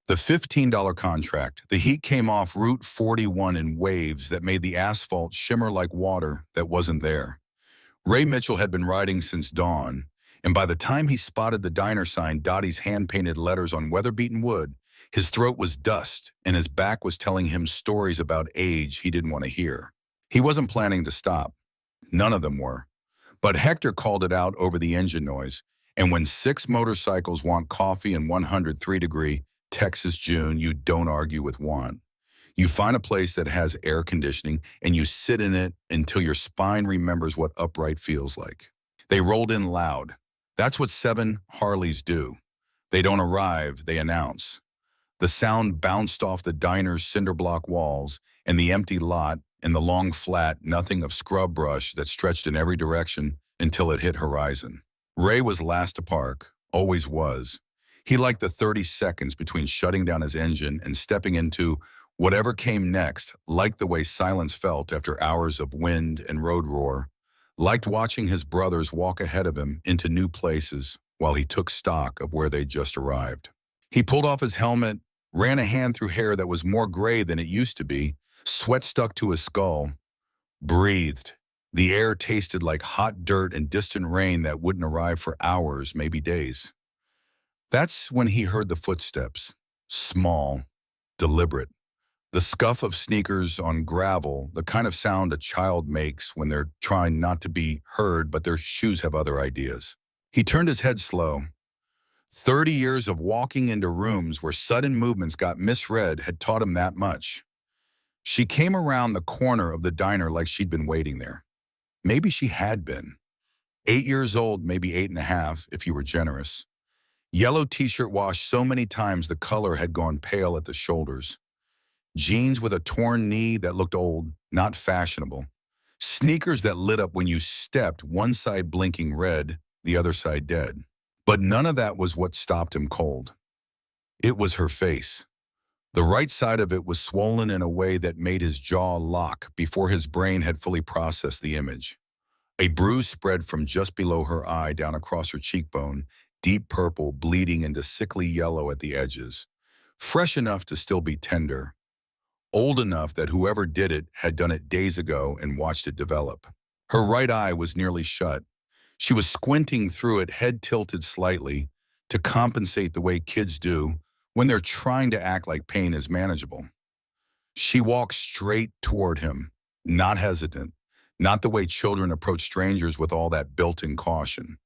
The $15 contract. The heat came off Route 41 in waves that made the asphalt shimmer like water that wasn't there. Ray Mitchell had been riding since dawn, and by the time he spotted the diner sign Dottie's hand-painted letters on weather-beaten wood, his throat was dust and his back was telling him stories about age he didn't want to hear. He wasn't planning to stop. None of them were. But Hector called it out over the engine noise, and when 6 motorcycles want coffee in 103-degree Texas June, you don't argue with want. You find a place that has air conditioning and you sit in it until your spine remembers what upright feels like. They rolled in loud. That's what 7 Harleys do. They don't arrive, they announce. The sound bounced off the diner's cinder block walls and the empty lot and the long flat nothing of scrub brush that stretched in every direction until it hit horizon. Ray was last to park, always was. He liked the 30 seconds between shutting down his engine and stepping into whatever came next, liked the way silence felt after hours of wind and road roar, liked watching his brothers walk ahead of him into new places while he took stock of where they'd just arrived. He pulled off his helmet, ran a hand through hair that was more gray than it used to be, sweat stuck to his skull, breathed. The air tasted like hot dirt and distant rain that wouldn't arrive for hours, maybe days. That's when he heard the footsteps, small, deliberate. The scuff of sneakers on gravel, the kind of sound a child makes when they're trying not to be heard but their shoes have other ideas. He turned his head slow. 30 years of walking into rooms where sudden movements got misread had taught him that much. She came around the corner of the diner like she'd been waiting there. Maybe she had been. 8 years old, maybe 8.5, if you were generous. Yellow t-shirt washed so many times the color had gone pale at the shoulders. Jeans with a torn knee that looked old, not fashionable. Sneakers that lit up when you stepped, one side blinking red, the other side dead. But none of that was what stopped him cold. It was her face. The right side of it was swollen in a way that made his jaw lock before his brain had fully processed the image. A bruise spread from just below her eye down across her cheekbone, deep purple bleeding into sickly yellow at the edges. Fresh enough to still be tender. Old enough that whoever did it had done it days ago and watched it develop. Her right eye was nearly shut. She was squinting through it, head tilted slightly, to compensate the way kids do when they're trying to act like pain is manageable. She walked straight toward him, not hesitant, not the way children approach strangers with all that built-in caution.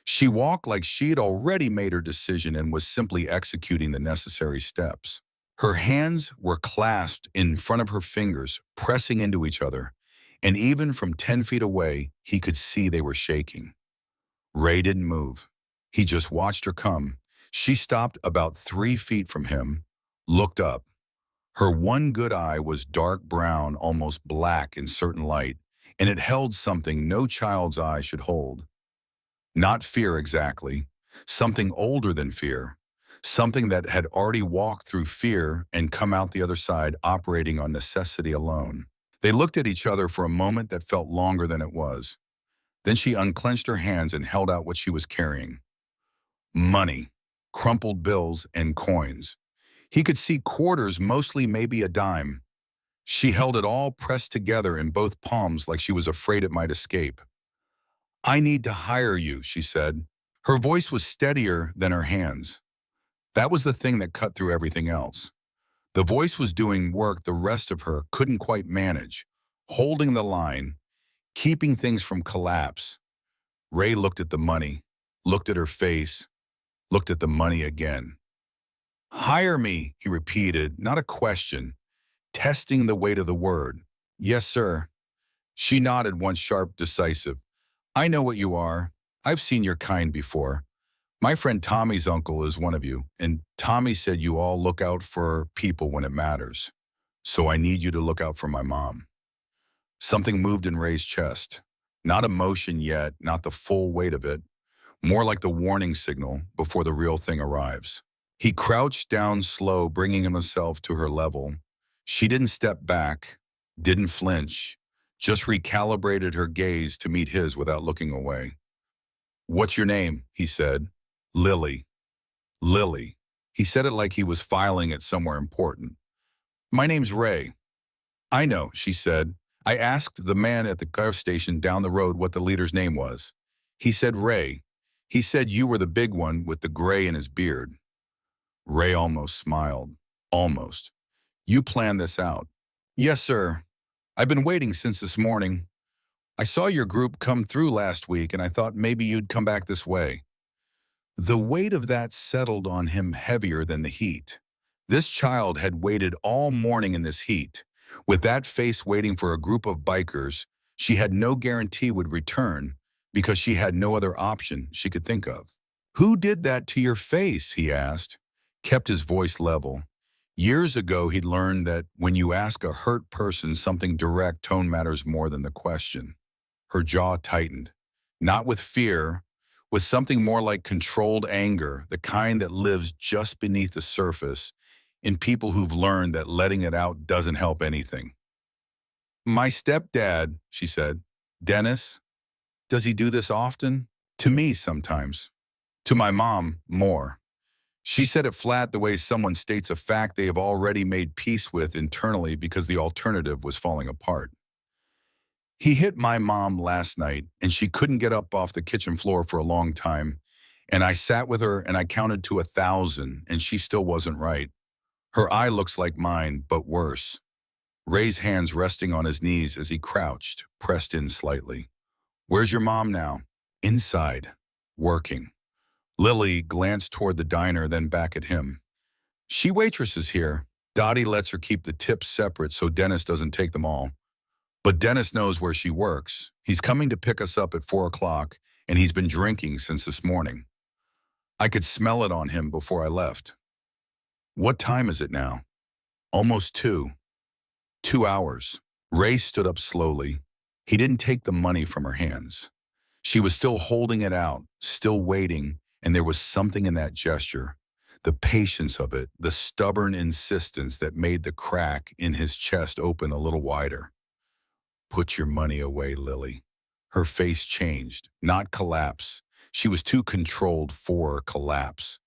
She walked like she'd already made her decision and was simply executing the necessary steps. Her hands were clasped in front of her fingers, pressing into each other, and even from 10 feet away, he could see they were shaking. Ray didn't move. He just watched her come. She stopped about 3 feet from him, looked up. Her one good eye was dark brown, almost black in certain light, and it held something no child's eye should hold. Not fear exactly, something older than fear, something that had already walked through fear and come out the other side operating on necessity alone. They looked at each other for a moment that felt longer than it was. Then she unclenched her hands and held out what she was carrying. Money, crumpled bills and coins. He could see quarters, mostly maybe a dime. She held it all pressed together in both palms like she was afraid it might escape. "I need to hire you," she said. Her voice was steadier than her hands. That was the thing that cut through everything else. The voice was doing work the rest of her couldn't quite manage, holding the line, keeping things from collapse. Ray looked at the money, looked at her face, looked at the money again. "Hire me," he repeated, not a question, testing the weight of the word. "Yes, sir." She nodded once sharp, decisive. "I know what you are. I've seen your kind before. My friend Tommy's uncle is one of you, and Tommy said you all look out for people when it matters. So I need you to look out for my mom." Something moved in Ray's chest. Not emotion yet, not the full weight of it. More like the warning signal before the real thing arrives. He crouched down slow, bringing himself to her level. She didn't step back, didn't flinch, just recalibrated her gaze to meet his without looking away. "What's your name?" he said. "Lily." "Lily." He said it like he was filing it somewhere important. My name's Ray. I know, she said. I asked the man at the car station down the road what the leader's name was. He said Ray. He said you were the big one with the gray in his beard. Ray almost smiled. Almost. You planned this out. Yes, sir. I've been waiting since this morning. I saw your group come through last week and I thought maybe you'd come back this way. The weight of that settled on him heavier than the heat. This child had waited all morning in this heat. With that face waiting for a group of bikers she had no guarantee would return because she had no other option she could think of. Who did that to your face, he asked, kept his voice level. Years ago, he'd learned that when you ask a hurt person something direct, tone matters more than the question. Her jaw tightened, not with fear, with something more like controlled anger, the kind that lives just beneath the surface in people who've learned that letting it out doesn't help anything. My stepdad, she said. Dennis? Does he do this often? To me, sometimes. To my mom, more. She said it flat, the way someone states a fact they have already made peace with internally because the alternative was falling apart. He hit my mom last night, and she couldn't get up off the kitchen floor for a long time, and I sat with her and I counted to 1,000, and she still wasn't right. Her eye looks like mine, but worse. Ray's hands resting on his knees as he crouched, pressed in slightly. Where's your mom now? Inside. Working. Lily glanced toward the diner, then back at him. She waitresses here. Dottie lets her keep the tips separate so Dennis doesn't take them all. But Dennis knows where she works. He's coming to pick us up at 4 o'clock, and he's been drinking since this morning. I could smell it on him before I left. What time is it now? Almost 2. 2 hours. Ray stood up slowly. He didn't take the money from her hands. She was still holding it out, still waiting, and there was something in that gesture. The patience of it, the stubborn insistence that made the crack in his chest open a little wider. Put your money away, Lily. Her face changed, not collapse. She was too controlled for collapse,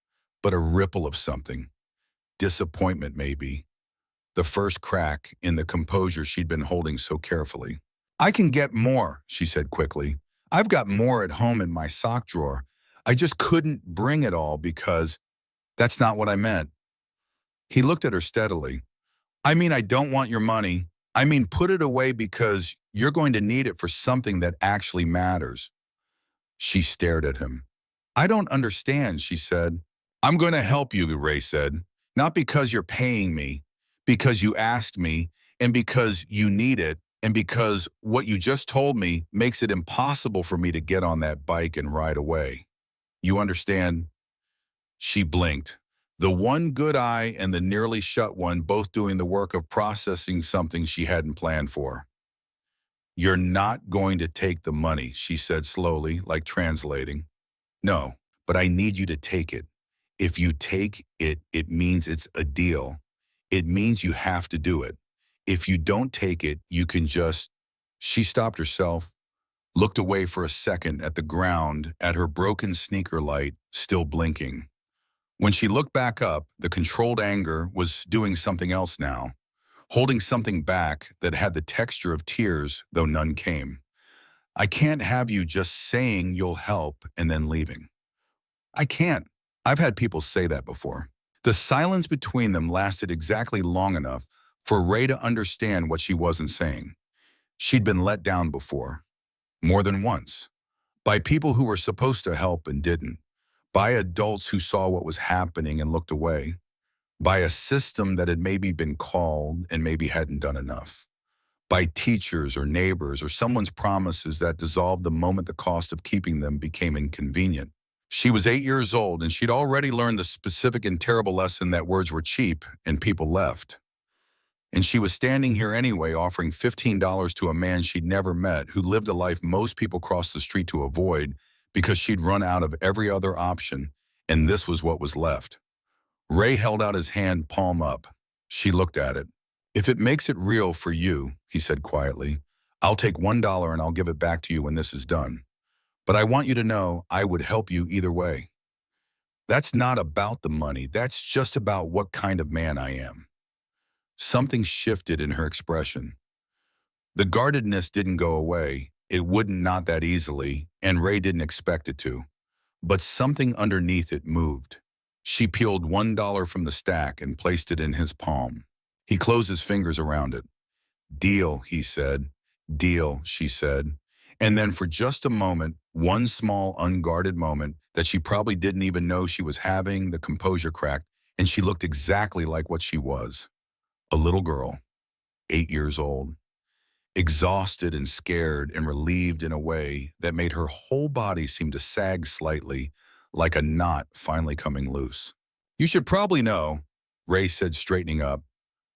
but a ripple of something. Disappointment, maybe. The first crack in the composure she'd been holding so carefully. I can get more, she said quickly. I've got more at home in my sock drawer. I just couldn't bring it all because that's not what I meant. He looked at her steadily. I mean, I don't want your money. I mean, put it away because you're going to need it for something that actually matters. She stared at him. I don't understand, she said. I'm going to help you, Ray said. Not because you're paying me, because you asked me, and because you need it, and because what you just told me makes it impossible for me to get on that bike and ride away. You understand? She blinked. The one good eye and the nearly shut one both doing the work of processing something she hadn't planned for. You're not going to take the money, she said slowly, like translating. No, but I need you to take it. If you take it, it means it's a deal. It means you have to do it. If you don't take it, you can just... She stopped herself, looked away for a second at the ground, at her broken sneaker light, still blinking. When she looked back up, the controlled anger was doing something else now, holding something back that had the texture of tears, though none came. I can't have you just saying you'll help and then leaving. I can't. I've had people say that before. The silence between them lasted exactly long enough for Ray to understand what she wasn't saying. She'd been let down before, more than once, by people who were supposed to help and didn't, by adults who saw what was happening and looked away, by a system that had maybe been called and maybe hadn't done enough, by teachers or neighbors or someone's promises that dissolved the moment the cost of keeping them became inconvenient. She was 8 years old, and she'd already learned the specific and terrible lesson that words were cheap and people left. And she was standing here anyway, offering $15 to a man she'd never met, who lived a life most people crossed the street to avoid because she'd run out of every other option, and this was what was left. Ray held out his hand, palm up. She looked at it. If it makes it real for you, he said quietly, I'll take $1 and I'll give it back to you when this is done. But I want you to know I would help you either way. That's not about the money. That's just about what kind of man I am. Something shifted in her expression. The guardedness didn't go away. It wouldn't not that easily, and Ray didn't expect it to. But something underneath it moved. She peeled $1 from the stack and placed it in his palm. He closed his fingers around it. Deal, he said. Deal, she said. And then for just a moment, one small, unguarded moment that she probably didn't even know she was having, the composure cracked, and she looked exactly like what she was. A little girl, 8 years old, exhausted and scared and relieved in a way that made her whole body seem to sag slightly, like a knot finally coming loose. You should probably know, Ray said, straightening up,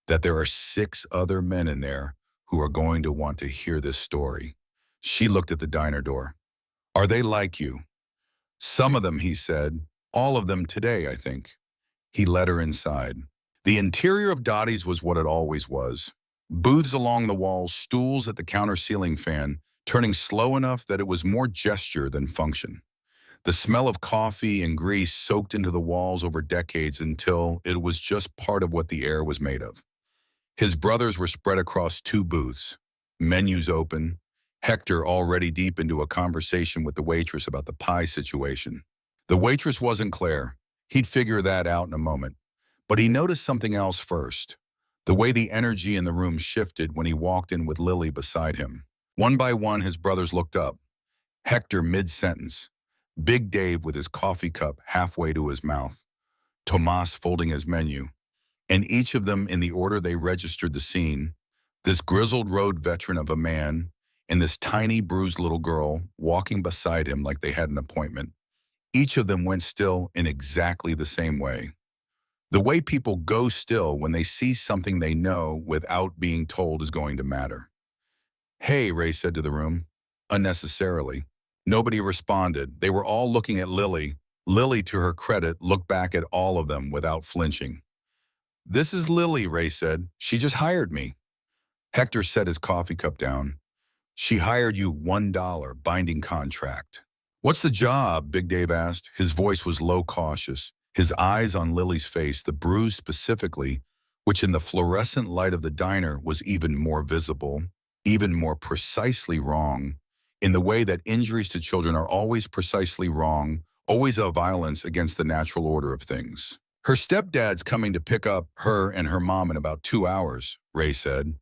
that there are 6 other men in there who are going to want to hear this story. She looked at the diner door. Are they like you? Some of them, he said. All of them today, I think. He led her inside. The interior of Dottie's was what it always was. Booths along the walls, stools at the counter ceiling fan, turning slow enough that it was more gesture than function. The smell of coffee and grease soaked into the walls over decades until it was just part of what the air was made of. His brothers were spread across 2 booths, menus open, Hector already deep into a conversation with the waitress about the pie situation. The waitress wasn't Claire. He'd figure that out in a moment. But he noticed something else first. The way the energy in the room shifted when he walked in with Lily beside him. One by one, his brothers looked up. Hector mid-sentence. Big Dave with his coffee cup halfway to his mouth. Tomas folding his menu. And each of them in the order they registered the scene. This grizzled road veteran of a man and this tiny bruised little girl walking beside him like they had an appointment. Each of them went still in exactly the same way. The way people go still when they see something they know without being told is going to matter. Hey, Ray said to the room, unnecessarily. Nobody responded. They were all looking at Lily. Lily, to her credit, looked back at all of them without flinching. This is Lily, Ray said. She just hired me. Hector set his coffee cup down. She hired you $1 binding contract. What's the job? Big Dave asked. His voice was low, cautious. His eyes on Lily's face, the bruise specifically, which in the fluorescent light of the diner was even more visible, even more precisely wrong, in the way that injuries to children are always precisely wrong, always a violence against the natural order of things. Her stepdad's coming to pick up her and her mom in about 2 hours, Ray said.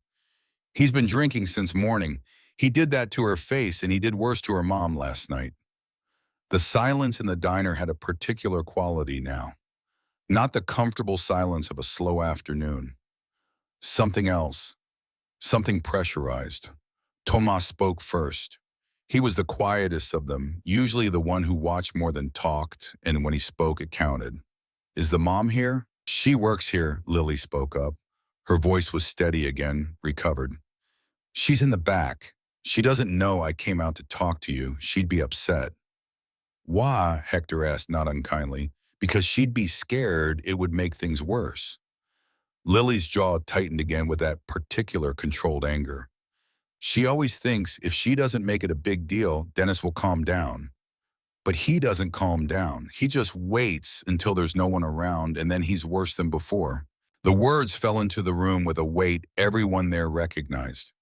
He's been drinking since morning. He did that to her face, and he did worse to her mom last night. The silence in the diner had a particular quality now. Not the comfortable silence of a slow afternoon. Something else. Something pressurized. Tomas spoke first. He was the quietest of them, usually the one who watched more than talked, and when he spoke, it counted. Is the mom here? She works here, Lily spoke up. Her voice was steady again, recovered. She's in the back. She doesn't know I came out to talk to you. She'd be upset. Why? Hector asked, not unkindly. Because she'd be scared it would make things worse. Lily's jaw tightened again with that particular controlled anger. She always thinks if she doesn't make it a big deal, Dennis will calm down. But he doesn't calm down. He just waits until there's no one around, and then he's worse than before. The words fell into the room with a weight everyone there recognized.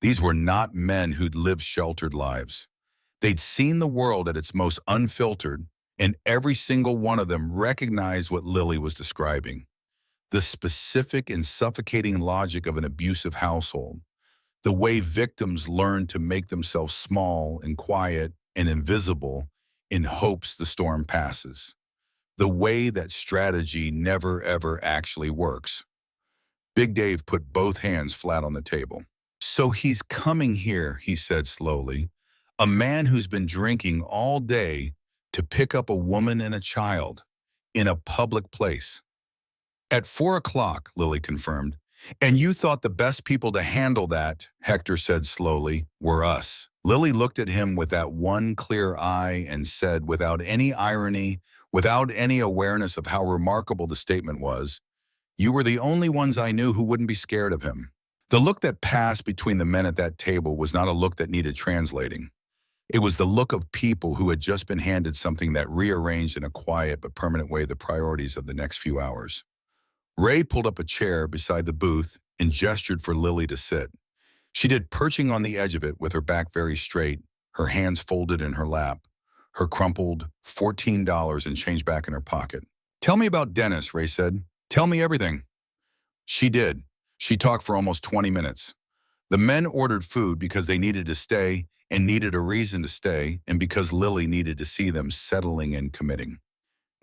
These were not men who'd lived sheltered lives. They'd seen the world at its most unfiltered, and every single one of them recognized what Lily was describing. The specific and suffocating logic of an abusive household. The way victims learn to make themselves small and quiet and invisible in hopes the storm passes. The way that strategy never ever actually works. Big Dave put both hands flat on the table. So he's coming here, he said slowly. A man who's been drinking all day to pick up a woman and a child in a public place. At 4 o'clock, Lily confirmed. And you thought the best people to handle that, Hector said slowly, were us. Lily looked at him with that one clear eye and said, without any irony, without any awareness of how remarkable the statement was, you were the only ones I knew who wouldn't be scared of him. The look that passed between the men at that table was not a look that needed translating. It was the look of people who had just been handed something that rearranged in a quiet but permanent way the priorities of the next few hours. Ray pulled up a chair beside the booth and gestured for Lily to sit. She did, perching on the edge of it with her back very straight, her hands folded in her lap, her crumpled $14 and change back in her pocket. "Tell me about Dennis," Ray said. "Tell me everything." She did. She talked for almost 20 minutes. The men ordered food because they needed to stay and needed a reason to stay, and because Lily needed to see them settling and committing.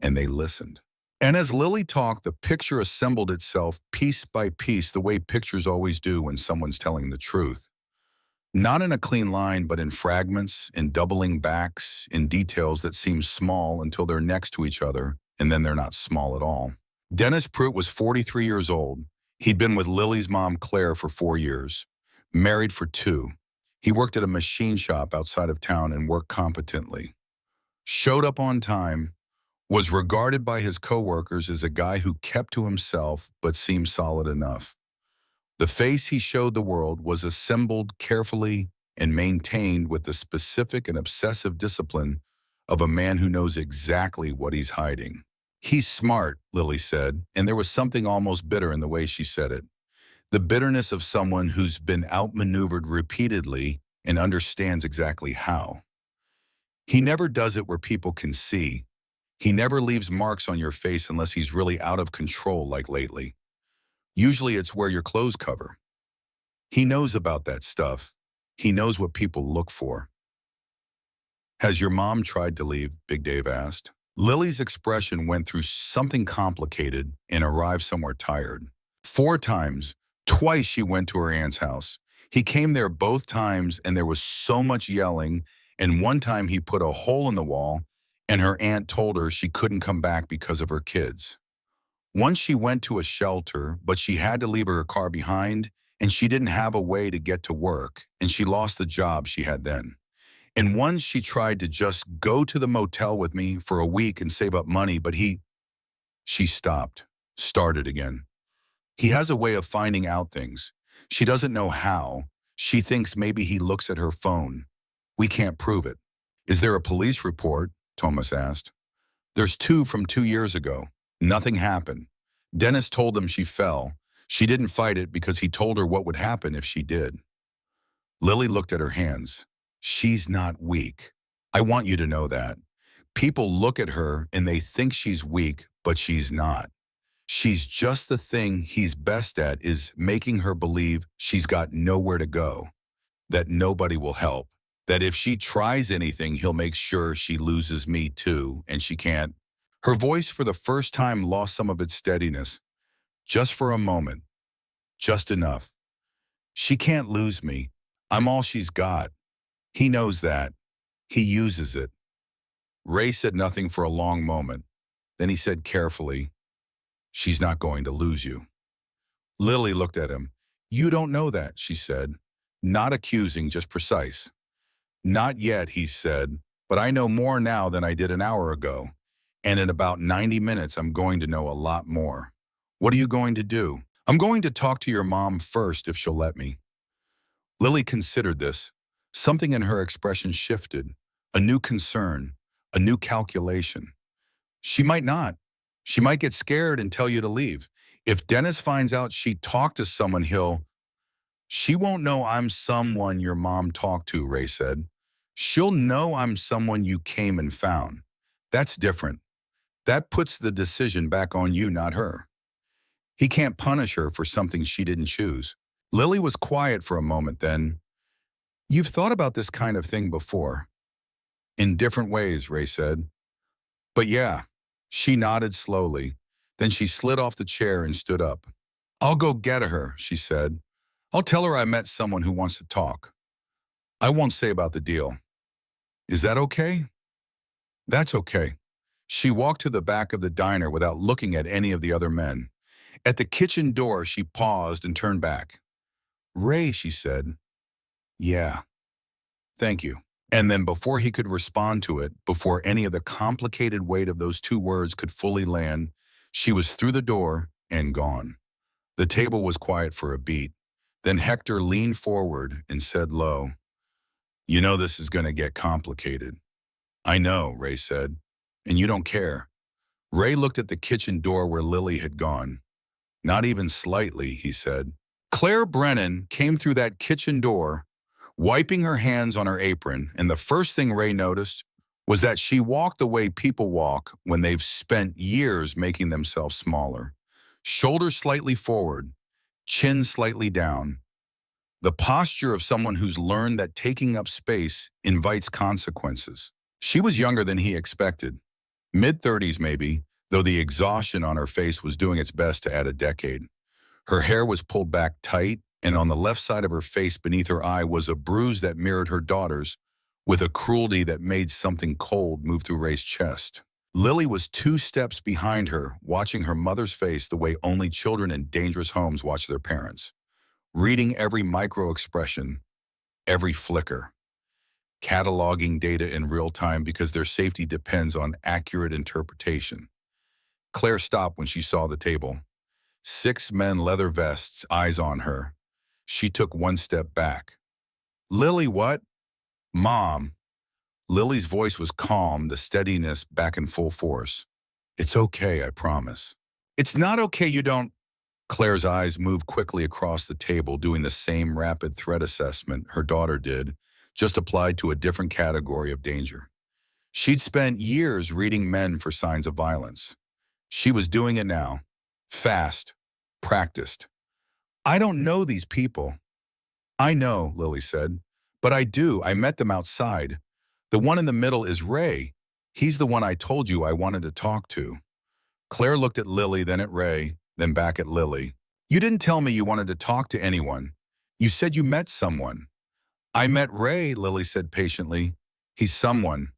And they listened. And as Lily talked, the picture assembled itself piece by piece the way pictures always do when someone's telling the truth. Not in a clean line, but in fragments, in doubling backs, in details that seem small until they're next to each other, and then they're not small at all. Dennis Pruitt was 43 years old. He'd been with Lily's mom, Claire, for 4 years, married for 2. He worked at a machine shop outside of town and worked competently. Showed up on time, was regarded by his coworkers as a guy who kept to himself but seemed solid enough. The face he showed the world was assembled carefully and maintained with the specific and obsessive discipline of a man who knows exactly what he's hiding. "He's smart," Lily said, and there was something almost bitter in the way she said it. The bitterness of someone who's been outmaneuvered repeatedly and understands exactly how. "He never does it where people can see. He never leaves marks on your face unless he's really out of control like lately. Usually it's where your clothes cover. He knows about that stuff. He knows what people look for." "Has your mom tried to leave?" Big Dave asked. Lily's expression went through something complicated and arrived somewhere tired. "4 times. Twice she went to her aunt's house. He came there both times and there was so much yelling, and one time he put a hole in the wall and her aunt told her she couldn't come back because of her kids. Once she went to a shelter, but she had to leave her car behind and she didn't have a way to get to work and she lost the job she had then. And once she tried to just go to the motel with me for a week and save up money, but he..." She stopped, started again. "He has a way of finding out things. She doesn't know how. She thinks maybe he looks at her phone. We can't prove it." "Is there a police report?" Thomas asked. "There's 2 from 2 years ago. Nothing happened. Dennis told them she fell. She didn't fight it because he told her what would happen if she did." Lily looked at her hands. "She's not weak. I want you to know that. People look at her and they think she's weak, but she's not. She's just the thing he's best at is making her believe she's got nowhere to go, that nobody will help, that if she tries anything, he'll make sure she loses me too, and she can't." Her voice for the first time lost some of its steadiness. "Just for a moment. Just enough. She can't lose me. I'm all she's got. He knows that. He uses it." Ray said nothing for a long moment. Then he said carefully, "She's not going to lose you." Lily looked at him. "You don't know that," she said. Not accusing, just precise. "Not yet," he said, "but I know more now than I did an hour ago. And in about 90 minutes, I'm going to know a lot more." "What are you going to do?" "I'm going to talk to your mom first if she'll let me." Lily considered this. Something in her expression shifted. A new concern, a new calculation. "She might not. She might get scared and tell you to leave. If Dennis finds out she talked to someone, he'll..." "She won't know I'm someone your mom talked to," Ray said. "She'll know I'm someone you came and found. That's different. That puts the decision back on you, not her. He can't punish her for something she didn't choose." Lily was quiet for a moment then. "You've thought about this kind of thing before." "In different ways," Ray said. "But yeah." She nodded slowly. Then she slid off the chair and stood up. "I'll go get her," she said. "I'll tell her I met someone who wants to talk. I won't say about the deal. Is that okay?" "That's okay." She walked to the back of the diner without looking at any of the other men. At the kitchen door, she paused and turned back. "Ray," she said. "Yeah, thank you." And then before he could respond to it, before any of the complicated weight of those 2 words could fully land, she was through the door and gone. The table was quiet for a beat. Then Hector leaned forward and said low, You know this is going to get complicated. I know, Ray said. And you don't care. Ray looked at the kitchen door where Lily had gone. Not even slightly, he said. Claire Brennan came through that kitchen door, wiping her hands on her apron, and the first thing Ray noticed was that she walked the way people walk when they've spent years making themselves smaller. Shoulders slightly forward, chin slightly down. The posture of someone who's learned that taking up space invites consequences. She was younger than he expected. Mid-30s maybe, though the exhaustion on her face was doing its best to add a decade. Her hair was pulled back tight, and on the left side of her face beneath her eye was a bruise that mirrored her daughter's, with a cruelty that made something cold move through Ray's chest. Lily was 2 steps behind her, watching her mother's face the way only children in dangerous homes watch their parents, reading every micro-expression, every flicker, cataloging data in real time because their safety depends on accurate interpretation. Claire stopped when she saw the table. 6 men, leather vests, eyes on her. She took 1 step back. Lily, what? Mom. Lily's voice was calm, the steadiness back in full force. It's okay, I promise. It's not okay you don't. Claire's eyes moved quickly across the table, doing the same rapid threat assessment her daughter did, just applied to a different category of danger. She'd spent years reading men for signs of violence. She was doing it now. Fast. Practiced. I don't know these people. I know, Lily said. But I do. I met them outside. The one in the middle is Ray. He's the one I told you I wanted to talk to. Claire looked at Lily, then at Ray, then back at Lily. You didn't tell me you wanted to talk to anyone. You said you met someone. I met Ray, Lily said patiently. He's someone.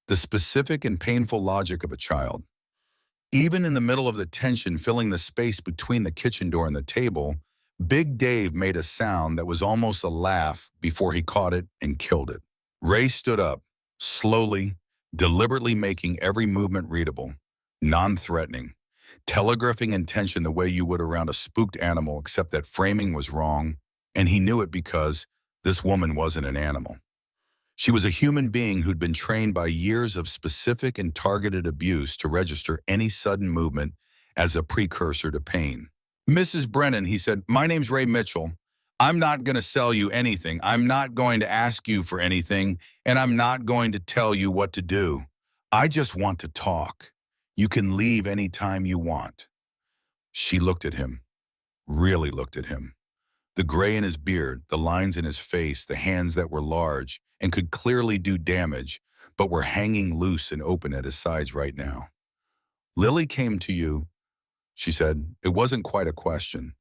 The specific and painful logic of a child. Even in the middle of the tension filling the space between the kitchen door and the table, Big Dave made a sound that was almost a laugh before he caught it and killed it. Ray stood up, slowly, deliberately making every movement readable, non-threatening, telegraphing intention the way you would around a spooked animal, except that framing was wrong, and he knew it because this woman wasn't an animal. She was a human being who'd been trained by years of specific and targeted abuse to register any sudden movement as a precursor to pain. Mrs. Brennan, he said, my name's Ray Mitchell. I'm not going to sell you anything. I'm not going to ask you for anything, and I'm not going to tell you what to do. I just want to talk. You can leave any time you want. She looked at him, really looked at him. The gray in his beard, the lines in his face, the hands that were large and could clearly do damage, but were hanging loose and open at his sides right now. Lily came to you, she said. It wasn't quite a question.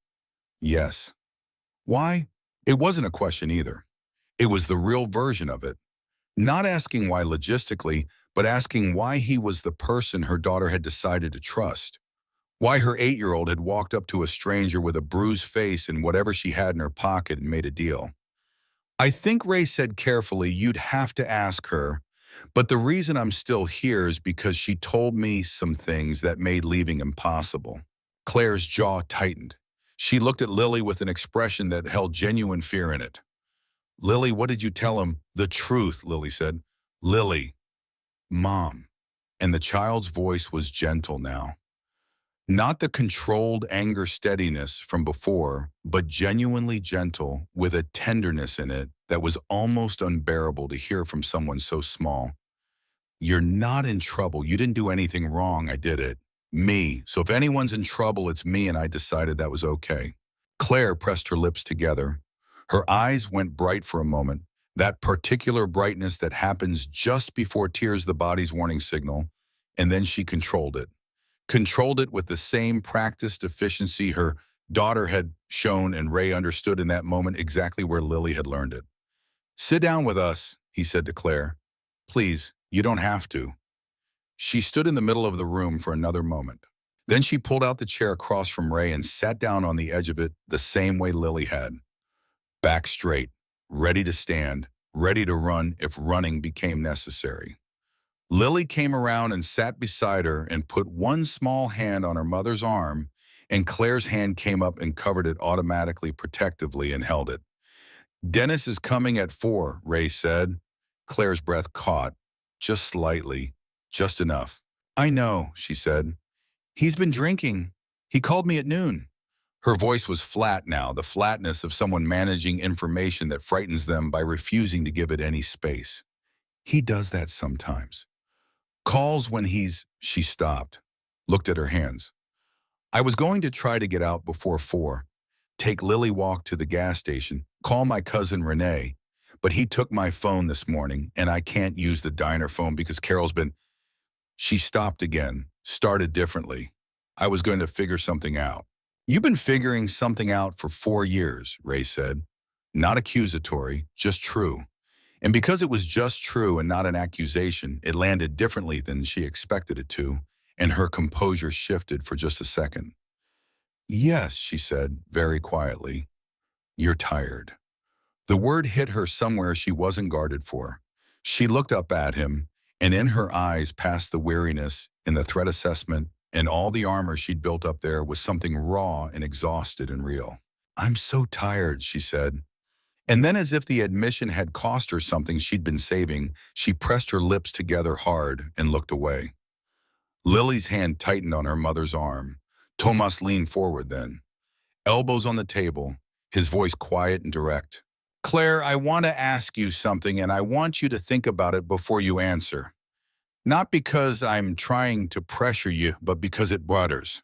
Yes. Why? It wasn't a question either. It was the real version of it. Not asking why logistically, but asking why he was the person her daughter had decided to trust. Why her 8-year-old had walked up to a stranger with a bruised face and whatever she had in her pocket and made a deal. I think Ray said carefully, you'd have to ask her, but the reason I'm still here is because she told me some things that made leaving impossible. Claire's jaw tightened. She looked at Lily with an expression that held genuine fear in it. Lily, what did you tell him? The truth, Lily said. Lily. Mom. And the child's voice was gentle now. Not the controlled anger steadiness from before, but genuinely gentle with a tenderness in it that was almost unbearable to hear from someone so small. You're not in trouble. You didn't do anything wrong. I did it. Me. So if anyone's in trouble, it's me, and I decided that was okay. Claire pressed her lips together. Her eyes went bright for a moment, that particular brightness that happens just before tears the body's warning signal, and then she controlled it. Controlled it with the same practiced efficiency her daughter had shown, and Ray understood in that moment exactly where Lily had learned it. Sit down with us, he said to Claire. Please, you don't have to. She stood in the middle of the room for another moment. Then she pulled out the chair across from Ray and sat down on the edge of it the same way Lily had. Back straight, ready to stand, ready to run if running became necessary. Lily came around and sat beside her and put one small hand on her mother's arm, and Claire's hand came up and covered it automatically, protectively, and held it. Dennis is coming at 4, Ray said. Claire's breath caught, just slightly, just enough. I know, she said. He's been drinking. He called me at noon. Her voice was flat now, the flatness of someone managing information that frightens them by refusing to give it any space. He does that sometimes. Calls when she stopped, looked at her hands. I was going to try to get out before 4, take Lily walk to the gas station, call my cousin Renee, but he took my phone this morning and I can't use the diner phone because Carol's been. She stopped again, started differently. I was going to figure something out. You've been figuring something out for 4 years, Ray said. Not accusatory, just true. And because it was just true and not an accusation, it landed differently than she expected it to, and her composure shifted for just a second. Yes, she said, very quietly. You're tired. The word hit her somewhere she wasn't guarded for. She looked up at him, and in her eyes past the weariness and the threat assessment and all the armor she'd built up there was something raw and exhausted and real. I'm so tired, she said. And then as if the admission had cost her something she'd been saving, she pressed her lips together hard and looked away. Lily's hand tightened on her mother's arm. Tomas leaned forward then, elbows on the table, his voice quiet and direct. Claire, I want to ask you something and I want you to think about it before you answer. Not because I'm trying to pressure you, but because it matters.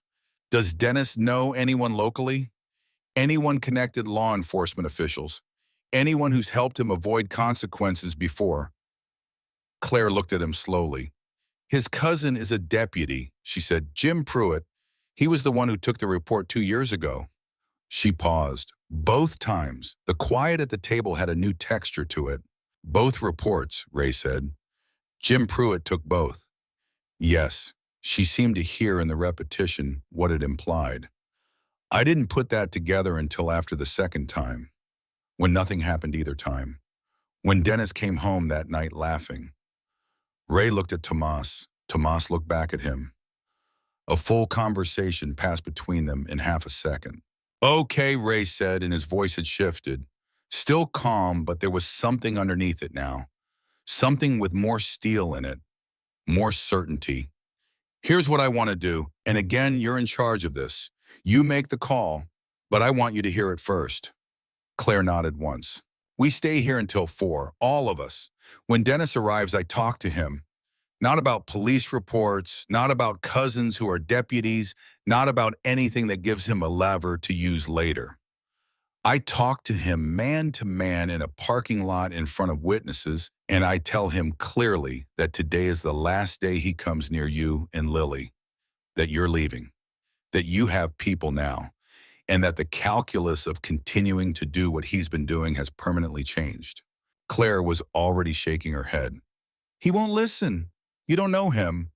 Does Dennis know anyone locally? Anyone connected law enforcement officials? Anyone who's helped him avoid consequences before? Claire looked at him slowly. His cousin is a deputy, she said. Jim Pruitt. He was the one who took the report 2 years ago. She paused. Both times, the quiet at the table had a new texture to it. Both reports, Ray said. Jim Pruitt took both. Yes, she seemed to hear in the repetition what it implied. I didn't put that together until after the second time, when nothing happened either time, when Dennis came home that night laughing. Ray looked at Tomas. Tomas looked back at him. A full conversation passed between them in half a second. Okay, Ray said, and his voice had shifted. Still calm, but there was something underneath it now. Something with more steel in it, more certainty. Here's what I want to do, and again, you're in charge of this. You make the call, but I want you to hear it first. Claire nodded once. We stay here until 4, all of us. When Dennis arrives, I talk to him. Not about police reports, not about cousins who are deputies, not about anything that gives him a lever to use later. I talk to him man to man in a parking lot in front of witnesses, and I tell him clearly that today is the last day he comes near you and Lily, that you're leaving, that you have people now, and that the calculus of continuing to do what he's been doing has permanently changed. Claire was already shaking her head. He won't listen. You don't know him.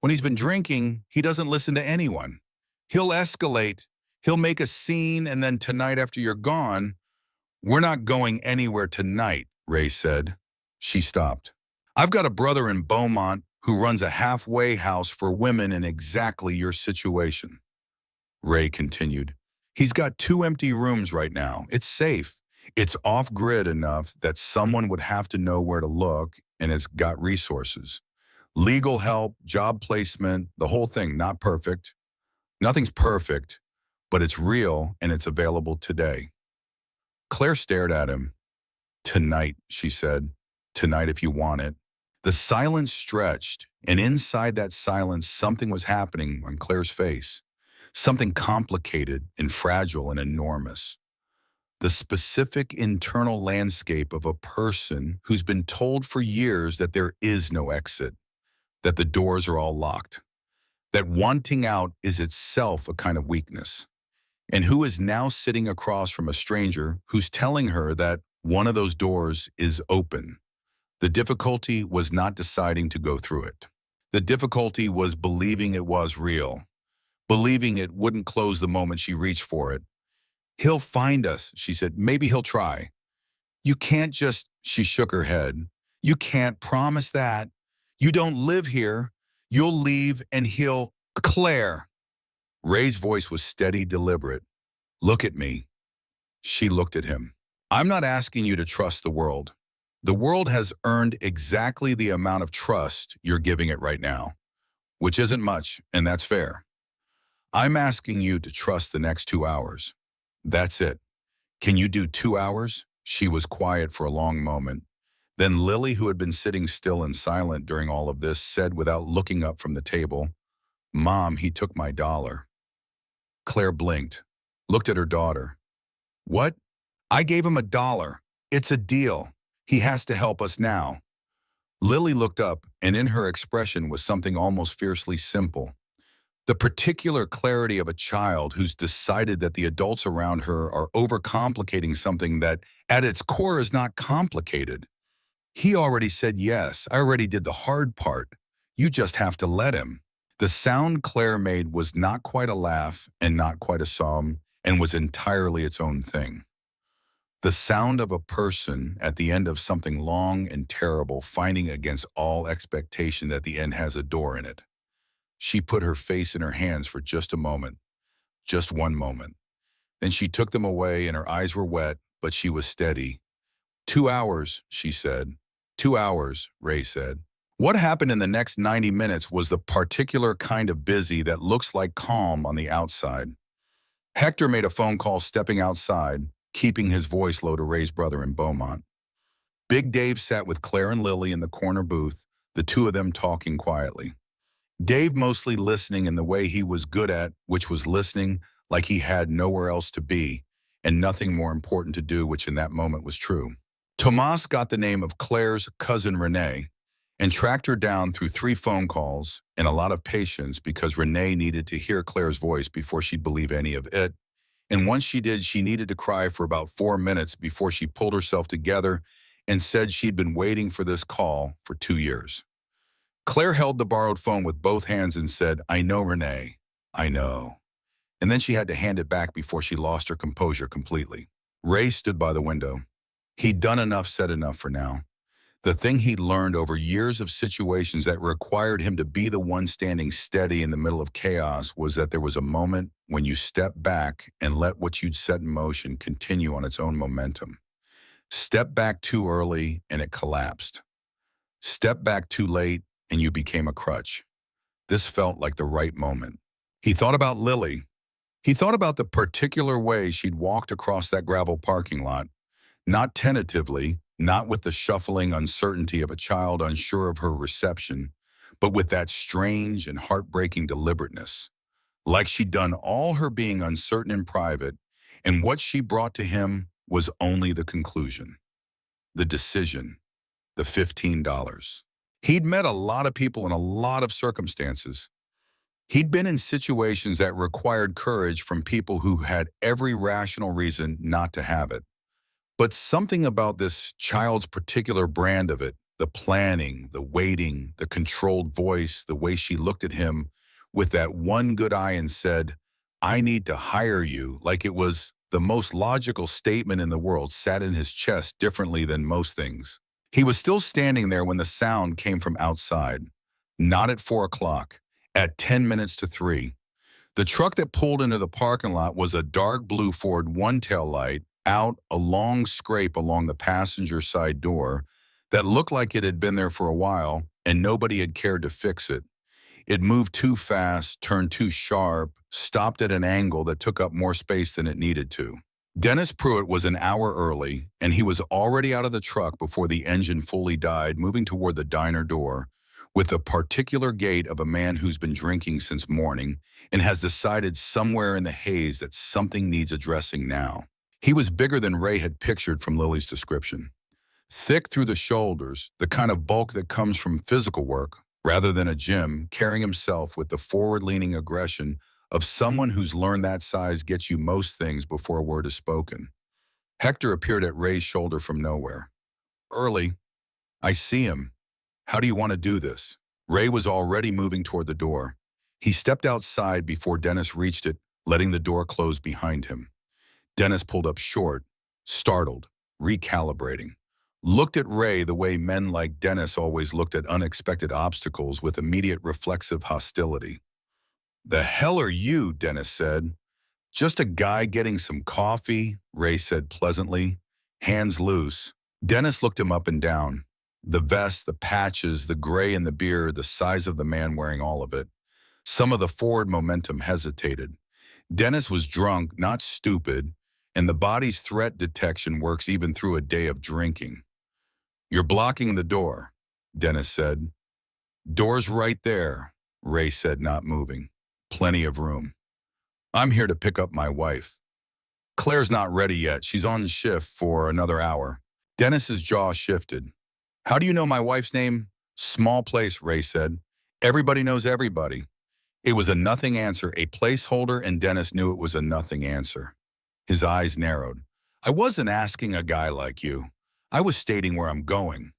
When he's been drinking, he doesn't listen to anyone. He'll escalate. He'll make a scene, and then tonight after you're gone, we're not going anywhere tonight, Ray said. She stopped. I've got a brother in Beaumont who runs a halfway house for women in exactly your situation. Ray continued. He's got 2 empty rooms right now. It's safe. It's off-grid enough that someone would have to know where to look, and it's got resources. Legal help, job placement, the whole thing, not perfect. Nothing's perfect, but it's real and it's available today. Claire stared at him. Tonight, she said. Tonight if you want it. The silence stretched, and inside that silence, something was happening on Claire's face. Something complicated and fragile and enormous. The specific internal landscape of a person who's been told for years that there is no exit, that the doors are all locked, that wanting out is itself a kind of weakness, and who is now sitting across from a stranger who's telling her that one of those doors is open. The difficulty was not deciding to go through it. The difficulty was believing it was real, believing it wouldn't close the moment she reached for it. He'll find us, she said. Maybe he'll try. You can't just, she shook her head. You can't promise that. You don't live here. You'll leave and he'll, Claire. Ray's voice was steady, deliberate. Look at me. She looked at him. I'm not asking you to trust the world. The world has earned exactly the amount of trust you're giving it right now, which isn't much, and that's fair. I'm asking you to trust the next 2 hours. That's it. Can you do 2 hours? She was quiet for a long moment. Then Lily, who had been sitting still and silent during all of this, said without looking up from the table, "Mom, he took my dollar." Claire blinked, looked at her daughter. "What?" "I gave him $1. It's a deal. He has to help us now." Lily looked up, and in her expression was something almost fiercely simple. The particular clarity of a child who's decided that the adults around her are overcomplicating something that, at its core, is not complicated. "He already said yes. I already did the hard part. You just have to let him." The sound Claire made was not quite a laugh and not quite a sob, and was entirely its own thing. The sound of a person at the end of something long and terrible, fighting against all expectation that the end has a door in it. She put her face in her hands for just a moment, just one moment. Then she took them away and her eyes were wet, but she was steady. 2 hours, she said. 2 hours, Ray said. What happened in the next 90 minutes was the particular kind of busy that looks like calm on the outside. Hector made a phone call stepping outside, keeping his voice low to Ray's brother in Beaumont. Big Dave sat with Claire and Lily in the corner booth, the two of them talking quietly. Dave mostly listening in the way he was good at, which was listening like he had nowhere else to be, and nothing more important to do, which in that moment was true. Tomas got the name of Claire's cousin Renee and tracked her down through 3 phone calls and a lot of patience because Renee needed to hear Claire's voice before she'd believe any of it. And once she did, she needed to cry for about 4 minutes before she pulled herself together and said she'd been waiting for this call for 2 years. Claire held the borrowed phone with both hands and said, "I know, Renee. I know." And then she had to hand it back before she lost her composure completely. Ray stood by the window. He'd done enough, said enough for now. The thing he'd learned over years of situations that required him to be the one standing steady in the middle of chaos was that there was a moment when you step back and let what you'd set in motion continue on its own momentum. Step back too early and it collapsed. Step back too late and you became a crutch. This felt like the right moment. He thought about Lily. He thought about the particular way she'd walked across that gravel parking lot, not tentatively, not with the shuffling uncertainty of a child unsure of her reception, but with that strange and heartbreaking deliberateness, like she'd done all her being uncertain in private, and what she brought to him was only the conclusion, the decision, the $15. He'd met a lot of people in a lot of circumstances. He'd been in situations that required courage from people who had every rational reason not to have it. But something about this child's particular brand of it, the planning, the waiting, the controlled voice, the way she looked at him with that one good eye and said, "I need to hire you," like it was the most logical statement in the world, sat in his chest differently than most things. He was still standing there when the sound came from outside. Not at 4 o'clock, at 10 minutes to 3. The truck that pulled into the parking lot was a dark blue Ford one-tail light, out a long scrape along the passenger side door that looked like it had been there for a while and nobody had cared to fix it. It moved too fast, turned too sharp, stopped at an angle that took up more space than it needed to. Dennis Pruitt was an hour early, and he was already out of the truck before the engine fully died, moving toward the diner door, with the particular gait of a man who's been drinking since morning and has decided somewhere in the haze that something needs addressing now. He was bigger than Ray had pictured from Lily's description. Thick through the shoulders, the kind of bulk that comes from physical work, rather than a gym, carrying himself with the forward-leaning aggression of someone who's learned that size gets you most things before a word is spoken. Hector appeared at Ray's shoulder from nowhere. "Early. I see him. How do you want to do this?" Ray was already moving toward the door. He stepped outside before Dennis reached it, letting the door close behind him. Dennis pulled up short, startled, recalibrating. Looked at Ray the way men like Dennis always looked at unexpected obstacles, with immediate reflexive hostility. "The hell are you?" Dennis said. "Just a guy getting some coffee," Ray said pleasantly. hands loose. Dennis looked him up and down. The vest, the patches, the gray in the beard, the size of the man wearing all of it. Some of the forward momentum hesitated. Dennis was drunk, not stupid, and the body's threat detection works even through a day of drinking. "You're blocking the door," Dennis said. "Door's right there," Ray said, not moving. "Plenty of room. I'm here to pick up my wife. Claire's not ready yet. She's on shift for another hour." Dennis's jaw shifted. "How do you know my wife's name?" "Small place," Ray said. "Everybody knows everybody." It was a nothing answer, a placeholder, and Dennis knew it was a nothing answer. His eyes narrowed. "I wasn't asking a guy like you. I was stating where I'm going."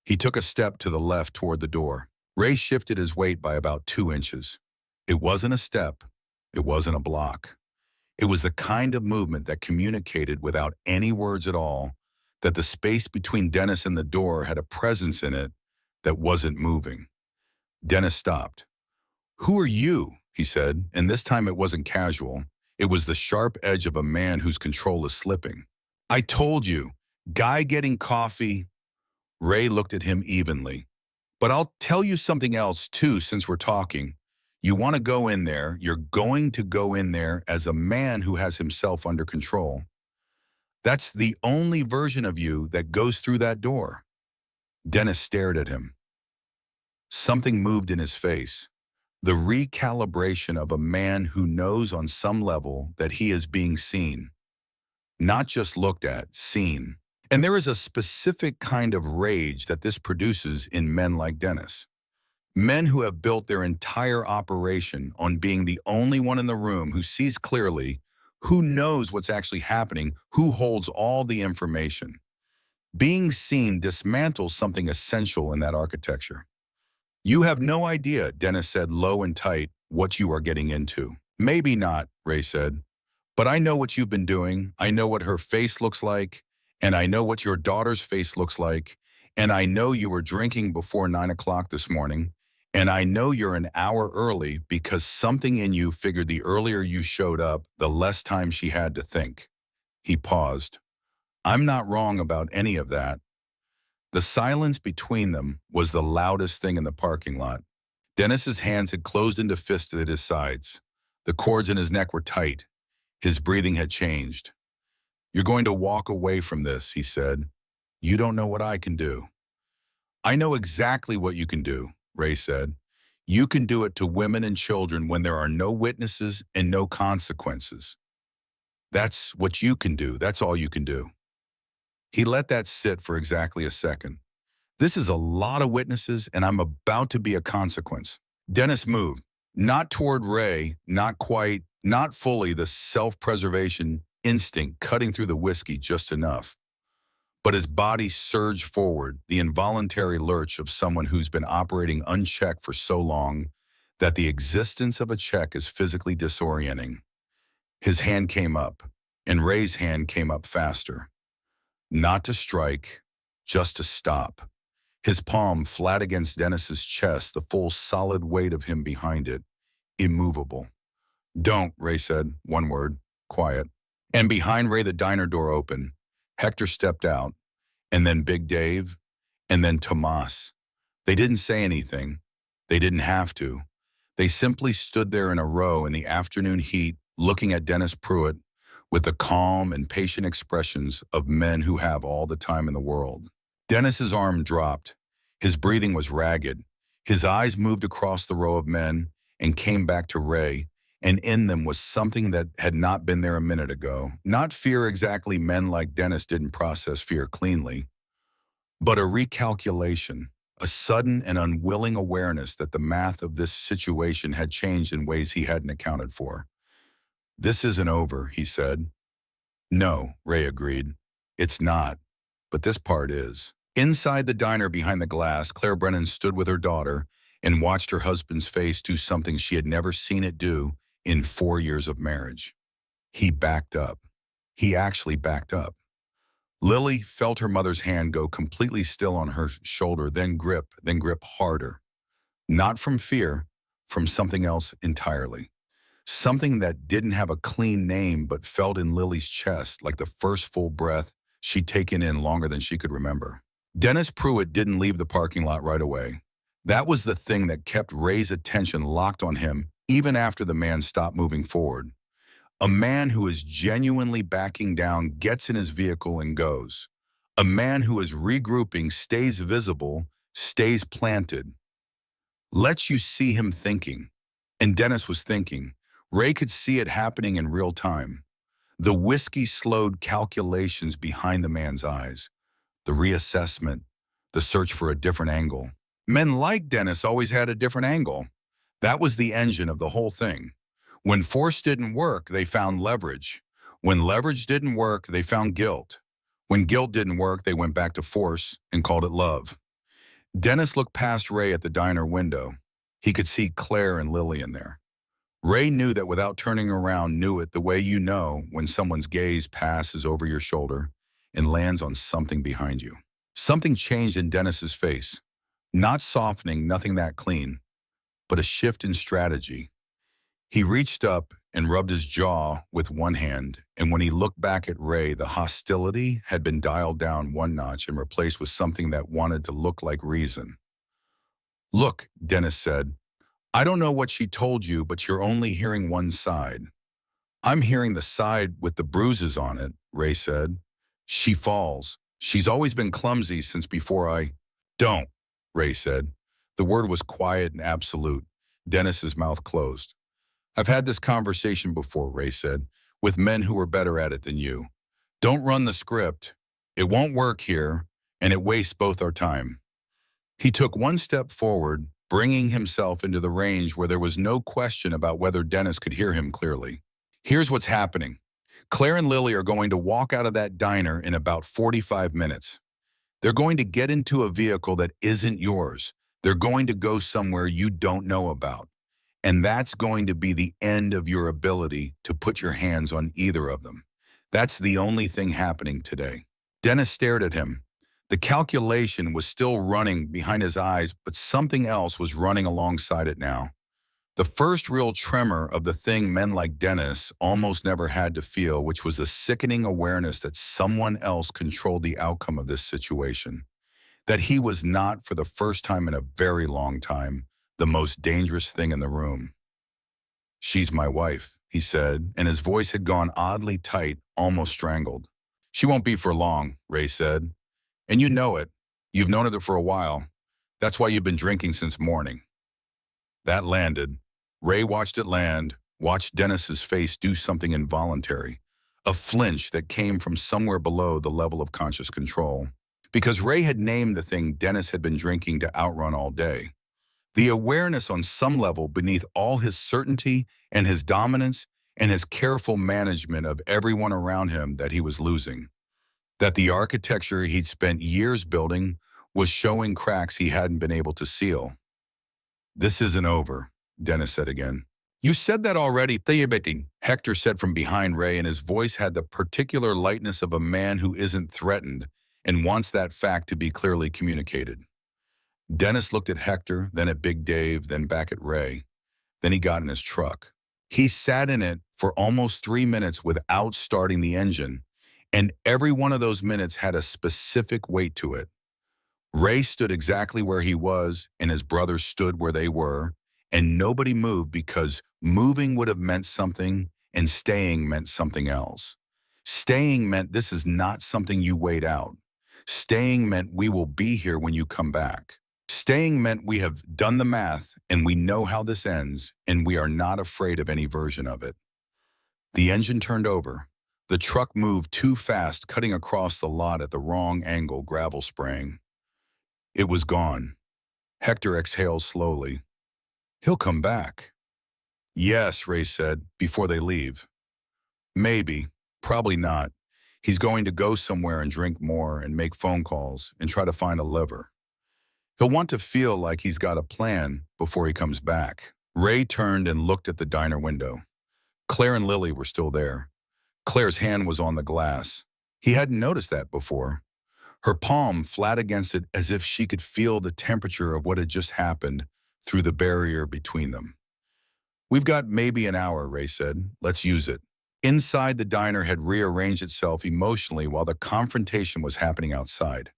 He took a step to the left toward the door. Ray shifted his weight by about 2 inches. It wasn't a step. It wasn't a block. It was the kind of movement that communicated without any words at all, that the space between Dennis and the door had a presence in it that wasn't moving. Dennis stopped. "Who are you?" he said, and this time it wasn't casual. It was the sharp edge of a man whose control is slipping. "I told you, guy getting coffee." Ray looked at him evenly. "But I'll tell you something else too since we're talking. You want to go in there, you're going to go in there as a man who has himself under control. That's the only version of you that goes through that door." Dennis stared at him. Something moved in his face. The recalibration of a man who knows on some level that he is being seen. Not just looked at, seen. And there is a specific kind of rage that this produces in men like Dennis. Men who have built their entire operation on being the only one in the room who sees clearly, who knows what's actually happening, who holds all the information. Being seen dismantles something essential in that architecture. "You have no idea," Dennis said low and tight, "what you are getting into." "Maybe not," Ray said. "But I know what you've been doing. I know what her face looks like. And I know what your daughter's face looks like. And I know you were drinking before 9 o'clock this morning. And I know you're an hour early because something in you figured the earlier you showed up, the less time she had to think." He paused. "I'm not wrong about any of that." The silence between them was the loudest thing in the parking lot. Dennis's hands had closed into fists at his sides. The cords in his neck were tight. His breathing had changed. "You're going to walk away from this," he said. "You don't know what I can do." "I know exactly what you can do," Ray said. "You can do it to women and children when there are no witnesses and no consequences. That's what you can do. That's all you can do." He let that sit for exactly a second. "This is a lot of witnesses, and I'm about to be a consequence." Dennis moved, not toward Ray, not quite, not fully, the self-preservation instinct cutting through the whiskey just enough. But his body surged forward, the involuntary lurch of someone who's been operating unchecked for so long that the existence of a check is physically disorienting. His hand came up, and Ray's hand came up faster. Not to strike, just to stop. His palm flat against Dennis's chest, the full solid weight of him behind it, immovable. "Don't," Ray said, one word, quiet. And behind Ray the diner door opened. Hector stepped out, and then Big Dave, and then Tomas. They didn't say anything. They didn't have to. They simply stood there in a row in the afternoon heat, looking at Dennis Pruitt with the calm and patient expressions of men who have all the time in the world. Dennis's arm dropped. His breathing was ragged. His eyes moved across the row of men and came back to Ray, and in them was something that had not been there a minute ago. Not fear exactly, men like Dennis didn't process fear cleanly, but a recalculation, a sudden and unwilling awareness that the math of this situation had changed in ways he hadn't accounted for. "This isn't over," he said. "No," Ray agreed. "It's not, but this part is." Inside the diner behind the glass, Claire Brennan stood with her daughter and watched her husband's face do something she had never seen it do in 4 years of marriage. He backed up. He actually backed up. Lily felt her mother's hand go completely still on her shoulder, then grip harder. Not from fear, from something else entirely. Something that didn't have a clean name but felt in Lily's chest like the first full breath she'd taken in longer than she could remember. Dennis Pruitt didn't leave the parking lot right away. That was the thing that kept Ray's attention locked on him even after the man stopped moving forward. A man who is genuinely backing down gets in his vehicle and goes. A man who is regrouping stays visible, stays planted, lets you see him thinking. And Dennis was thinking. Ray could see it happening in real time. The whiskey slowed calculations behind the man's eyes, the reassessment, the search for a different angle. Men like Dennis always had a different angle. That was the engine of the whole thing. When force didn't work, they found leverage. When leverage didn't work, they found guilt. When guilt didn't work, they went back to force and called it love. Dennis looked past Ray at the diner window. He could see Claire and Lily in there. Ray knew that without turning around, knew it the way you know when someone's gaze passes over your shoulder and lands on something behind you. Something changed in Dennis's face. Not softening, nothing that clean, but a shift in strategy. He reached up and rubbed his jaw with one hand, and when he looked back at Ray, the hostility had been dialed down one notch and replaced with something that wanted to look like reason. "Look," Dennis said, "I don't know what she told you, but you're only hearing one side." "I'm hearing the side with the bruises on it," Ray said. "She falls. She's always been clumsy since before I—" "Don't," Ray said. The word was quiet and absolute. Dennis's mouth closed. "I've had this conversation before," Ray said, "with men who were better at it than you. Don't run the script. It won't work here, and it wastes both our time." He took one step forward, bringing himself into the range where there was no question about whether Dennis could hear him clearly. "Here's what's happening. Claire and Lily are going to walk out of that diner in about 45 minutes. They're going to get into a vehicle that isn't yours. They're going to go somewhere you don't know about. And that's going to be the end of your ability to put your hands on either of them. That's the only thing happening today." Dennis stared at him. The calculation was still running behind his eyes, but something else was running alongside it now. The first real tremor of the thing men like Dennis almost never had to feel, which was a sickening awareness that someone else controlled the outcome of this situation. That he was not, for the first time in a very long time, the most dangerous thing in the room. "She's my wife," he said, and his voice had gone oddly tight, almost strangled. "She won't be for long," Ray said. "And you know it. You've known it for a while. That's why you've been drinking since morning." That landed. Ray watched it land, watched Dennis's face do something involuntary, a flinch that came from somewhere below the level of conscious control. Because Ray had named the thing Dennis had been drinking to outrun all day. The awareness on some level beneath all his certainty and his dominance and his careful management of everyone around him that he was losing. That the architecture he'd spent years building was showing cracks he hadn't been able to seal. "This isn't over," Dennis said again. "You said that already," Hector said from behind Ray, and his voice had the particular lightness of a man who isn't threatened and wants that fact to be clearly communicated. Dennis looked at Hector, then at Big Dave, then back at Ray. Then he got in his truck. He sat in it for almost 3 minutes without starting the engine, and every one of those minutes had a specific weight to it. Ray stood exactly where he was, and his brothers stood where they were, and nobody moved because moving would have meant something, and staying meant something else. Staying meant this is not something you wait out. Staying meant we will be here when you come back. Staying meant we have done the math, and we know how this ends, and we are not afraid of any version of it. The engine turned over. The truck moved too fast, cutting across the lot at the wrong angle, gravel spraying. It was gone. Hector exhaled slowly. "He'll come back." "Yes," Ray said, "before they leave." "Maybe. Probably not. He's going to go somewhere and drink more and make phone calls and try to find a liver. He'll want to feel like he's got a plan before he comes back." Ray turned and looked at the diner window. Claire and Lily were still there. Claire's hand was on the glass. He hadn't noticed that before. Her palm flat against it as if she could feel the temperature of what had just happened through the barrier between them. "We've got maybe an hour," Ray said. "Let's use it." Inside, the diner had rearranged itself emotionally while the confrontation was happening outside.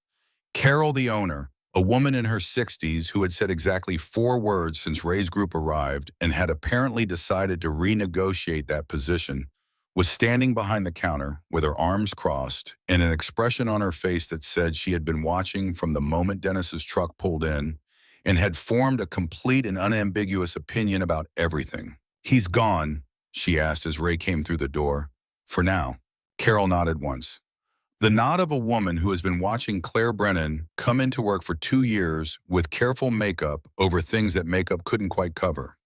Carol, the owner, a woman in her 60s who had said exactly 4 words since Ray's group arrived and had apparently decided to renegotiate that position, was standing behind the counter with her arms crossed and an expression on her face that said she had been watching from the moment Dennis's truck pulled in and had formed a complete and unambiguous opinion about everything. "He's gone?" she asked as Ray came through the door. "For now." Carol nodded once. The nod of a woman who has been watching Claire Brennan come into work for 2 years with careful makeup over things that makeup couldn't quite cover.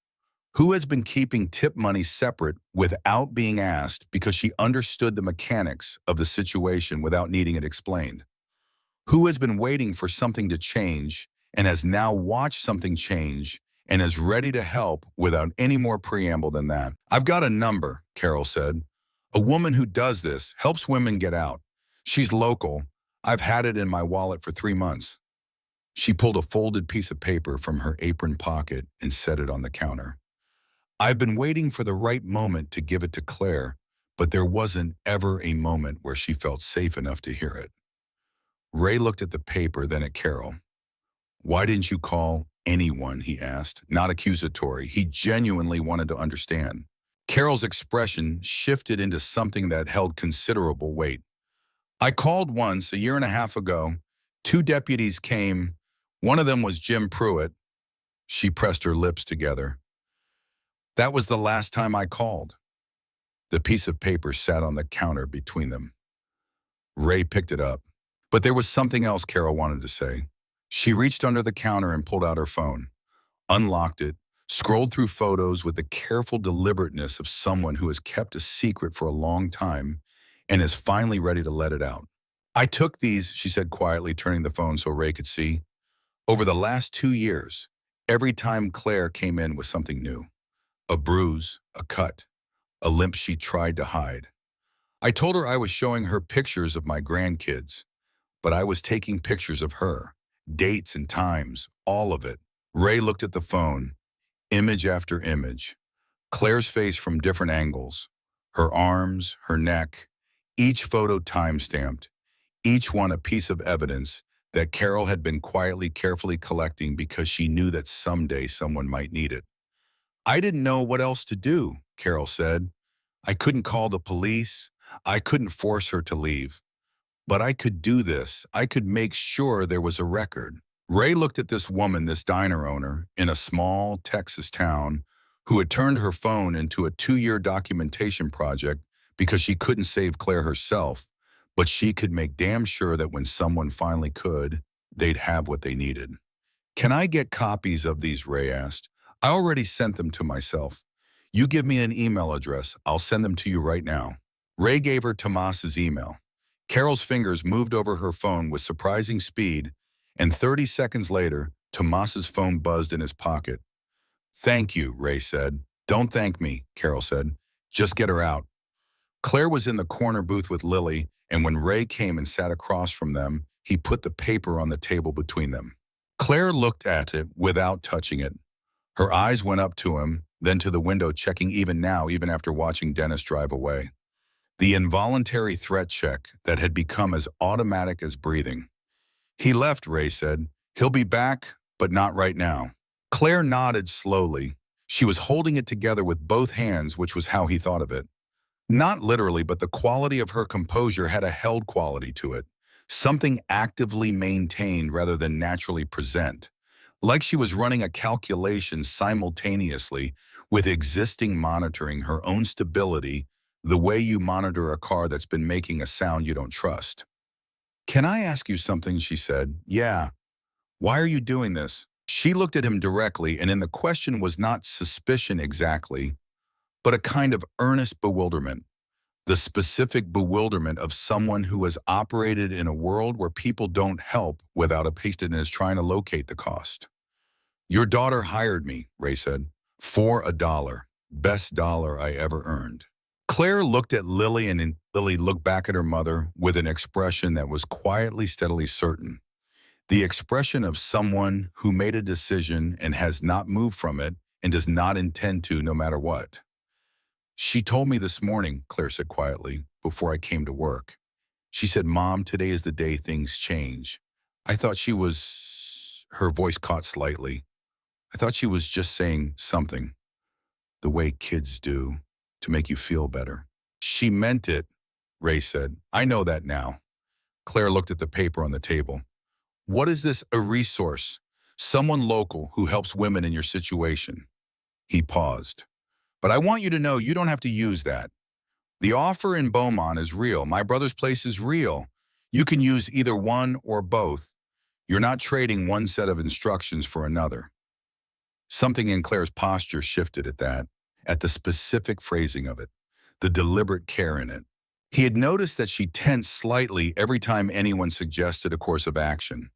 Who has been keeping tip money separate without being asked because she understood the mechanics of the situation without needing it explained. Who has been waiting for something to change and has now watched something change and is ready to help without any more preamble than that. "I've got a number," Carol said. "A woman who does this helps women get out. She's local. I've had it in my wallet for 3 months." She pulled a folded piece of paper from her apron pocket and set it on the counter. "I've been waiting for the right moment to give it to Claire, but there wasn't ever a moment where she felt safe enough to hear it." Ray looked at the paper, then at Carol. "Why didn't you call anyone?" he asked, not accusatory. He genuinely wanted to understand. Carol's expression shifted into something that held considerable weight. "I called once, a year and a half ago. 2 deputies came. One of them was Jim Pruitt." She pressed her lips together. "That was the last time I called." The piece of paper sat on the counter between them. Ray picked it up. But there was something else Carol wanted to say. She reached under the counter and pulled out her phone, unlocked it, scrolled through photos with the careful deliberateness of someone who has kept a secret for a long time and is finally ready to let it out. "I took these," she said quietly, turning the phone so Ray could see, "over the last 2 years, every time Claire came in with something new. A bruise, a cut, a limp she tried to hide. I told her I was showing her pictures of my grandkids, but I was taking pictures of her, dates and times, all of it." Ray looked at the phone, image after image. Claire's face from different angles, her arms, her neck, each photo time-stamped, each one a piece of evidence that Carol had been quietly, carefully collecting because she knew that someday someone might need it. "I didn't know what else to do," Carol said. "I couldn't call the police. I couldn't force her to leave. But I could do this. I could make sure there was a record." Ray looked at this woman, this diner owner, in a small Texas town who had turned her phone into a 2-year documentation project because she couldn't save Claire herself, but she could make damn sure that when someone finally could, they'd have what they needed. "Can I get copies of these?" Ray asked. "I already sent them to myself. You give me an email address. I'll send them to you right now." Ray gave her Tomas's email. Carol's fingers moved over her phone with surprising speed, and 30 seconds later, Tomas's phone buzzed in his pocket. "Thank you," Ray said. "Don't thank me," Carol said. "Just get her out." Claire was in the corner booth with Lily, and when Ray came and sat across from them, he put the paper on the table between them. Claire looked at it without touching it. Her eyes went up to him, then to the window, checking even now, even after watching Dennis drive away. The involuntary threat check that had become as automatic as breathing. "He left," Ray said. "He'll be back, but not right now." Claire nodded slowly. She was holding it together with both hands, which was how he thought of it. Not literally, but the quality of her composure had a held quality to it. Something actively maintained rather than naturally present. Like she was running a calculation simultaneously with existing, monitoring her own stability the way you monitor a car that's been making a sound you don't trust. "Can I ask you something?" she said. "Yeah." "Why are you doing this?" She looked at him directly, and in the question was not suspicion exactly, but a kind of earnest bewilderment. The specific bewilderment of someone who has operated in a world where people don't help without a patient and is trying to locate the cost. "Your daughter hired me," Ray said, "for $1. Best dollar I ever earned." Claire looked at Lily, and Lily looked back at her mother with an expression that was quietly, steadily certain. The expression of someone who made a decision and has not moved from it and does not intend to, no matter what. She told me this morning, Claire said quietly, before I came to work. She said, Mom, today is the day things change. I thought she was, her voice caught slightly. I thought she was just saying something, the way kids do, to make you feel better. She meant it, Ray said. I know that now. Claire looked at the paper on the table. What is this, a resource? Someone local who helps women in your situation. He paused. But I want you to know you don't have to use that. The offer in Beaumont is real. My brother's place is real. You can use either one or both. You're not trading one set of instructions for another. Something in Claire's posture shifted at that, at the specific phrasing of it, the deliberate care in it. He had noticed that she tensed slightly every time anyone suggested a course of action.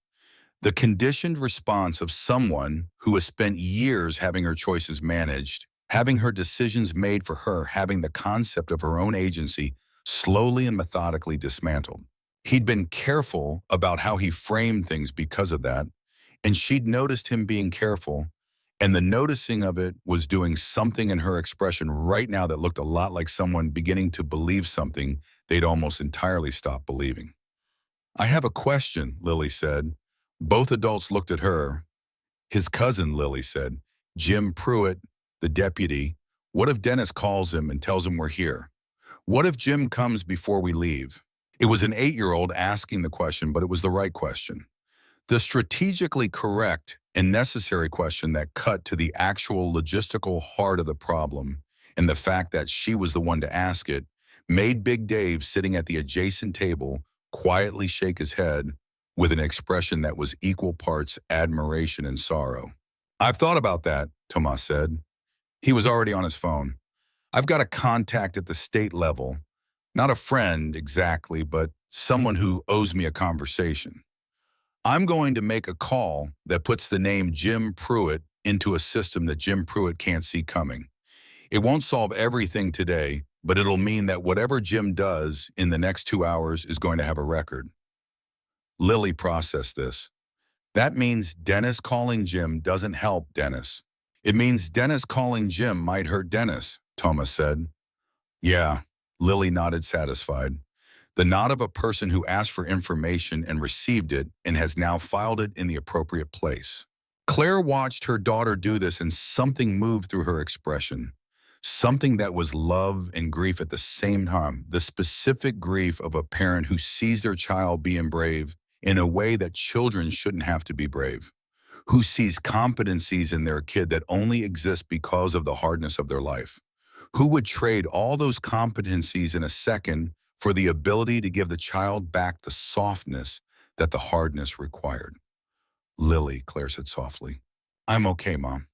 The conditioned response of someone who has spent years having her choices managed, having her decisions made for her, having the concept of her own agency slowly and methodically dismantled. He'd been careful about how he framed things because of that, and she'd noticed him being careful, and the noticing of it was doing something in her expression right now that looked a lot like someone beginning to believe something they'd almost entirely stopped believing. I have a question, Lily said. Both adults looked at her. His cousin, Lily said. Jim Pruitt, the deputy. What if Dennis calls him and tells him we're here? What if Jim comes before we leave? It was an 8-year-old asking the question, but it was the right question. The strategically correct and necessary question that cut to the actual logistical heart of the problem, and the fact that she was the one to ask it, made Big Dave, sitting at the adjacent table, quietly shake his head with an expression that was equal parts admiration and sorrow. I've thought about that, Tomas said. He was already on his phone. I've got a contact at the state level. Not a friend exactly, but someone who owes me a conversation. I'm going to make a call that puts the name Jim Pruitt into a system that Jim Pruitt can't see coming. It won't solve everything today, but it'll mean that whatever Jim does in the next 2 hours is going to have a record. Lily processed this. That means Dennis calling Jim doesn't help Dennis. It means Dennis calling Jim might hurt Dennis, Thomas said. Yeah, Lily nodded satisfied. The nod of a person who asked for information and received it and has now filed it in the appropriate place. Claire watched her daughter do this, and something moved through her expression. Something that was love and grief at the same time, the specific grief of a parent who sees their child being brave in a way that children shouldn't have to be brave, who sees competencies in their kid that only exist because of the hardness of their life, who would trade all those competencies in a second for the ability to give the child back the softness that the hardness required. Lily, Claire said softly. I'm okay, Mom.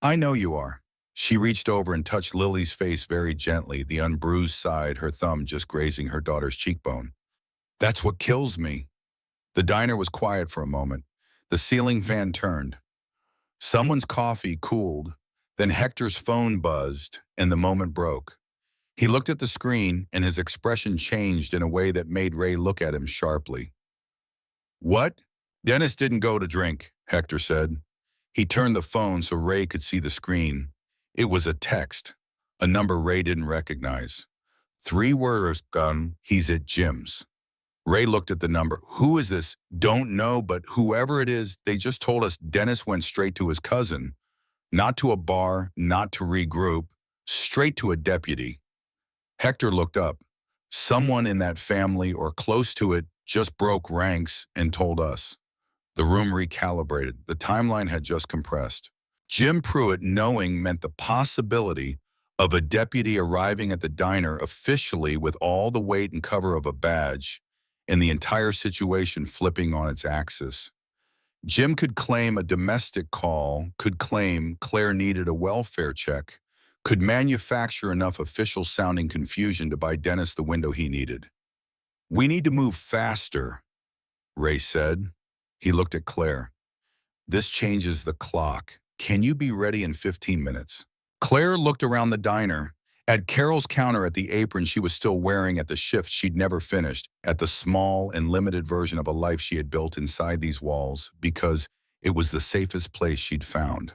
I know you are. She reached over and touched Lily's face very gently, the unbruised side, her thumb just grazing her daughter's cheekbone. That's what kills me. The diner was quiet for a moment. The ceiling fan turned. Someone's coffee cooled. Then Hector's phone buzzed, and the moment broke. He looked at the screen, and his expression changed in a way that made Ray look at him sharply. What? Dennis didn't go to drink, Hector said. He turned the phone so Ray could see the screen. It was a text, a number Ray didn't recognize. 3 words, he's at Jim's. Ray looked at the number. Who is this? Don't know, but whoever it is, they just told us Dennis went straight to his cousin. Not to a bar, not to regroup, straight to a deputy. Hector looked up. Someone in that family or close to it just broke ranks and told us. The room recalibrated. The timeline had just compressed. Jim Pruitt knowing meant the possibility of a deputy arriving at the diner officially with all the weight and cover of a badge, and the entire situation flipping on its axis. Jim could claim a domestic call, could claim Claire needed a welfare check, could manufacture enough official-sounding confusion to buy Dennis the window he needed. We need to move faster, Ray said. He looked at Claire. This changes the clock. Can you be ready in 15 minutes? Claire looked around the diner. At Carol's counter, at the apron she was still wearing at the shift she'd never finished, at the small and limited version of a life she had built inside these walls, because it was the safest place she'd found.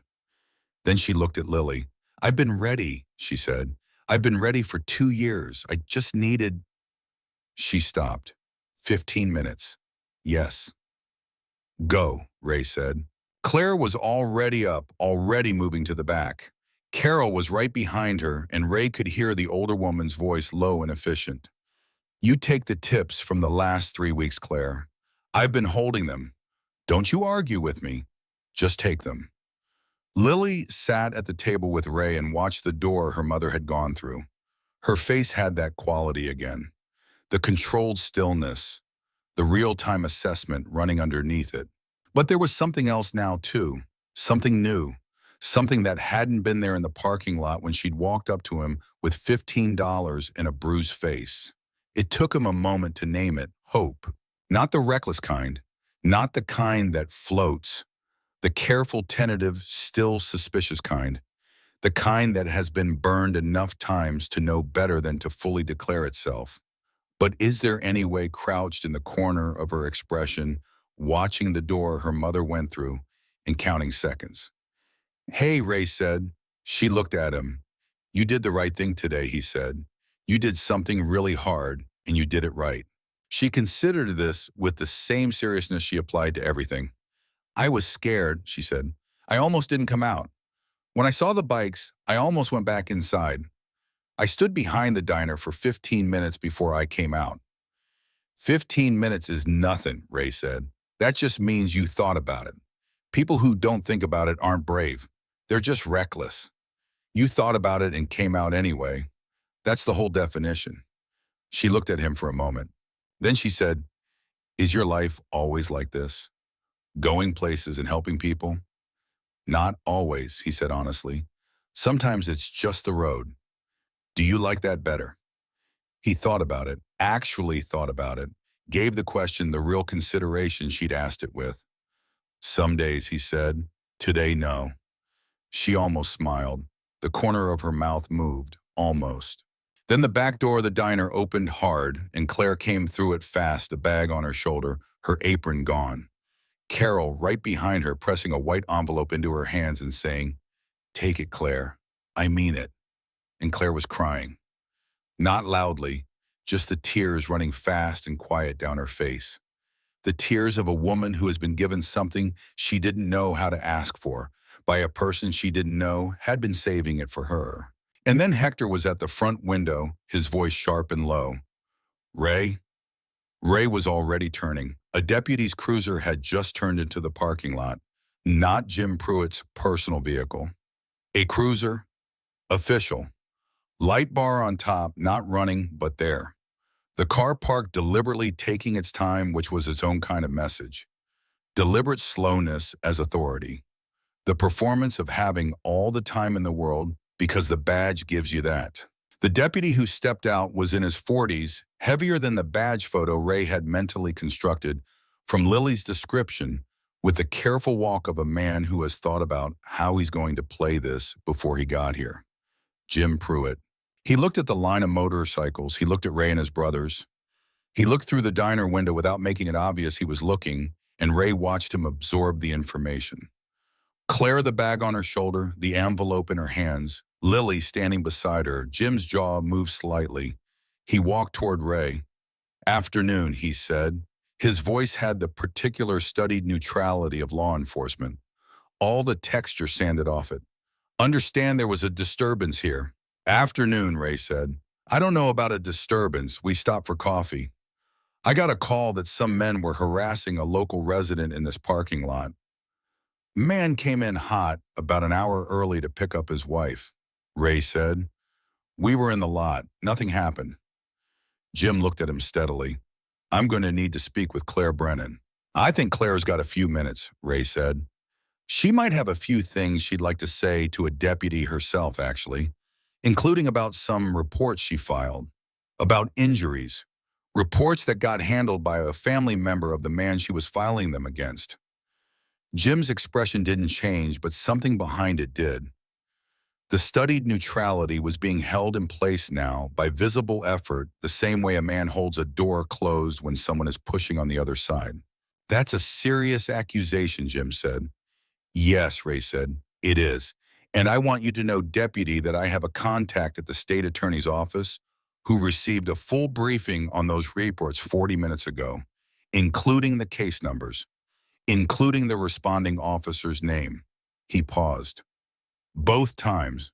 Then she looked at Lily. I've been ready, she said. I've been ready for 2 years. I just needed... She stopped. 15 minutes. Yes. Go, Ray said. Claire was already up, already moving to the back. Carol was right behind her, and Ray could hear the older woman's voice, low and efficient. You take the tips from the last 3 weeks, Claire. I've been holding them. Don't you argue with me. Just take them. Lily sat at the table with Ray and watched the door her mother had gone through. Her face had that quality again. The controlled stillness, the real-time assessment running underneath it. But there was something else now, too. Something new. Something that hadn't been there in the parking lot when she'd walked up to him with $15 and a bruised face. It took him a moment to name it: hope. Not the reckless kind. Not the kind that floats. The careful, tentative, still suspicious kind. The kind that has been burned enough times to know better than to fully declare itself. But is there any way, crouched in the corner of her expression, watching the door her mother went through and counting seconds? Hey, Ray said. She looked at him. You did the right thing today, he said. You did something really hard, and you did it right. She considered this with the same seriousness she applied to everything. I was scared, she said. I almost didn't come out. When I saw the bikes, I almost went back inside. I stood behind the diner for 15 minutes before I came out. 15 minutes is nothing, Ray said. That just means you thought about it. People who don't think about it aren't brave. They're just reckless. You thought about it and came out anyway. That's the whole definition. She looked at him for a moment. Then she said, is your life always like this? Going places and helping people? Not always, he said honestly. Sometimes it's just the road. Do you like that better? He thought about it, actually thought about it, gave the question the real consideration she'd asked it with. Some days, he said. Today, no. She almost smiled. The corner of her mouth moved, almost. Then the back door of the diner opened hard, and Claire came through it fast, a bag on her shoulder, her apron gone. Carol, right behind her, pressing a white envelope into her hands and saying, take it, Claire. I mean it. And Claire was crying. Not loudly, just the tears running fast and quiet down her face. The tears of a woman who has been given something she didn't know how to ask for, by a person she didn't know had been saving it for her. And then Hector was at the front window, his voice sharp and low. Ray? Ray was already turning. A deputy's cruiser had just turned into the parking lot, not Jim Pruitt's personal vehicle. A cruiser, official. Light bar on top, not running, but there. The car parked deliberately, taking its time, which was its own kind of message. Deliberate slowness as authority. The performance of having all the time in the world because the badge gives you that. The deputy who stepped out was in his 40s, heavier than the badge photo Ray had mentally constructed from Lily's description, with the careful walk of a man who has thought about how he's going to play this before he got here. Jim Pruitt. He looked at the line of motorcycles. He looked at Ray and his brothers. He looked through the diner window without making it obvious he was looking, and Ray watched him absorb the information. Claire, the bag on her shoulder, the envelope in her hands, Lily standing beside her. Jim's jaw moved slightly. He walked toward Ray. Afternoon, he said. His voice had the particular studied neutrality of law enforcement. All the texture sanded off it. Understand there was a disturbance here. Afternoon, Ray said. I don't know about a disturbance. We stopped for coffee. I got a call that some men were harassing a local resident in this parking lot. Man came in hot about an hour early to pick up his wife, Ray said. We were in the lot. Nothing happened. Jim looked at him steadily. I'm going to need to speak with Claire Brennan. I think Claire's got a few minutes, Ray said. She might have a few things she'd like to say to a deputy herself, actually, including about some reports she filed, about injuries, reports that got handled by a family member of the man she was filing them against. Jim's expression didn't change, but something behind it did. The studied neutrality was being held in place now by visible effort, the same way a man holds a door closed when someone is pushing on the other side. That's a serious accusation, Jim said. Yes, Ray said, it is. And I want you to know, Deputy, that I have a contact at the state attorney's office who received a full briefing on those reports 40 minutes ago, including the case numbers, including the responding officer's name." He paused. Both times,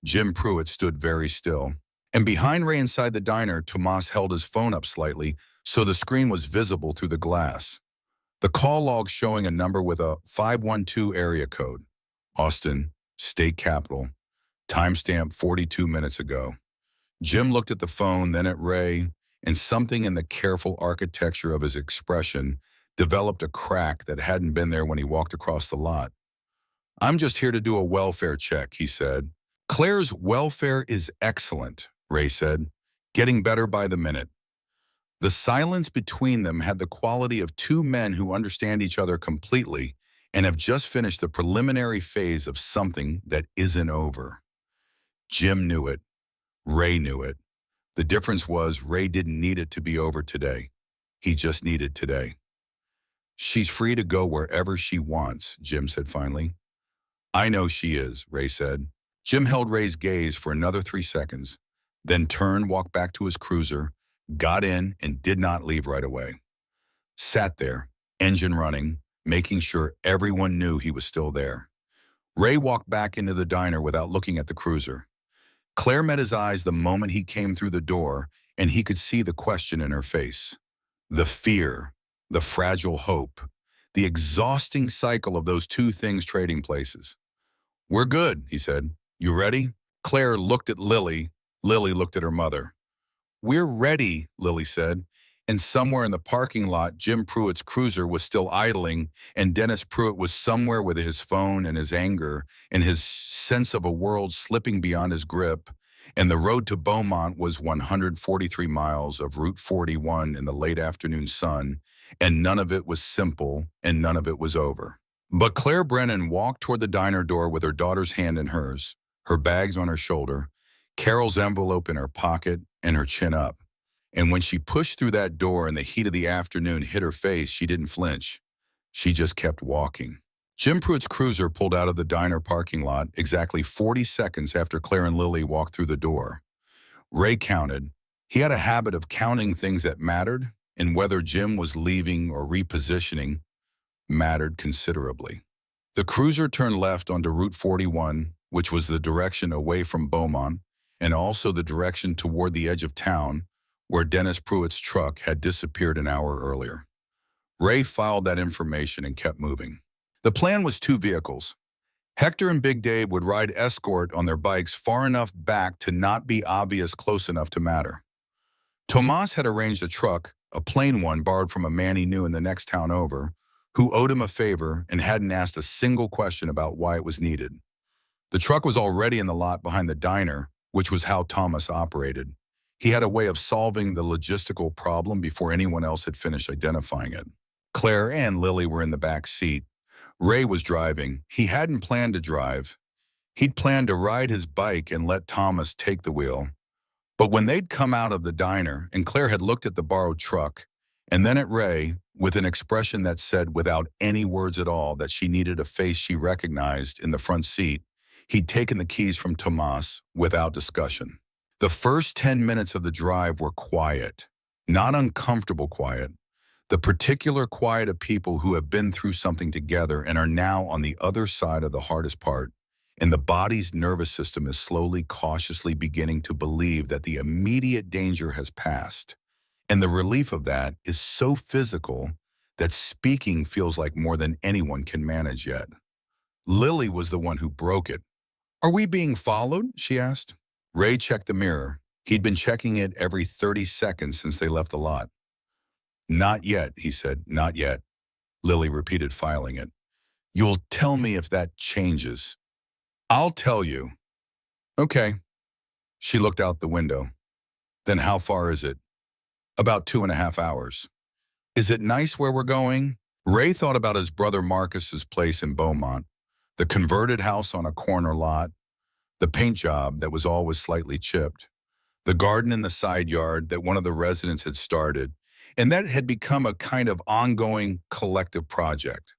Jim Pruitt stood very still. And behind Ray inside the diner, Tomas held his phone up slightly so the screen was visible through the glass. The call log showing a number with a 512 area code. Austin, state capital. Timestamp 42 minutes ago. Jim looked at the phone, then at Ray, and something in the careful architecture of his expression developed a crack that hadn't been there when he walked across the lot. "I'm just here to do a welfare check," he said. "Claire's welfare is excellent," Ray said, "getting better by the minute." The silence between them had the quality of two men who understand each other completely and have just finished the preliminary phase of something that isn't over. Jim knew it. Ray knew it. The difference was Ray didn't need it to be over today. He just needed today. "She's free to go wherever she wants," Jim said finally. "I know she is," Ray said. Jim held Ray's gaze for another 3 seconds, then turned, walked back to his cruiser, got in, and did not leave right away. Sat there, engine running, making sure everyone knew he was still there. Ray walked back into the diner without looking at the cruiser. Claire met his eyes the moment he came through the door, and he could see the question in her face. The fear, the fragile hope, the exhausting cycle of those two things trading places. "We're good," he said. "You ready?" Claire looked at Lily. Lily looked at her mother. "We're ready," Lily said. And somewhere in the parking lot, Jim Pruitt's cruiser was still idling, and Dennis Pruitt was somewhere with his phone and his anger and his sense of a world slipping beyond his grip. And the road to Beaumont was 143 miles of Route 41 in the late afternoon sun, and none of it was simple, and none of it was over. But Claire Brennan walked toward the diner door with her daughter's hand in hers, her bags on her shoulder, Carol's envelope in her pocket, and her chin up. And when she pushed through that door and the heat of the afternoon hit her face, she didn't flinch. She just kept walking. Jim Pruitt's cruiser pulled out of the diner parking lot exactly 40 seconds after Claire and Lily walked through the door. Ray counted. He had a habit of counting things that mattered, and whether Jim was leaving or repositioning mattered considerably. The cruiser turned left onto Route 41, which was the direction away from Beaumont, and also the direction toward the edge of town, where Dennis Pruitt's truck had disappeared an hour earlier. Ray filed that information and kept moving. The plan was 2 vehicles. Hector and Big Dave would ride escort on their bikes far enough back to not be obvious close enough to matter. Tomas had arranged a truck, a plain one borrowed from a man he knew in the next town over, who owed him a favor and hadn't asked a single question about why it was needed. The truck was already in the lot behind the diner, which was how Thomas operated. He had a way of solving the logistical problem before anyone else had finished identifying it. Claire and Lily were in the back seat. Ray was driving. He hadn't planned to drive. He'd planned to ride his bike and let Thomas take the wheel. But when they'd come out of the diner and Claire had looked at the borrowed truck and then at Ray with an expression that said without any words at all that she needed a face she recognized in the front seat, he'd taken the keys from Tomas without discussion. The first 10 minutes of the drive were quiet, not uncomfortable quiet, the particular quiet of people who have been through something together and are now on the other side of the hardest part, and the body's nervous system is slowly, cautiously beginning to believe that the immediate danger has passed. And the relief of that is so physical that speaking feels like more than anyone can manage yet. Lily was the one who broke it. "Are we being followed?" she asked. Ray checked the mirror. He'd been checking it every 30 seconds since they left the lot. "Not yet," he said, "not yet." Lily repeated, filing it. "You'll tell me if that changes." "I'll tell you." "Okay." She looked out the window. "Then how far is it?" "About 2.5 hours." "Is it nice where we're going?" Ray thought about his brother Marcus's place in Beaumont, the converted house on a corner lot, the paint job that was always slightly chipped, the garden in the side yard that one of the residents had started, and that had become a kind of ongoing collective project.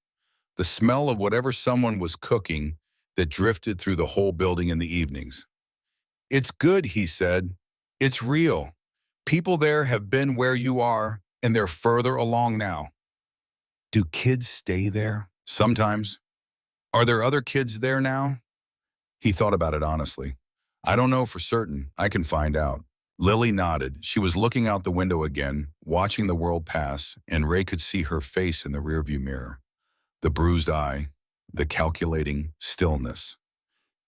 The smell of whatever someone was cooking that drifted through the whole building in the evenings. It's good, he said. It's real. People there have been where you are, and they're further along now. Do kids stay there? Sometimes. Are there other kids there now? He thought about it honestly. I don't know for certain. I can find out. Lily nodded. She was looking out the window again, watching the world pass, and Ray could see her face in the rearview mirror. The bruised eye, the calculating stillness.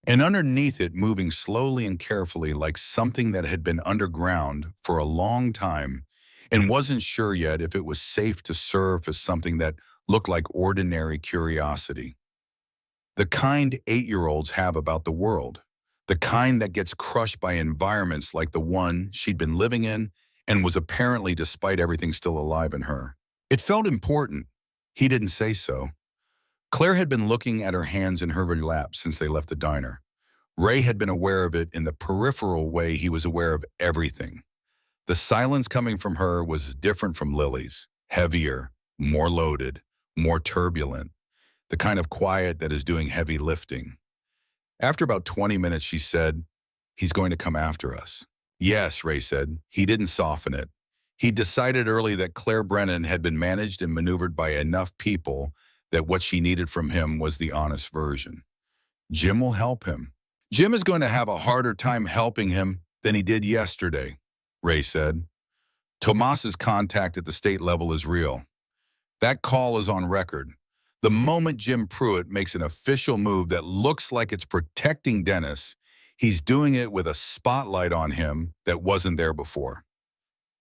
And underneath it, moving slowly and carefully like something that had been underground for a long time and wasn't sure yet if it was safe to serve as something that looked like ordinary curiosity. The kind 8-year-olds have about the world. The kind that gets crushed by environments like the one she'd been living in and was apparently despite everything still alive in her. It felt important. He didn't say so. Claire had been looking at her hands in her lap since they left the diner. Ray had been aware of it in the peripheral way he was aware of everything. The silence coming from her was different from Lily's, heavier, more loaded, more turbulent, the kind of quiet that is doing heavy lifting. After about 20 minutes, she said, "He's going to come after us." "Yes," Ray said. He didn't soften it. He decided early that Claire Brennan had been managed and maneuvered by enough people that what she needed from him was the honest version. Jim will help him. Jim is going to have a harder time helping him than he did yesterday, Ray said. Tomas's contact at the state level is real. That call is on record. The moment Jim Pruitt makes an official move that looks like it's protecting Dennis, he's doing it with a spotlight on him that wasn't there before.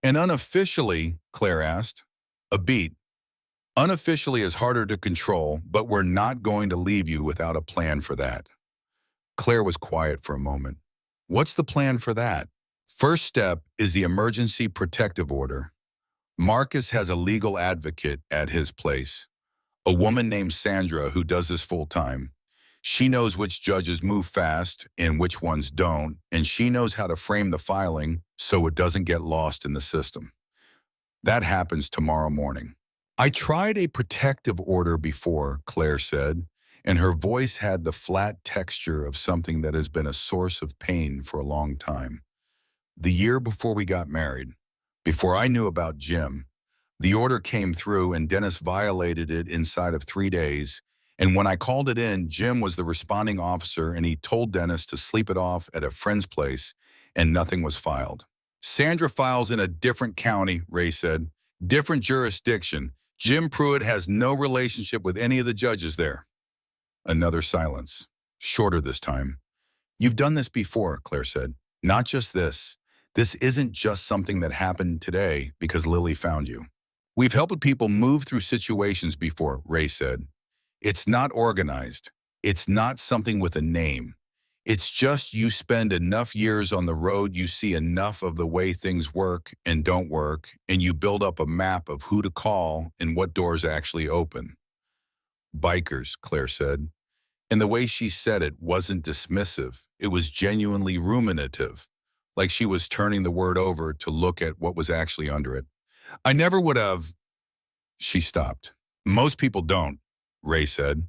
And unofficially, Claire asked, a beat. Unofficially is harder to control, but we're not going to leave you without a plan for that. Claire was quiet for a moment. What's the plan for that? First step is the emergency protective order. Marcus has a legal advocate at his place, a woman named Sandra who does this full-time. She knows which judges move fast and which ones don't, and she knows how to frame the filing so it doesn't get lost in the system. That happens tomorrow morning. I tried a protective order before, Claire said, and her voice had the flat texture of something that has been a source of pain for a long time. The year before we got married, before I knew about Jim, the order came through and Dennis violated it inside of 3 days. And when I called it in, Jim was the responding officer and he told Dennis to sleep it off at a friend's place and nothing was filed. Sandra files in a different county, Ray said. Different jurisdiction. Jim Pruitt has no relationship with any of the judges there. Another silence, shorter this time. You've done this before, Claire said. Not just this. This isn't just something that happened today because Lily found you. We've helped people move through situations before, Ray said. It's not organized. It's not something with a name. It's just you spend enough years on the road, you see enough of the way things work and don't work, and you build up a map of who to call and what doors actually open. Bikers, Claire said. And the way she said it wasn't dismissive. It was genuinely ruminative, like she was turning the word over to look at what was actually under it. I never would have. She stopped. Most people don't, Ray said.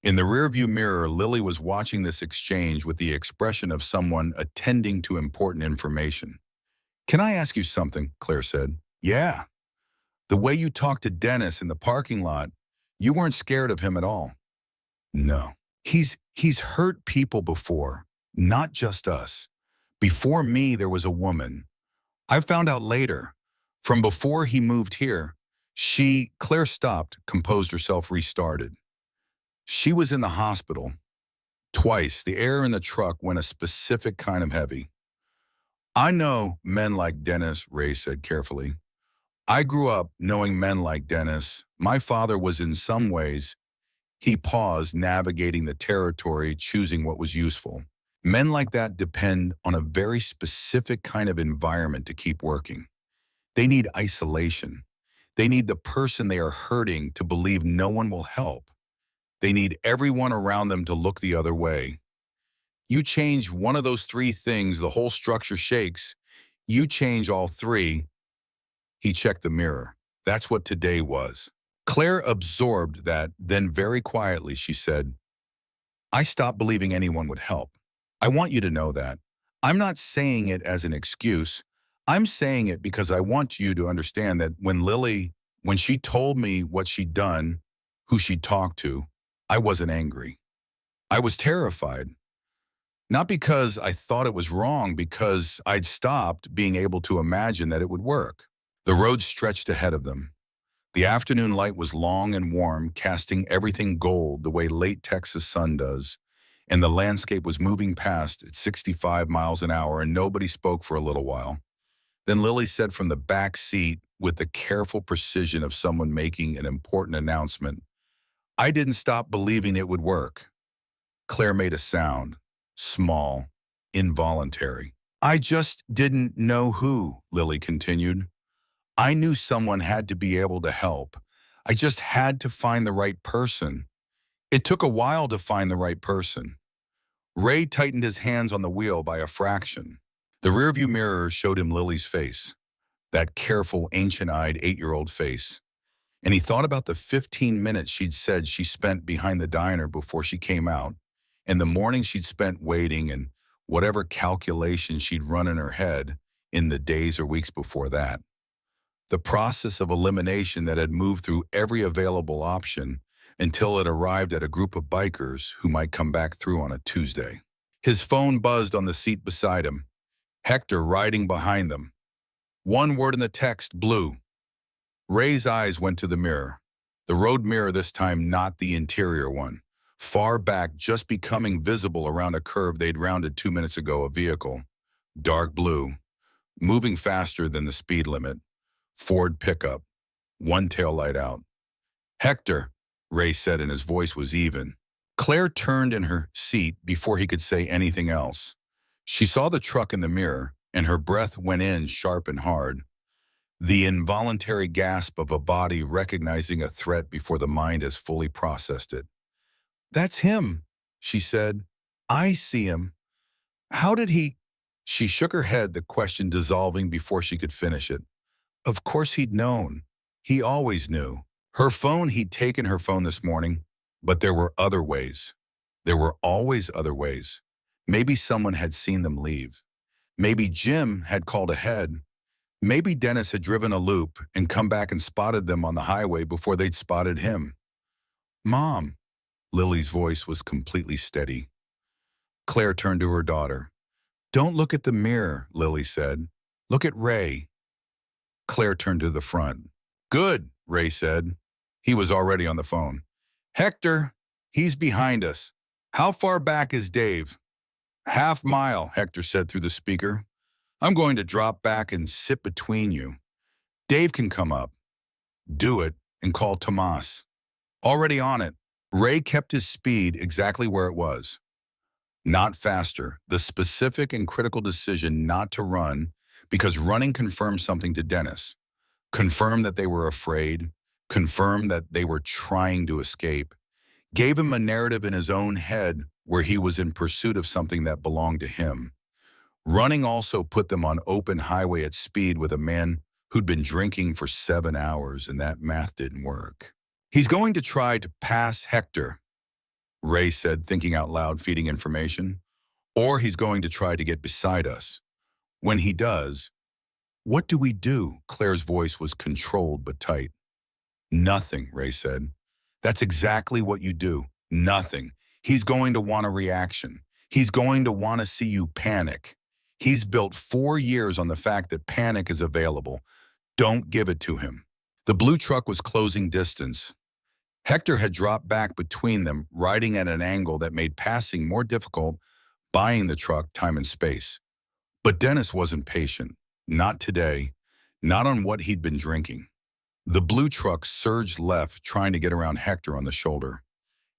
In the rearview mirror, Lily was watching this exchange with the expression of someone attending to important information. Can I ask you something? Claire said. Yeah. The way you talked to Dennis in the parking lot, you weren't scared of him at all. No. He's hurt people before, not just us. Before me, there was a woman. I found out later, from before he moved here, Claire stopped, composed herself, restarted. She was in the hospital. Twice, the air in the truck went a specific kind of heavy. I know men like Dennis, Ray said carefully. I grew up knowing men like Dennis. My father was in some ways. He paused, navigating the territory, choosing what was useful. Men like that depend on a very specific kind of environment to keep working. They need isolation. They need the person they are hurting to believe no one will help. They need everyone around them to look the other way. You change one of those 3 things, the whole structure shakes. You change all 3. He checked the mirror. That's what today was. Claire absorbed that, then very quietly she said, I stopped believing anyone would help. I want you to know that. I'm not saying it as an excuse. I'm saying it because I want you to understand that when she told me what she'd done, who she'd talked to, I wasn't angry. I was terrified. Not because I thought it was wrong, because I'd stopped being able to imagine that it would work. The road stretched ahead of them. The afternoon light was long and warm, casting everything gold the way late Texas sun does, and the landscape was moving past at 65 miles an hour, and nobody spoke for a little while. Then Lily said from the back seat, with the careful precision of someone making an important announcement, "I didn't stop believing it would work." Claire made a sound, small, involuntary. "I just didn't know who," Lily continued. "I knew someone had to be able to help. I just had to find the right person. It took a while to find the right person." Ray tightened his hands on the wheel by a fraction. The rearview mirror showed him Lily's face, that careful, ancient-eyed 8-year-old face. And he thought about the 15 minutes she'd said she spent behind the diner before she came out, and the morning she'd spent waiting, and whatever calculations she'd run in her head in the days or weeks before that. The process of elimination that had moved through every available option until it arrived at a group of bikers who might come back through on a Tuesday. His phone buzzed on the seat beside him. Hector riding behind them. One word in the text, blue. Ray's eyes went to the mirror. The road mirror this time, not the interior one. Far back, just becoming visible around a curve they'd rounded 2 minutes ago, a vehicle. Dark blue. Moving faster than the speed limit. Ford pickup. One taillight out. "Hector," Ray said, and his voice was even. Claire turned in her seat before he could say anything else. She saw the truck in the mirror, and her breath went in sharp and hard. The involuntary gasp of a body recognizing a threat before the mind has fully processed it. "That's him," she said. "I see him. How did he—" She shook her head, the question dissolving before she could finish it. Of course he'd known. He always knew. He'd taken her phone this morning, but there were other ways. There were always other ways. Maybe someone had seen them leave. Maybe Jim had called ahead. Maybe Dennis had driven a loop and come back and spotted them on the highway before they'd spotted him. "Mom," Lily's voice was completely steady. Claire turned to her daughter. "Don't look at the mirror," Lily said. "Look at Ray." Claire turned to the front. "Good," Ray said. He was already on the phone. "Hector, he's behind us. How far back is Dave?" "Half mile," Hector said through the speaker. "I'm going to drop back and sit between you. Dave can come up." "Do it, and call Tomas." "Already on it." Ray kept his speed exactly where it was. Not faster. The specific and critical decision not to run, because running confirmed something to Dennis. Confirmed that they were afraid. Confirmed that they were trying to escape. Gave him a narrative in his own head where he was in pursuit of something that belonged to him. Running also put them on open highway at speed with a man who'd been drinking for 7 hours, and that math didn't work. "He's going to try to pass Hector," Ray said, thinking out loud, feeding information. "Or he's going to try to get beside us. When he does, what do we do?" Claire's voice was controlled but tight. "Nothing," Ray said. "That's exactly what you do. Nothing. He's going to want a reaction. He's going to want to see you panic. He's built 4 years on the fact that panic is available. Don't give it to him." The blue truck was closing distance. Hector had dropped back between them, riding at an angle that made passing more difficult, buying the truck time and space. But Dennis wasn't patient. Not today. Not on what he'd been drinking. The blue truck surged left, trying to get around Hector on the shoulder.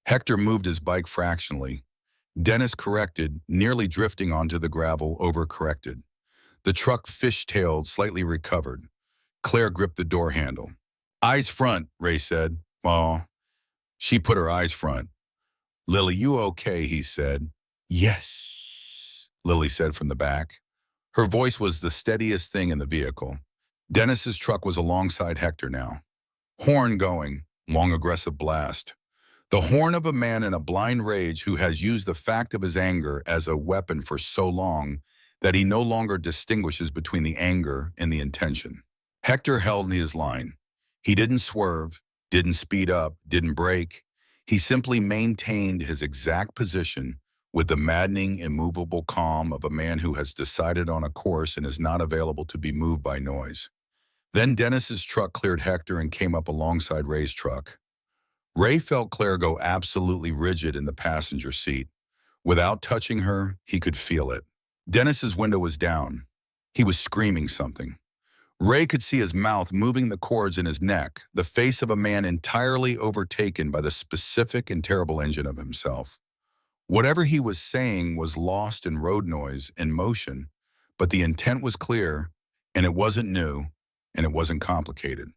Hector moved his bike fractionally. Dennis corrected, nearly drifting onto the gravel, overcorrected. The truck fishtailed, slightly recovered. Claire gripped the door handle. "Eyes front," Ray said. "Oh." She put her eyes front. "Lily, you okay?" he said. "Yes," Lily said from the back. Her voice was the steadiest thing in the vehicle. Dennis's truck was alongside Hector now. Horn going, long aggressive blast. The horn of a man in a blind rage who has used the fact of his anger as a weapon for so long that he no longer distinguishes between the anger and the intention. Hector held his line. He didn't swerve, didn't speed up, didn't brake. He simply maintained his exact position with the maddening, immovable calm of a man who has decided on a course and is not available to be moved by noise. Then Dennis's truck cleared Hector and came up alongside Ray's truck. Ray felt Claire go absolutely rigid in the passenger seat. Without touching her, he could feel it. Dennis's window was down. He was screaming something. Ray could see his mouth moving the cords in his neck, the face of a man entirely overtaken by the specific and terrible engine of himself. Whatever he was saying was lost in road noise and motion, but the intent was clear, and it wasn't new, and it wasn't complicated.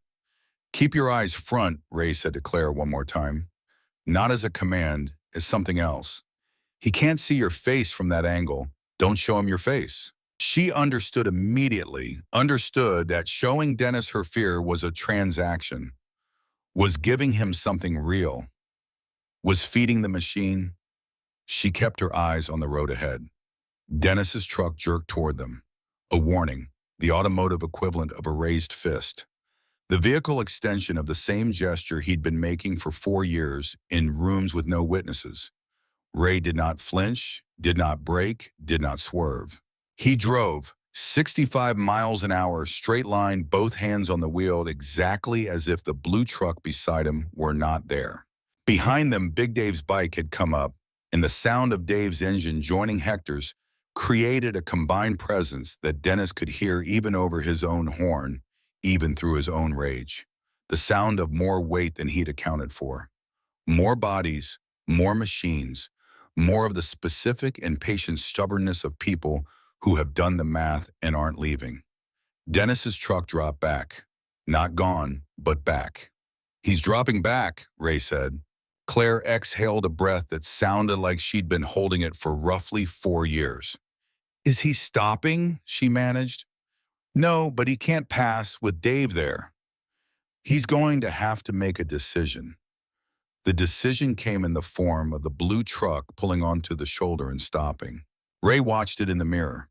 Keep your eyes front, Ray said to Claire one more time. Not as a command, as something else. He can't see your face from that angle. Don't show him your face. She understood immediately, understood that showing Dennis her fear was a transaction, was giving him something real, was feeding the machine. She kept her eyes on the road ahead. Dennis's truck jerked toward them. A warning, the automotive equivalent of a raised fist. The vehicle extension of the same gesture he'd been making for 4 years in rooms with no witnesses. Ray did not flinch, did not brake, did not swerve. He drove 65 miles an hour, straight line, both hands on the wheel, exactly as if the blue truck beside him were not there. Behind them, Big Dave's bike had come up, and the sound of Dave's engine joining Hector's created a combined presence that Dennis could hear even over his own horn, even through his own rage. The sound of more weight than he'd accounted for. More bodies, more machines, more of the specific and patient stubbornness of people who have done the math and aren't leaving. Dennis's truck dropped back. Not gone, but back. He's dropping back, Ray said. Claire exhaled a breath that sounded like she'd been holding it for roughly 4 years. Is he stopping? She managed. No, but he can't pass with Dave there. He's going to have to make a decision. The decision came in the form of the blue truck pulling onto the shoulder and stopping. Ray watched it in the mirror.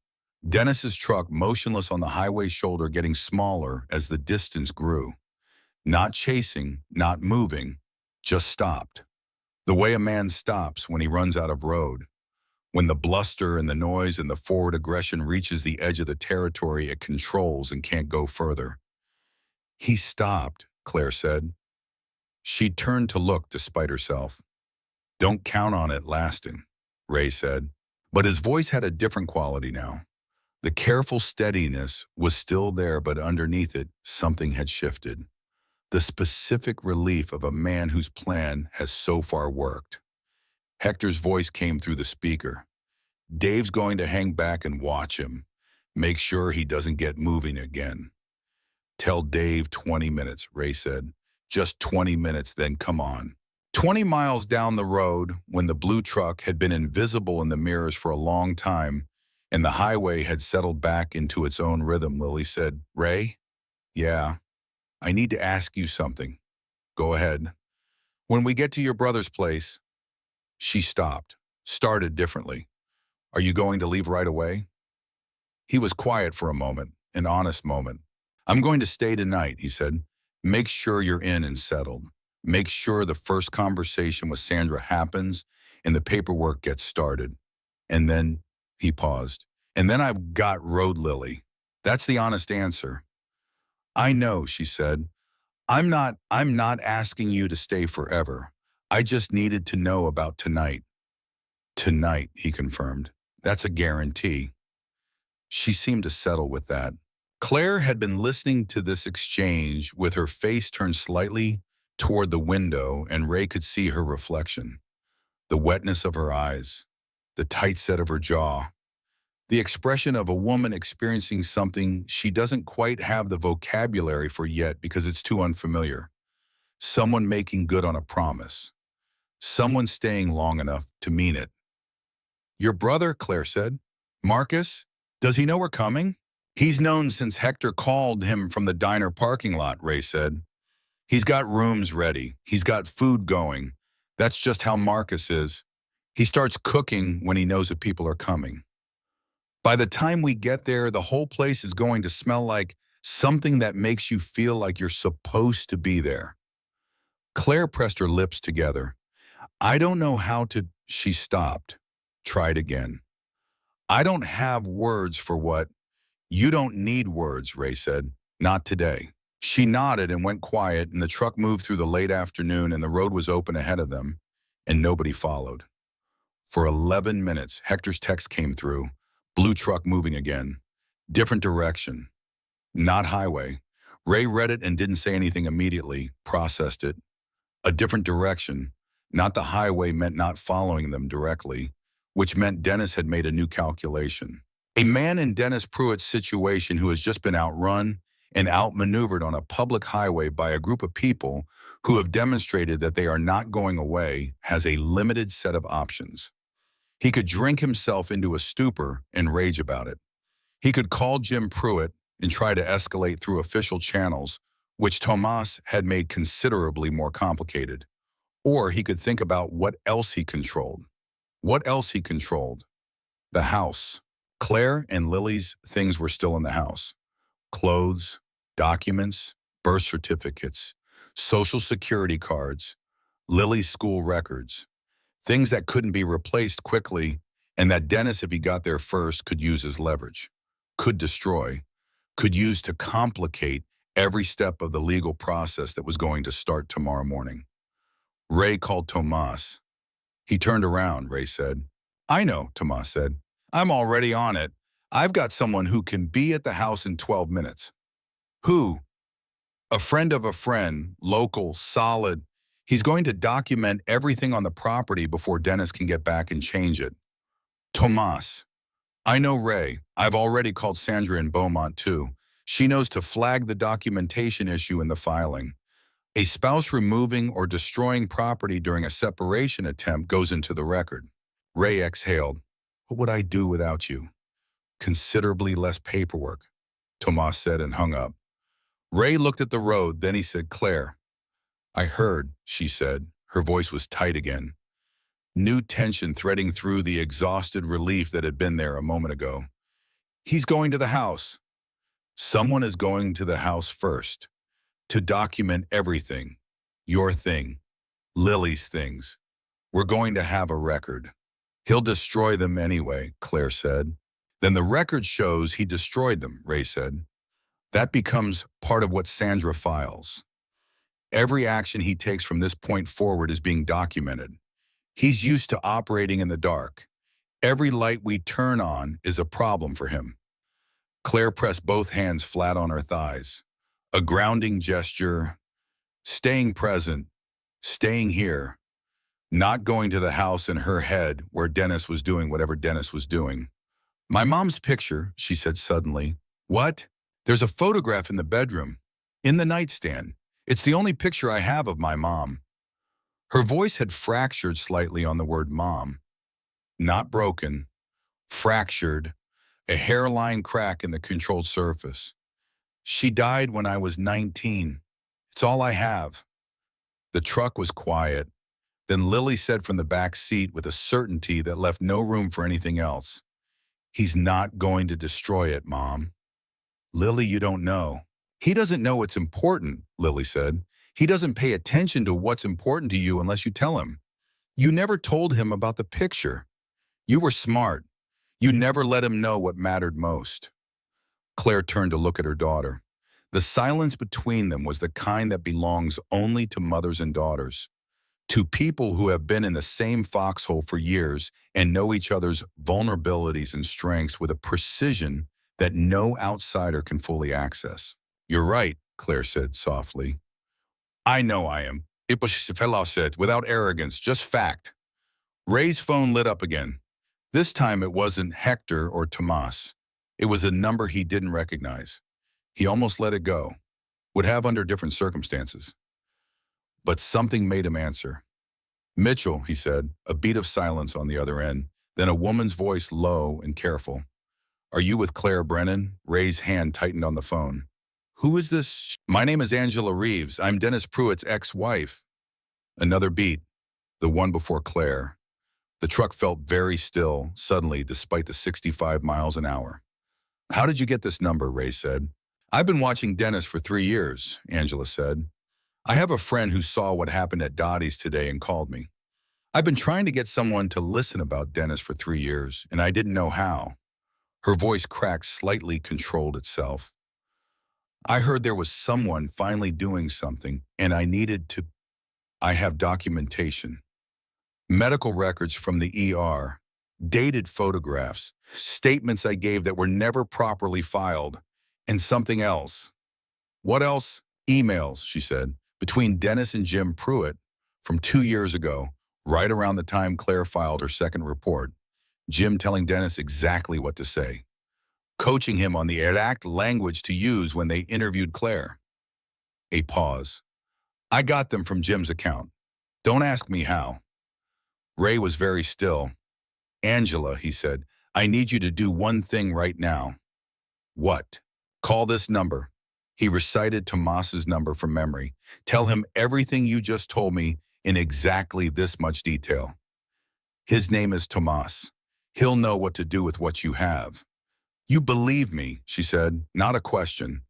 Dennis's truck motionless on the highway shoulder, getting smaller as the distance grew. Not chasing, not moving, just stopped. The way a man stops when he runs out of road. When the bluster and the noise and the forward aggression reaches the edge of the territory it controls and can't go further. He stopped, Claire said. She turned to look despite herself. Don't count on it lasting, Ray said. But his voice had a different quality now. The careful steadiness was still there, but underneath it, something had shifted. The specific relief of a man whose plan has so far worked. Hector's voice came through the speaker. Dave's going to hang back and watch him. Make sure he doesn't get moving again. Tell Dave 20 minutes, Ray said. Just 20 minutes, then come on. 20 miles down the road, when the blue truck had been invisible in the mirrors for a long time, and the highway had settled back into its own rhythm, Lily said, Ray? Yeah, I need to ask you something. Go ahead. When we get to your brother's place. She stopped, started differently. Are you going to leave right away? He was quiet for a moment, an honest moment. I'm going to stay tonight, he said. Make sure you're in and settled. Make sure the first conversation with Sandra happens and the paperwork gets started. And then, he paused, and then I've got road Lily. That's the honest answer. I know, she said. I'm not asking you to stay forever. I just needed to know about tonight. Tonight, he confirmed. That's a guarantee. She seemed to settle with that. Claire had been listening to this exchange with her face turned slightly toward the window, and Ray could see her reflection. The wetness of her eyes, the tight set of her jaw, the expression of a woman experiencing something she doesn't quite have the vocabulary for yet because it's too unfamiliar. Someone making good on a promise. Someone staying long enough to mean it. Your brother, Claire said. Marcus? Does he know we're coming? He's known since Hector called him from the diner parking lot, Ray said. He's got rooms ready. He's got food going. That's just how Marcus is. He starts cooking when he knows that people are coming. By the time we get there, the whole place is going to smell like something that makes you feel like you're supposed to be there. Claire pressed her lips together. I don't know how to. She stopped. Tried again. I don't have words for what. You don't need words, Ray said. Not today. She nodded and went quiet, and the truck moved through the late afternoon, and the road was open ahead of them, and nobody followed. For 11 minutes, Hector's text came through. Blue truck moving again. Different direction. Not highway. Ray read it and didn't say anything immediately, processed it. A different direction. Not the highway meant not following them directly, which meant Dennis had made a new calculation. A man in Dennis Pruitt's situation who has just been outrun and outmaneuvered on a public highway by a group of people who have demonstrated that they are not going away has a limited set of options. He could drink himself into a stupor and rage about it. He could call Jim Pruitt and try to escalate through official channels, which Tomas had made considerably more complicated. Or he could think about what else he controlled. What else he controlled? The house. Claire and Lily's things were still in the house. Clothes, documents, birth certificates, social security cards, Lily's school records. Things that couldn't be replaced quickly and that Dennis, if he got there first, could use as leverage, could destroy, could use to complicate every step of the legal process that was going to start tomorrow morning. Ray called Tomas. He turned around, Ray said. I know, Tomas said. I'm already on it. I've got someone who can be at the house in 12 minutes. Who? A friend of a friend, local, solid. He's going to document everything on the property before Dennis can get back and change it. Tomas. I know Ray. I've already called Sandra in Beaumont too. She knows to flag the documentation issue in the filing. A spouse removing or destroying property during a separation attempt goes into the record. Ray exhaled. What would I do without you? Considerably less paperwork, Tomas said and hung up. Ray looked at the road, then he said, Claire. I heard, she said. Her voice was tight again. New tension threading through the exhausted relief that had been there a moment ago. He's going to the house. Someone is going to the house first. To document everything. Your thing. Lily's things. We're going to have a record. He'll destroy them anyway, Claire said. Then the record shows he destroyed them, Ray said. That becomes part of what Sandra files. Every action he takes from this point forward is being documented. He's used to operating in the dark. Every light we turn on is a problem for him. Claire pressed both hands flat on her thighs. A grounding gesture, staying present, staying here, not going to the house in her head where Dennis was doing whatever Dennis was doing. My mom's picture, she said suddenly. What? There's a photograph in the bedroom, in the nightstand. It's the only picture I have of my mom. Her voice had fractured slightly on the word mom. Not broken, fractured, a hairline crack in the controlled surface. She died when I was 19. It's all I have. The truck was quiet. Then Lily said from the back seat with a certainty that left no room for anything else. He's not going to destroy it, Mom. Lily, you don't know. He doesn't know what's important, Lily said. He doesn't pay attention to what's important to you unless you tell him. You never told him about the picture. You were smart. You never let him know what mattered most. Claire turned to look at her daughter. The silence between them was the kind that belongs only to mothers and daughters, to people who have been in the same foxhole for years and know each other's vulnerabilities and strengths with a precision that no outsider can fully access. You're right, Claire said softly. I know I am. Iposifela said, without arrogance, just fact. Ray's phone lit up again. This time it wasn't Hector or Tomas. It was a number he didn't recognize. He almost let it go. Would have under different circumstances. But something made him answer. Mitchell, he said, a beat of silence on the other end, then a woman's voice low and careful. Are you with Claire Brennan? Ray's hand tightened on the phone. Who is this? My name is Angela Reeves. I'm Dennis Pruitt's ex-wife. Another beat. the one before Claire. The truck felt very still, suddenly, despite the 65 miles an hour. How did you get this number? Ray said. I've been watching Dennis for 3 years, Angela said. I have a friend who saw what happened at Dottie's today and called me. I've been trying to get someone to listen about Dennis for 3 years, and I didn't know how. Her voice cracked slightly, controlled itself. I heard there was someone finally doing something, and I have documentation. Medical records from the ER, dated photographs, statements I gave that were never properly filed, and something else. What else? Emails, she said, between Dennis and Jim Pruitt from 2 years ago, right around the time Claire filed her second report. Jim telling Dennis exactly what to say, coaching him on the exact language to use when they interviewed Claire. A pause. I got them from Jim's account. Don't ask me how. Ray was very still. Angela, he said, I need you to do one thing right now. What? Call this number. He recited Tomas's number from memory. Tell him everything you just told me in exactly this much detail. His name is Tomas. He'll know what to do with what you have. You believe me, she said, not a question.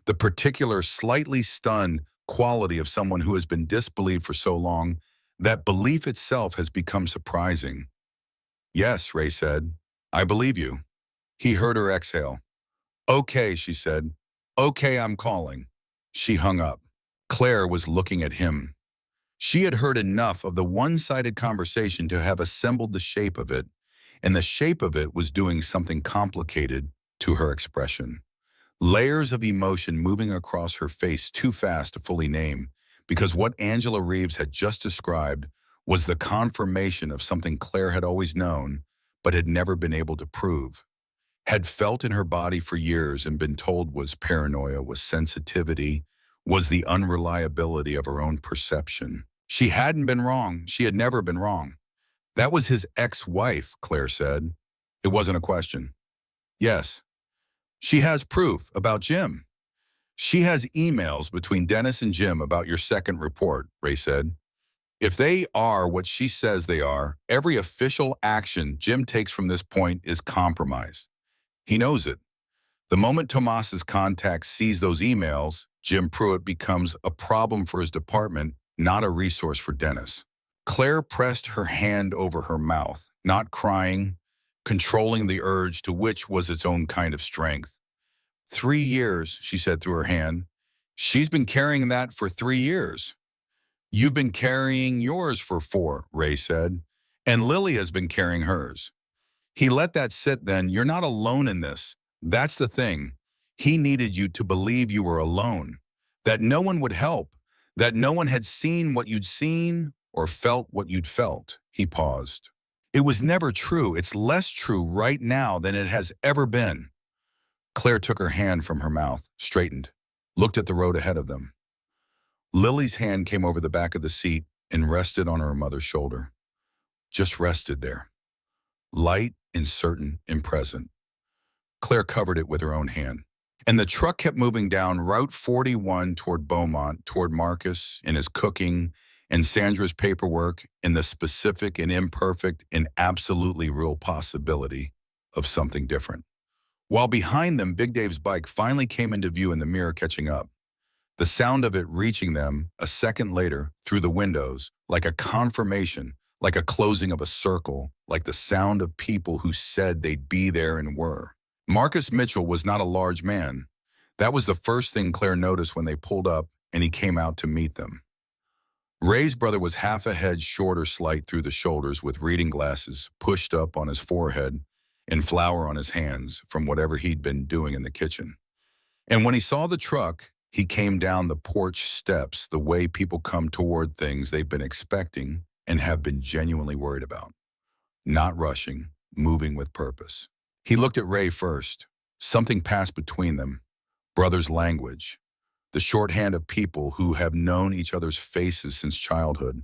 The particular, slightly stunned quality of someone who has been disbelieved for so long, that belief itself has become surprising. Yes, Ray said, I believe you. He heard her exhale. Okay, she said. Okay, I'm calling. She hung up. Claire was looking at him. She had heard enough of the one-sided conversation to have assembled the shape of it, and the shape of it was doing something complicated to her expression. Layers of emotion moving across her face too fast to fully name, because what Angela Reeves had just described was the confirmation of something Claire had always known, but had never been able to prove. Had felt in her body for years and been told was paranoia, was sensitivity, was the unreliability of her own perception. She hadn't been wrong. She had never been wrong. That was his ex-wife, Claire said. It wasn't a question. Yes. She has proof about Jim. She has emails between Dennis and Jim about your second report, Ray said. If they are what she says they are, every official action Jim takes from this point is compromised. He knows it. The moment Tomas's contact sees those emails, Jim Pruitt becomes a problem for his department, not a resource for Dennis. Claire pressed her hand over her mouth, not crying, controlling the urge to which was its own kind of strength. 3 years, she said through her hand. She's been carrying that for 3 years. You've been carrying yours for 4, Ray said, and Lily has been carrying hers. He let that sit then. You're not alone in this. That's the thing. He needed you to believe you were alone, that no one would help, that no one had seen what you'd seen or felt what you'd felt. He paused. It was never true. It's less true right now than it has ever been. Claire took her hand from her mouth, straightened, looked at the road ahead of them. Lily's hand came over the back of the seat and rested on her mother's shoulder. Just rested there. Light and certain and present. Claire covered it with her own hand. And the truck kept moving down Route 41 toward Beaumont, toward Marcus and his cooking and Sandra's paperwork and the specific and imperfect and absolutely real possibility of something different. While behind them, Big Dave's bike finally came into view in the mirror, catching up. The sound of it reaching them a second later through the windows, like a confirmation, like a closing of a circle, like the sound of people who said they'd be there and were. Marcus Mitchell was not a large man. That was the first thing Claire noticed when they pulled up and he came out to meet them. Ray's brother was half a head shorter, slight through the shoulders, with reading glasses pushed up on his forehead and flour on his hands from whatever he'd been doing in the kitchen. And when he saw the truck, he came down the porch steps the way people come toward things they've been expecting and have been genuinely worried about. Not rushing, moving with purpose. He looked at Ray first. Something passed between them. Brother's language. The shorthand of people who have known each other's faces since childhood.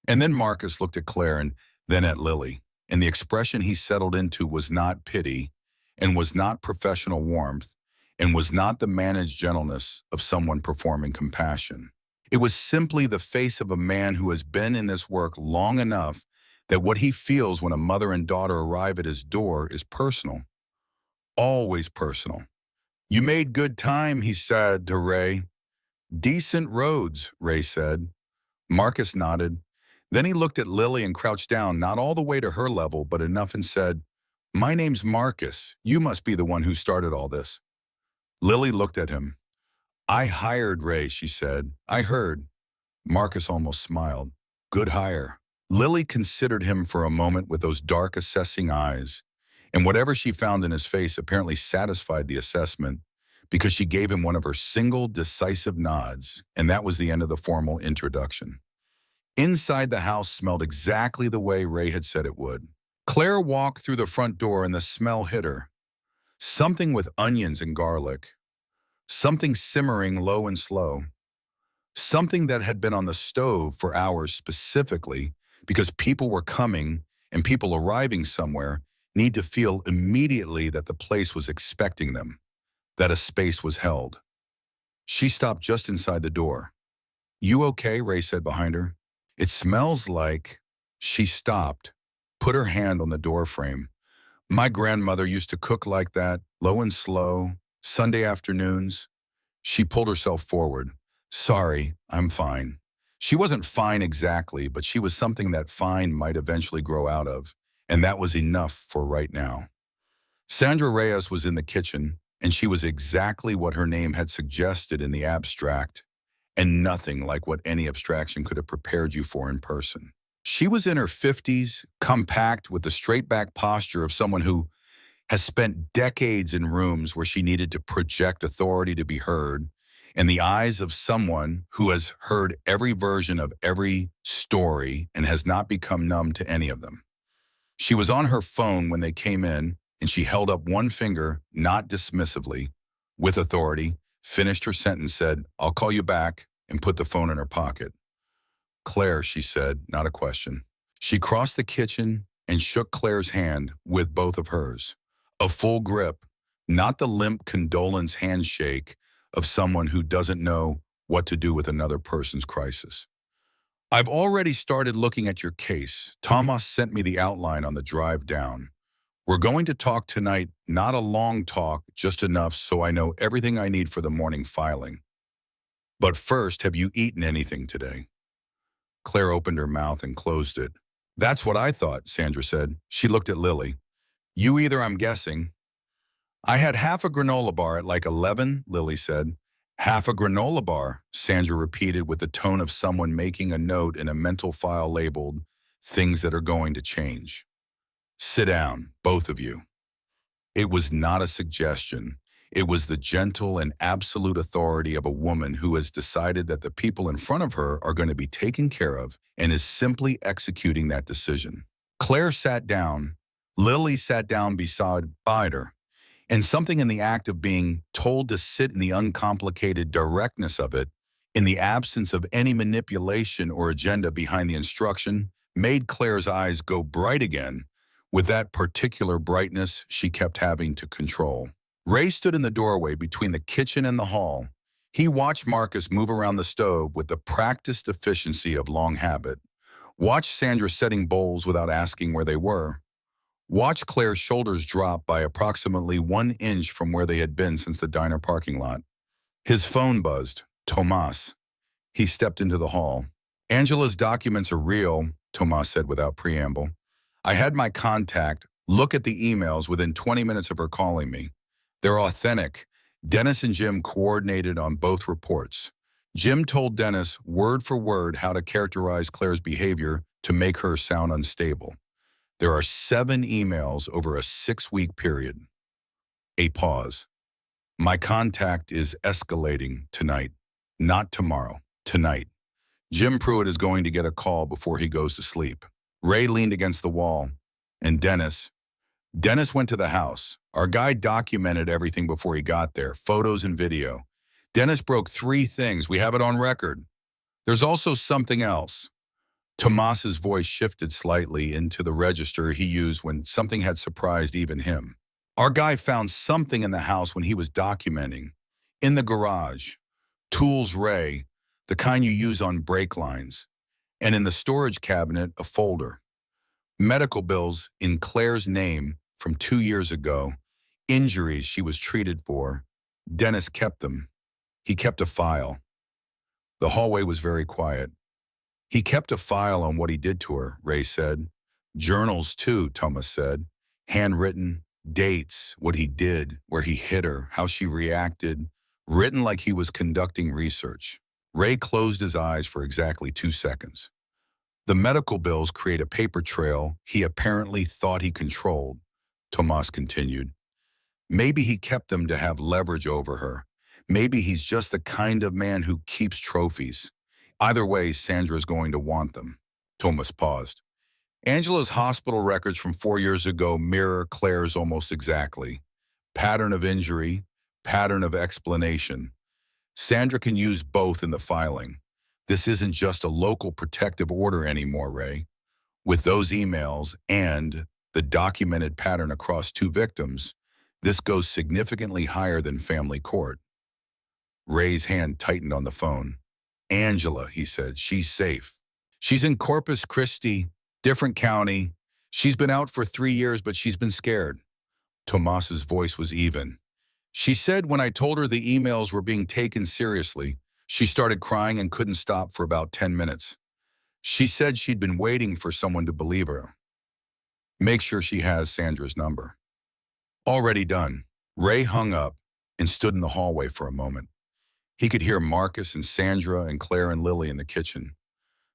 And then Marcus looked at Claire and then at Lily. And the expression he settled into was not pity, and was not professional warmth, and was not the managed gentleness of someone performing compassion. It was simply the face of a man who has been in this work long enough that what he feels when a mother and daughter arrive at his door is personal, always personal. "You made good time," he said to Ray. "Decent roads," Ray said. Marcus nodded. Then he looked at Lily and crouched down, not all the way to her level, but enough, and said, "My name's Marcus. You must be the one who started all this." Lily looked at him. "I hired Ray," she said. "I heard." Marcus almost smiled. "Good hire." Lily considered him for a moment with those dark, assessing eyes, and whatever she found in his face apparently satisfied the assessment because she gave him one of her single, decisive nods, and that was the end of the formal introduction. Inside, the house smelled exactly the way Ray had said it would. Claire walked through the front door and the smell hit her. Something with onions and garlic. Something simmering low and slow. Something that had been on the stove for hours specifically because people were coming and people arriving somewhere need to feel immediately that the place was expecting them, that a space was held. She stopped just inside the door. "You okay?" Ray said behind her. "It smells like—" She stopped, put her hand on the door frame. "My grandmother used to cook like that, low and slow, Sunday afternoons." She pulled herself forward. "Sorry, I'm fine." She wasn't fine exactly, but she was something that fine might eventually grow out of, and that was enough for right now. Sandra Reyes was in the kitchen, and she was exactly what her name had suggested in the abstract, and nothing like what any abstraction could have prepared you for in person. She was in her 50s, compact, with the straight-back posture of someone who has spent decades in rooms where she needed to project authority to be heard, and the eyes of someone who has heard every version of every story and has not become numb to any of them. She was on her phone when they came in, and she held up one finger, not dismissively, with authority, finished her sentence, said, "I'll call you back," and put the phone in her pocket. "Claire," she said, not a question. She crossed the kitchen and shook Claire's hand with both of hers. A full grip, not the limp condolence handshake of someone who doesn't know what to do with another person's crisis. "I've already started looking at your case. Thomas sent me the outline on the drive down. We're going to talk tonight, not a long talk, just enough so I know everything I need for the morning filing. But first, have you eaten anything today?" Claire opened her mouth and closed it. "That's what I thought," Sandra said. She looked at Lily. "You either, I'm guessing." "I had half a granola bar at like 11, Lily said. "Half a granola bar," Sandra repeated with the tone of someone making a note in a mental file labeled, "Things that are going to change." "Sit down, both of you." It was not a suggestion. It was the gentle and absolute authority of a woman who has decided that the people in front of her are going to be taken care of and is simply executing that decision. Claire sat down. Lily sat down beside her. And something in the act of being told to sit in the uncomplicated directness of it, in the absence of any manipulation or agenda behind the instruction, made Claire's eyes go bright again, with that particular brightness she kept having to control. Ray stood in the doorway between the kitchen and the hall. He watched Marcus move around the stove with the practiced efficiency of long habit. Watched Sandra setting bowls without asking where they were. Watched Claire's shoulders drop by approximately 1 inch from where they had been since the diner parking lot. His phone buzzed. Tomas. He stepped into the hall. "Angela's documents are real," Tomas said without preamble. "I had my contact look at the emails within 20 minutes of her calling me. They're authentic. Dennis and Jim coordinated on both reports. Jim told Dennis word for word how to characterize Claire's behavior to make her sound unstable. There are 7 emails over a 6-week period." A pause. "My contact is escalating tonight, not tomorrow, tonight. Jim Pruitt is going to get a call before he goes to sleep." Ray leaned against the wall. "And Dennis?" "Dennis went to the house. Our guy documented everything before he got there, photos and video. Dennis broke 3 things. We have it on record. There's also something else." Tomas's voice shifted slightly into the register he used when something had surprised even him. "Our guy found something in the house when he was documenting. In the garage. Tools Ray. the kind you use on brake lines, and in the storage cabinet, a folder. Medical bills in Claire's name from 2 years ago, injuries she was treated for. Dennis kept them. He kept a file. The hallway was very quiet. He kept a file on what he did to her, Ray said. Journals too, Thomas said. Handwritten, dates, what he did, where he hit her, how she reacted, written like he was conducting research. Ray closed his eyes for exactly 2 seconds. The medical bills create a paper trail he apparently thought he controlled, Tomas continued. Maybe he kept them to have leverage over her. Maybe he's just the kind of man who keeps trophies. Either way, Sandra's going to want them. Thomas paused. Angela's hospital records from 4 years ago mirror Claire's almost exactly. Pattern of injury, pattern of explanation. Sandra can use both in the filing. This isn't just a local protective order anymore, Ray. With those emails and the documented pattern across 2 victims, this goes significantly higher than family court. Ray's hand tightened on the phone. Angela, he said, she's safe. She's in Corpus Christi, different county. She's been out for 3 years, but she's been scared. Tomas's voice was even. She said when I told her the emails were being taken seriously, she started crying and couldn't stop for about 10 minutes. She said she'd been waiting for someone to believe her. Make sure she has Sandra's number. Already done. Ray hung up and stood in the hallway for a moment. He could hear Marcus and Sandra and Claire and Lily in the kitchen.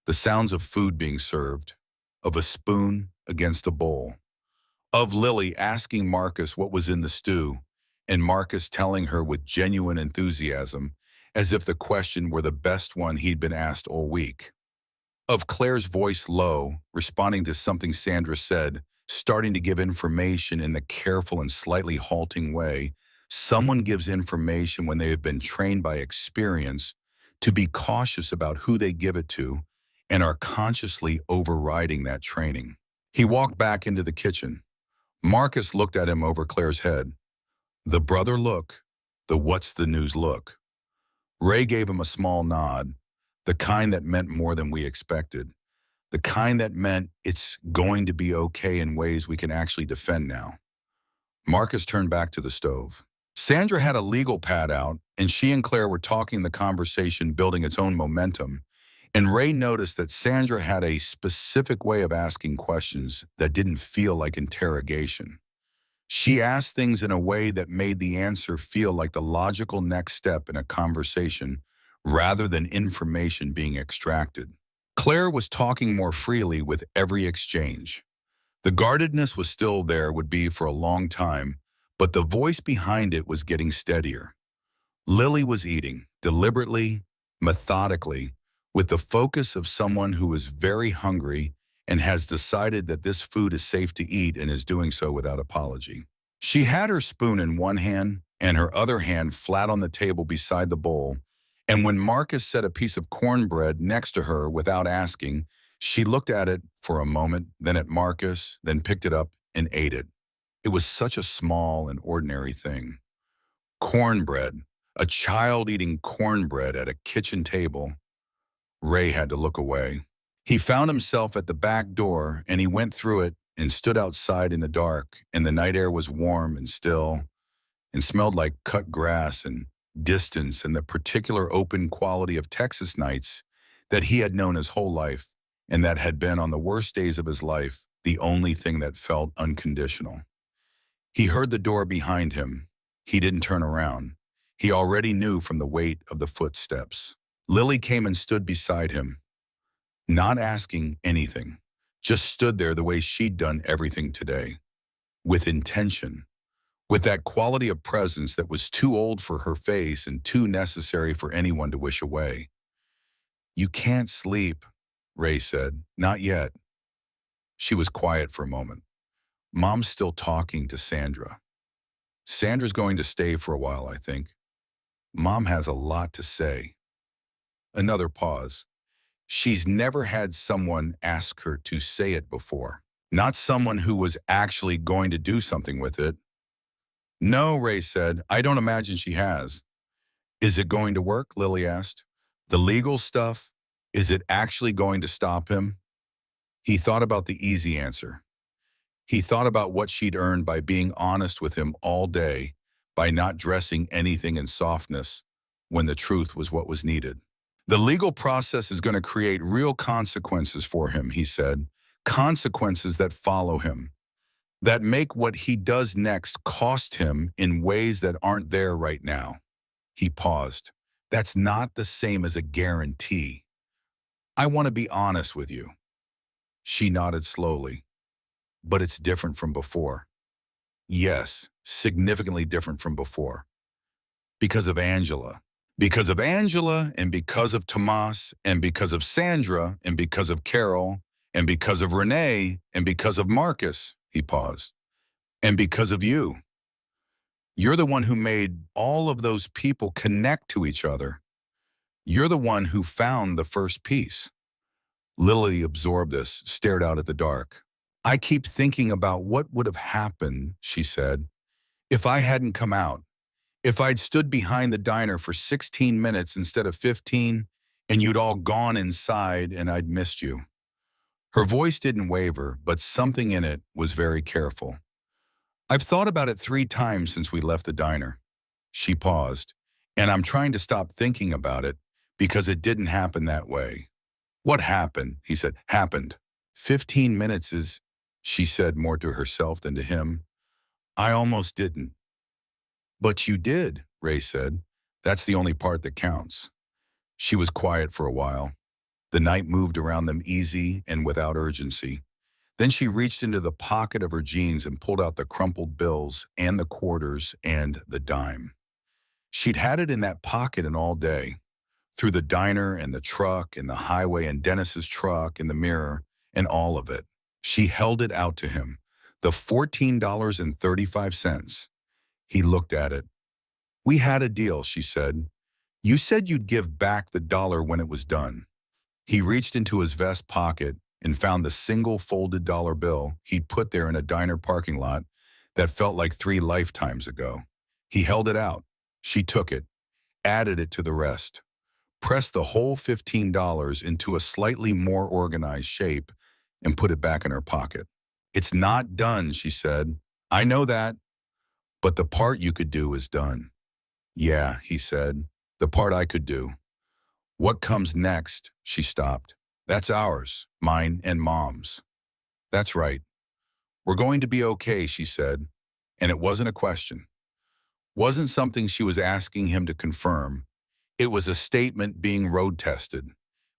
The sounds of food being served, of a spoon against a bowl, of Lily asking Marcus what was in the stew, and Marcus telling her with genuine enthusiasm, as if the question were the best one he'd been asked all week. Of Claire's voice low, responding to something Sandra said, starting to give information in the careful and slightly halting way someone gives information when they have been trained by experience to be cautious about who they give it to and are consciously overriding that training. He walked back into the kitchen. Marcus looked at him over Claire's head. The brother look, the what's the news look. Ray gave him a small nod, the kind that meant more than we expected, the kind that meant it's going to be okay in ways we can actually defend now. Marcus turned back to the stove. Sandra had a legal pad out, and she and Claire were talking, the conversation building its own momentum, and Ray noticed that Sandra had a specific way of asking questions that didn't feel like interrogation. She asked things in a way that made the answer feel like the logical next step in a conversation rather than information being extracted. Claire was talking more freely with every exchange. The guardedness was still there, would be for a long time, but the voice behind it was getting steadier. Lily was eating, deliberately, methodically, with the focus of someone who is very hungry and has decided that this food is safe to eat and is doing so without apology. She had her spoon in one hand and her other hand flat on the table beside the bowl, and when Marcus set a piece of cornbread next to her without asking, she looked at it for a moment, then at Marcus, then picked it up and ate it. It was such a small and ordinary thing. Cornbread, a child eating cornbread at a kitchen table. Ray had to look away. He found himself at the back door, and he went through it and stood outside in the dark, and the night air was warm and still and smelled like cut grass and distance and the particular open quality of Texas nights that he had known his whole life and that had been, on the worst days of his life, the only thing that felt unconditional. He heard the door behind him. He didn't turn around. He already knew from the weight of the footsteps. Lily came and stood beside him, not asking anything, just stood there the way she'd done everything today, with intention, with that quality of presence that was too old for her face and too necessary for anyone to wish away. You can't sleep, Ray said. Not yet. She was quiet for a moment. Mom's still talking to Sandra. Sandra's going to stay for a while, I think. Mom has a lot to say. Another pause. She's never had someone ask her to say it before. Not someone who was actually going to do something with it. No, Ray said. I don't imagine she has. Is it going to work? Lily asked. The legal stuff, is it actually going to stop him? He thought about the easy answer. He thought about what she'd earned by being honest with him all day, by not dressing anything in softness when the truth was what was needed. The legal process is going to create real consequences for him, he said, consequences that follow him, that make what he does next cost him in ways that aren't there right now. He paused. That's not the same as a guarantee. I want to be honest with you. She nodded slowly. But it's different from before. Yes, significantly different from before. Because of Angela. Because of Angela, and because of Tomas, and because of Sandra, and because of Carol, and because of Renee, and because of Marcus, he paused. And because of you. You're the one who made all of those people connect to each other. You're the one who found the first piece. Lily absorbed this, stared out at the dark. I keep thinking about what would have happened, she said, if I hadn't come out, if I'd stood behind the diner for 16 minutes instead of 15, and you'd all gone inside and I'd missed you. Her voice didn't waver, but something in it was very careful. I've thought about it 3 times since we left the diner. She paused, and I'm trying to stop thinking about it because it didn't happen that way. What happened? He said. Happened. 15 minutes is, she said more to herself than to him. I almost didn't. But you did, Ray said. That's the only part that counts. She was quiet for a while. The night moved around them easy and without urgency. Then she reached into the pocket of her jeans and pulled out the crumpled bills and the quarters and the dime. She'd had it in that pocket and all day, through the diner and the truck and the highway and Dennis's truck and the mirror and all of it. She held it out to him, the $14.35. He looked at it. We had a deal, she said. You said you'd give back the dollar when it was done. He reached into his vest pocket and found the single folded dollar bill he'd put there in a diner parking lot that felt like 3 lifetimes ago. He held it out. She took it, added it to the rest, pressed the whole $15 into a slightly more organized shape, and put it back in her pocket. It's not done, she said. I know that, but the part you could do is done. Yeah, he said, the part I could do. What comes next? She stopped. That's ours, mine and Mom's. That's right. We're going to be okay, she said, and it wasn't a question. Wasn't something she was asking him to confirm. It was a statement being road-tested,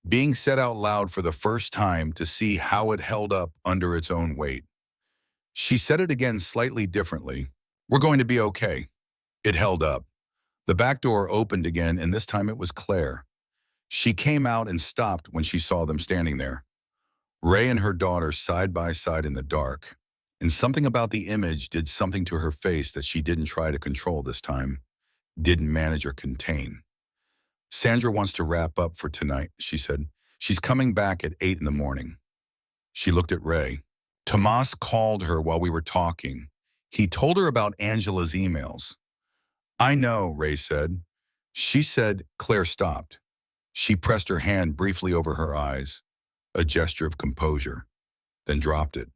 being said out loud for the first time to see how it held up under its own weight. She said it again slightly differently. We're going to be okay. It held up. The back door opened again, and this time it was Claire. She came out and stopped when she saw them standing there. Ray and her daughter side by side in the dark. And something about the image did something to her face that she didn't try to control this time, didn't manage or contain. Sandra wants to wrap up for tonight, she said. She's coming back at 8 in the morning. She looked at Ray. Tomas called her while we were talking. He told her about Angela's emails. I know, Ray said. She said. Claire stopped. She pressed her hand briefly over her eyes, a gesture of composure, then dropped it.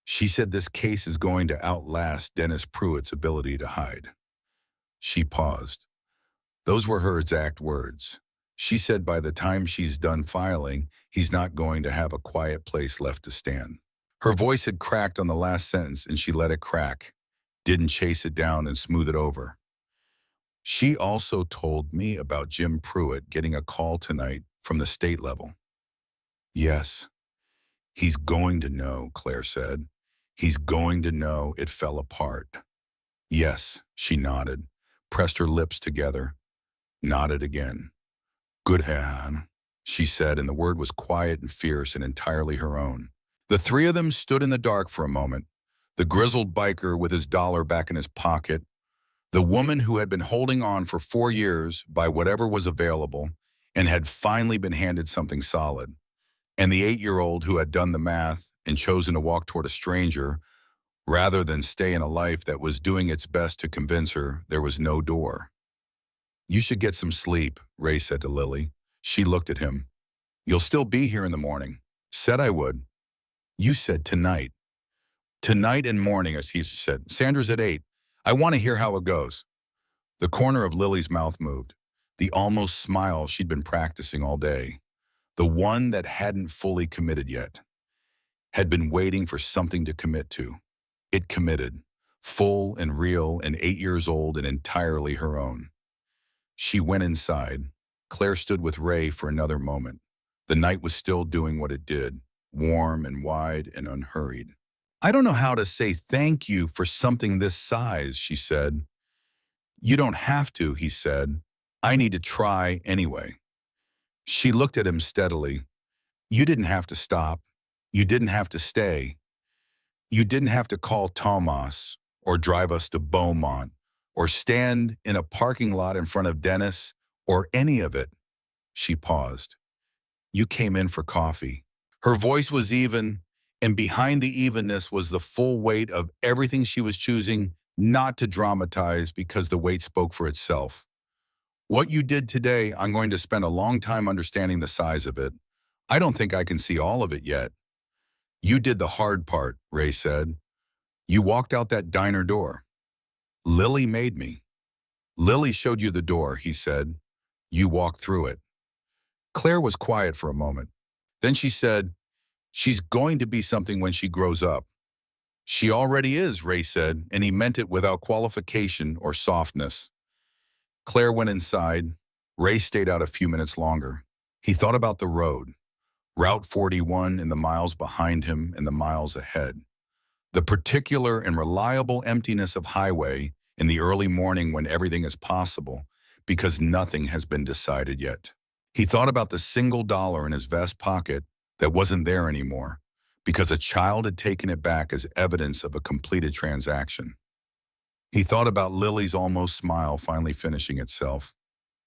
She said this case is going to outlast Dennis Pruitt's ability to hide. She paused. Those were her exact words. She said by the time she's done filing, he's not going to have a quiet place left to stand. Her voice had cracked on the last sentence, and she let it crack, didn't chase it down and smooth it over. She also told me about Jim Pruitt getting a call tonight from the state level. Yes, he's going to know, Claire said. He's going to know it fell apart. Yes, she nodded, pressed her lips together, nodded again. Good hand, she said, and the word was quiet and fierce and entirely her own. The 3 of them stood in the dark for a moment, the grizzled biker with his dollar back in his pocket, the woman who had been holding on for 4 years by whatever was available and had finally been handed something solid, and the 8-year-old who had done the math and chosen to walk toward a stranger rather than stay in a life that was doing its best to convince her there was no door. You should get some sleep, Ray said to Lily. She looked at him. You'll still be here in the morning. Said I would. You said tonight. Tonight and morning, as he said. Sandra's at 8. I want to hear how it goes. The corner of Lily's mouth moved. The almost smile she'd been practicing all day. The one that hadn't fully committed yet. Had been waiting for something to commit to. It committed. Full and real and 8 years old and entirely her own. She went inside. Claire stood with Ray for another moment. The night was still doing what it did, warm and wide and unhurried. I don't know how to say thank you for something this size, she said. You don't have to, he said. I need to try anyway. She looked at him steadily. You didn't have to stop. You didn't have to stay. You didn't have to call Tomas or drive us to Beaumont or stand in a parking lot in front of Dennis or any of it. She paused. You came in for coffee. Her voice was even, and behind the evenness was the full weight of everything she was choosing not to dramatize because the weight spoke for itself. What you did today, I'm going to spend a long time understanding the size of it. I don't think I can see all of it yet. You did the hard part, Ray said. You walked out that diner door. Lily made me. Lily showed you the door, he said. You walked through it. Claire was quiet for a moment. Then she said, she's going to be something when she grows up. She already is, Ray said, and he meant it without qualification or softness. Claire went inside. Ray stayed out a few minutes longer. He thought about the road, Route 41 and the miles behind him and the miles ahead. The particular and reliable emptiness of highway in the early morning when everything is possible, because nothing has been decided yet. He thought about the single dollar in his vest pocket that wasn't there anymore, because a child had taken it back as evidence of a completed transaction. He thought about Lily's almost smile finally finishing itself.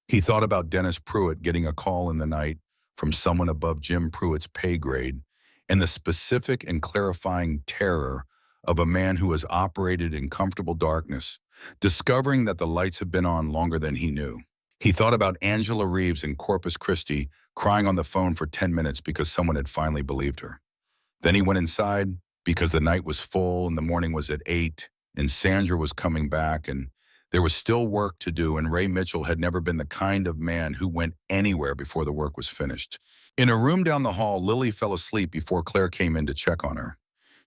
He thought about Dennis Pruitt getting a call in the night from someone above Jim Pruitt's pay grade, and the specific and clarifying terror of a man who has operated in comfortable darkness, discovering that the lights have been on longer than he knew. He thought about Angela Reeves in Corpus Christi crying on the phone for 10 minutes because someone had finally believed her. Then he went inside because the night was full and the morning was at 8 and Sandra was coming back and there was still work to do, and Ray Mitchell had never been the kind of man who went anywhere before the work was finished. In a room down the hall, Lily fell asleep before Claire came in to check on her.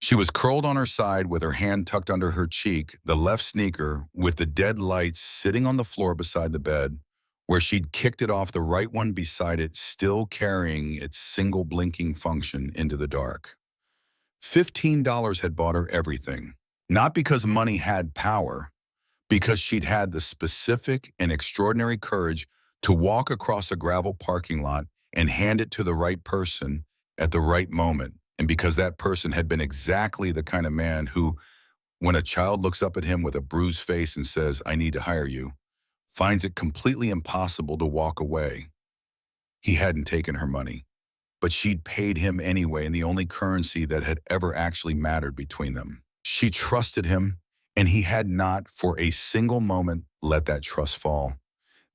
She was curled on her side with her hand tucked under her cheek, the left sneaker with the dead lights sitting on the floor beside the bed, where she'd kicked it off the right one beside it, still carrying its single blinking function into the dark. $15 had bought her everything, not because money had power, because she'd had the specific and extraordinary courage to walk across a gravel parking lot and hand it to the right person at the right moment, and because that person had been exactly the kind of man who, when a child looks up at him with a bruised face and says, I need to hire you, finds it completely impossible to walk away. He hadn't taken her money, but she'd paid him anyway in the only currency that had ever actually mattered between them. She trusted him, and he had not for a single moment let that trust fall.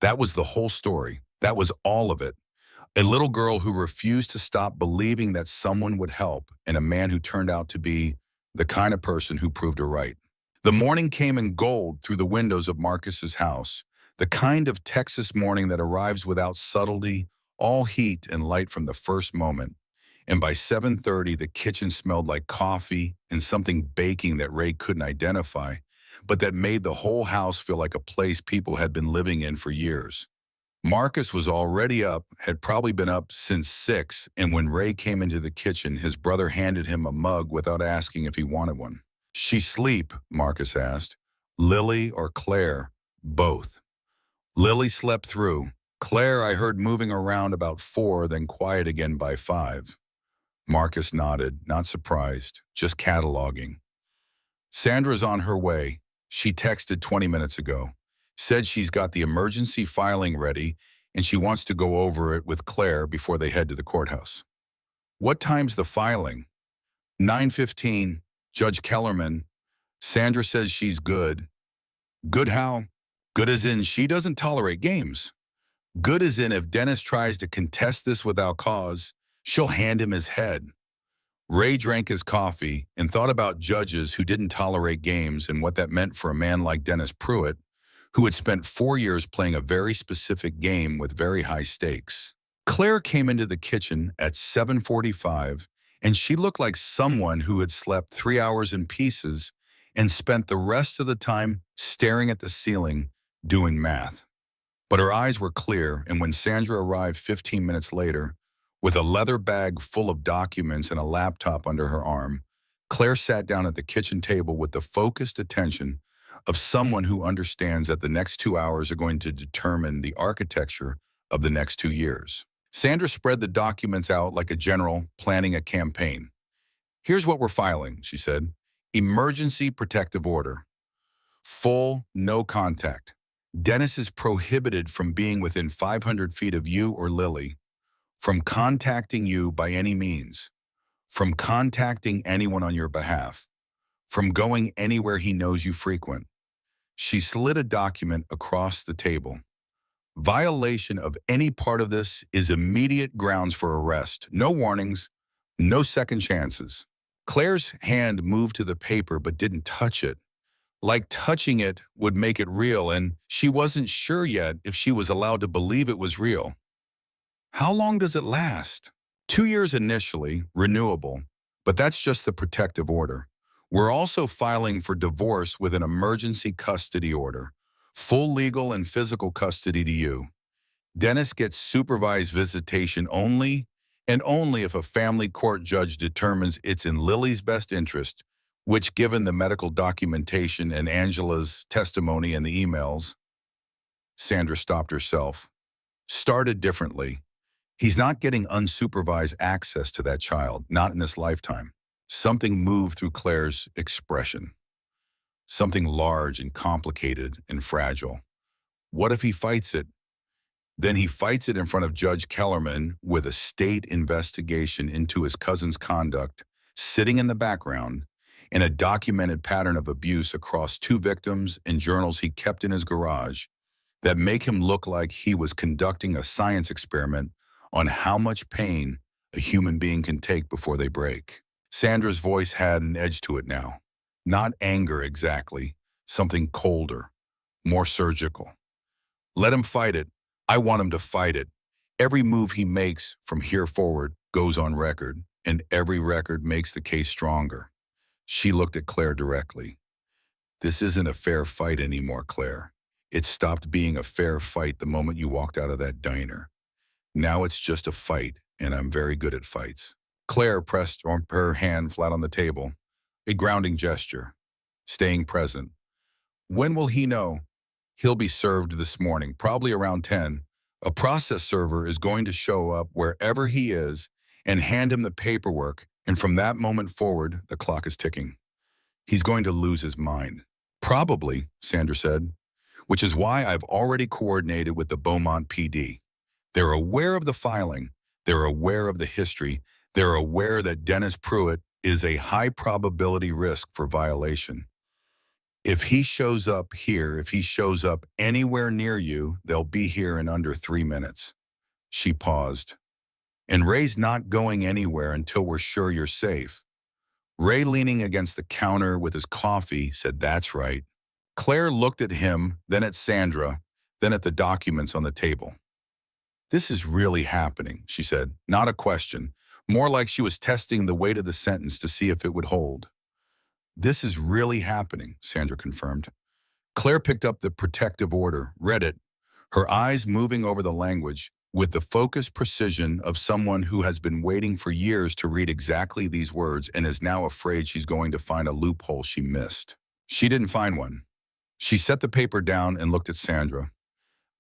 That was the whole story. That was all of it. A little girl who refused to stop believing that someone would help, and a man who turned out to be the kind of person who proved her right. The morning came in gold through the windows of Marcus's house, the kind of Texas morning that arrives without subtlety, all heat and light from the first moment. And by 7:30, the kitchen smelled like coffee and something baking that Ray couldn't identify, but that made the whole house feel like a place people had been living in for years. Marcus was already up, had probably been up since 6, and when Ray came into the kitchen, his brother handed him a mug without asking if he wanted one. She sleep, Marcus asked. Lily or Claire? Both. Lily slept through. Claire I heard moving around about 4, then quiet again by 5. Marcus nodded, not surprised, just cataloging. Sandra's on her way. She texted 20 minutes ago. Said she's got the emergency filing ready and she wants to go over it with Claire before they head to the courthouse. What time's the filing? 9:15. Judge Kellerman. Sandra says she's good. Good how? Good as in she doesn't tolerate games. Good as in if Dennis tries to contest this without cause, she'll hand him his head. Ray drank his coffee and thought about judges who didn't tolerate games and what that meant for a man like Dennis Pruitt, who had spent 4 years playing a very specific game with very high stakes. Claire came into the kitchen at 7:45, and she looked like someone who had slept 3 hours in pieces and spent the rest of the time staring at the ceiling doing math. But her eyes were clear, and when Sandra arrived 15 minutes later, with a leather bag full of documents and a laptop under her arm, Claire sat down at the kitchen table with the focused attention of someone who understands that the next 2 hours are going to determine the architecture of the next 2 years. Sandra spread the documents out like a general planning a campaign. "Here's what we're filing," she said. "Emergency protective order. Full no contact. Dennis is prohibited from being within 500 feet of you or Lily, from contacting you by any means, from contacting anyone on your behalf, from going anywhere he knows you frequent." She slid a document across the table. "Violation of any part of this is immediate grounds for arrest. No warnings, no second chances." Claire's hand moved to the paper but didn't touch it. Like touching it would make it real, and she wasn't sure yet if she was allowed to believe it was real. "How long does it last?" 2 years initially, renewable, but that's just the protective order. We're also filing for divorce with an emergency custody order, full legal and physical custody to you. Dennis gets supervised visitation only, and only if a family court judge determines it's in Lily's best interest, which, given the medical documentation and Angela's testimony and the emails. Sandra stopped herself. Started differently. He's not getting unsupervised access to that child, not in this lifetime. Something moved through Claire's expression. Something large and complicated and fragile. What if he fights it? Then he fights it in front of Judge Kellerman with a state investigation into his cousin's conduct, sitting in the background, and a documented pattern of abuse across 2 victims and journals he kept in his garage that make him look like he was conducting a science experiment on how much pain a human being can take before they break. Sandra's voice had an edge to it now. Not anger exactly, something colder, more surgical. "Let him fight it. I want him to fight it. Every move he makes from here forward goes on record, and every record makes the case stronger." She looked at Claire directly. "This isn't a fair fight anymore, Claire. It stopped being a fair fight the moment you walked out of that diner. Now it's just a fight, and I'm very good at fights." Claire pressed her hand flat on the table, a grounding gesture, staying present. "When will he know?" "He'll be served this morning, probably around 10. A process server is going to show up wherever he is and hand him the paperwork, and from that moment forward, the clock is ticking. He's going to lose his mind." "Probably," Sandra said, "which is why I've already coordinated with the Beaumont PD. They're aware of the filing. They're aware of the history. They're aware that Dennis Pruitt is a high-probability risk for violation. If he shows up here, if he shows up anywhere near you, they'll be here in under 3 minutes." She paused. "And Ray's not going anywhere until we're sure you're safe." Ray, leaning against the counter with his coffee, said, "That's right." Claire looked at him, then at Sandra, then at the documents on the table. "This is really happening," she said, not a question, more like she was testing the weight of the sentence to see if it would hold. "This is really happening," Sandra confirmed. Claire picked up the protective order, read it, her eyes moving over the language with the focused precision of someone who has been waiting for years to read exactly these words and is now afraid she's going to find a loophole she missed. She didn't find one. She set the paper down and looked at Sandra.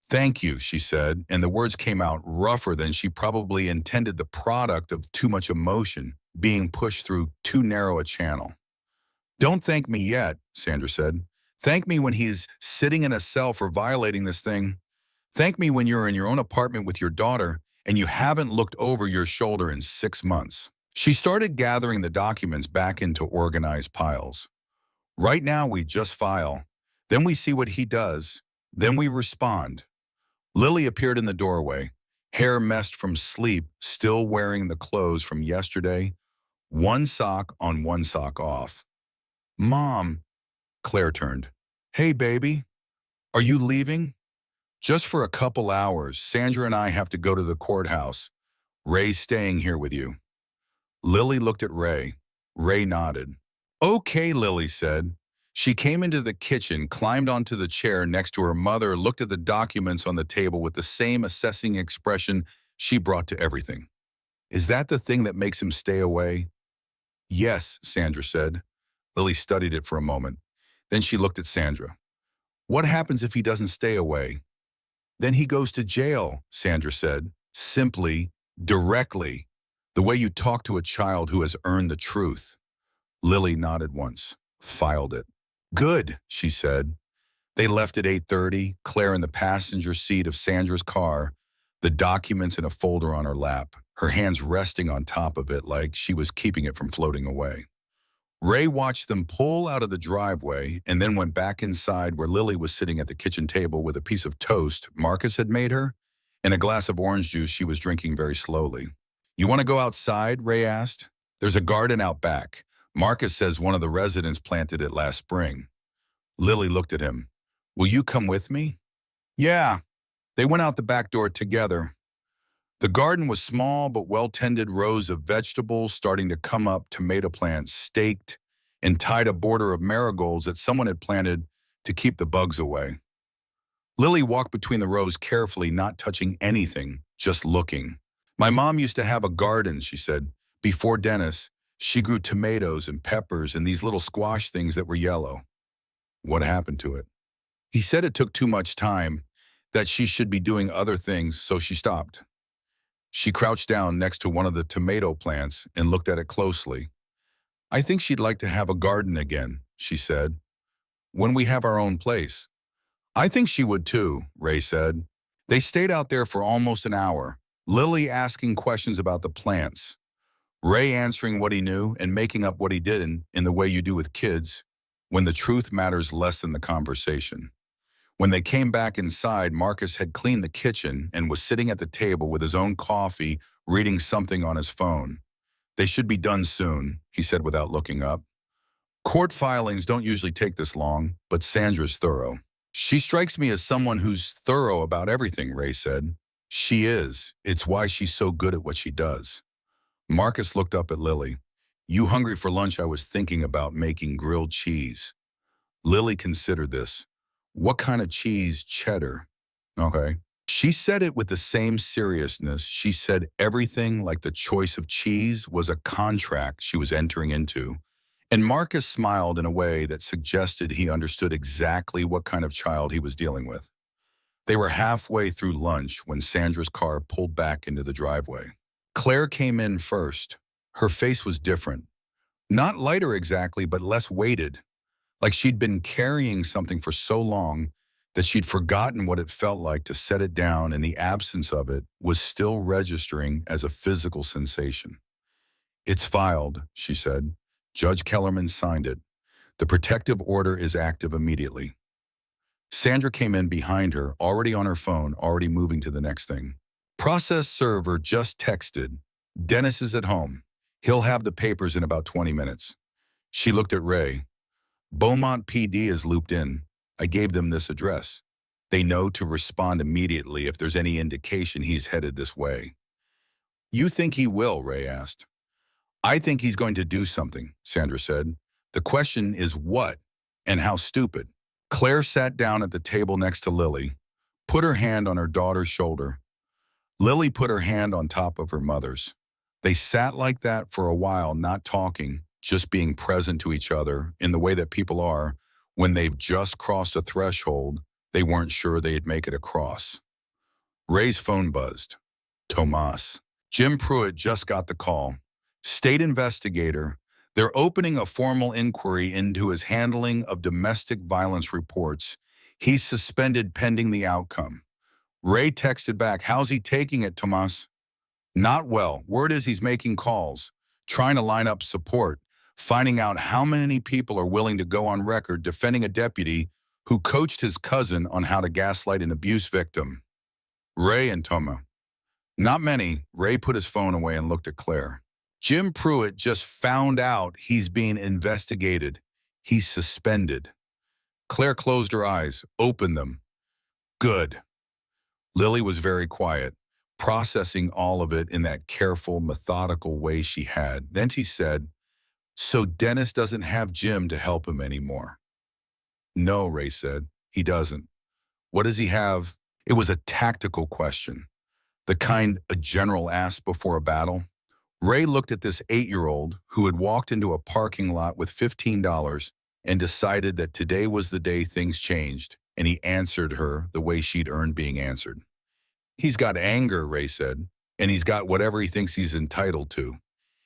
"Thank you," she said, and the words came out rougher than she probably intended, the product of too much emotion being pushed through too narrow a channel. "Don't thank me yet," Sandra said. "Thank me when he's sitting in a cell for violating this thing. Thank me when you're in your own apartment with your daughter and you haven't looked over your shoulder in 6 months." She started gathering the documents back into organized piles. "Right now we just file. Then we see what he does. Then we respond. Lily appeared in the doorway, hair messed from sleep, still wearing the clothes from yesterday, one sock on, one sock off. Mom, Claire turned. Hey, baby, are you leaving? Just for a couple hours. Sandra and I have to go to the courthouse. Ray's staying here with you. Lily looked at Ray. Ray nodded. Okay, Lily said. She came into the kitchen, climbed onto the chair next to her mother, looked at the documents on the table with the same assessing expression she brought to everything. Is that the thing that makes him stay away? Yes, Sandra said. Lily studied it for a moment. Then she looked at Sandra. What happens if he doesn't stay away? Then he goes to jail, Sandra said. Simply, directly. The way you talk to a child who has earned the truth. Lily nodded once, filed it. Good, she said. They left at 8:30, Claire in the passenger seat of Sandra's car, the documents in a folder on her lap, her hands resting on top of it like she was keeping it from floating away. Ray watched them pull out of the driveway and then went back inside where Lily was sitting at the kitchen table with a piece of toast Marcus had made her and a glass of orange juice she was drinking very slowly. You want to go outside? Ray asked. There's a garden out back. Marcus says one of the residents planted it last spring. Lily looked at him. Will you come with me? Yeah. They went out the back door together. The garden was small but well-tended, rows of vegetables starting to come up, tomato plants staked, and tied a border of marigolds that someone had planted to keep the bugs away. Lily walked between the rows carefully, not touching anything, just looking. My mom used to have a garden, she said. Before Dennis, she grew tomatoes and peppers and these little squash things that were yellow. What happened to it? He said it took too much time, that she should be doing other things, so she stopped. She crouched down next to one of the tomato plants and looked at it closely. I think she'd like to have a garden again, she said, when we have our own place. I think she would too, Ray said. They stayed out there for almost an hour, Lily asking questions about the plants, Ray answering what he knew and making up what he didn't in the way you do with kids, when the truth matters less than the conversation. When they came back inside, Marcus had cleaned the kitchen and was sitting at the table with his own coffee, reading something on his phone. They should be done soon, he said without looking up. Court filings don't usually take this long, but Sandra's thorough. She strikes me as someone who's thorough about everything, Ray said. She is. It's why she's so good at what she does. Marcus looked up at Lily. You hungry for lunch? I was thinking about making grilled cheese. Lily considered this. What kind of cheese? Cheddar. Okay. She said it with the same seriousness. She said everything like the choice of cheese was a contract she was entering into. And Marcus smiled in a way that suggested he understood exactly what kind of child he was dealing with. They were halfway through lunch when Sandra's car pulled back into the driveway. Claire came in first. Her face was different. Not lighter exactly, but less weighted. Like she'd been carrying something for so long that she'd forgotten what it felt like to set it down, and the absence of it was still registering as a physical sensation. It's filed, she said. Judge Kellerman signed it. The protective order is active immediately. Sandra came in behind her, already on her phone, already moving to the next thing. Process server just texted. Dennis is at home. He'll have the papers in about 20 minutes. She looked at Ray. Beaumont PD is looped in. I gave them this address. They know to respond immediately if there's any indication he's headed this way. You think he will? Ray asked. I think he's going to do something, Sandra said. The question is what and how stupid. Claire sat down at the table next to Lily, put her hand on her daughter's shoulder. Lily put her hand on top of her mother's. They sat like that for a while, not talking, just being present to each other in the way that people are when they've just crossed a threshold they weren't sure they'd make it across. Ray's phone buzzed. Tomas. Jim Pruitt just got the call. State investigator. They're opening a formal inquiry into his handling of domestic violence reports. He's suspended pending the outcome. Ray texted back, how's he taking it, Tomas? Not well. Word is he's making calls, trying to line up support, finding out how many people are willing to go on record defending a deputy who coached his cousin on how to gaslight an abuse victim. Ray and Toma. Not many. Ray put his phone away and looked at Claire. Jim Pruitt just found out he's being investigated. He's suspended. Claire closed her eyes, opened them. Good. Lily was very quiet, processing all of it in that careful, methodical way she had. Then she said, "So Dennis doesn't have Jim to help him anymore." "No," Ray said, "he doesn't." "What does he have?" It was a tactical question, the kind a general asks before a battle. Ray looked at this 8-year-old who had walked into a parking lot with $15 and decided that today was the day things changed, and he answered her the way she'd earned being answered. "He's got anger," Ray said, "and he's got whatever he thinks he's entitled to.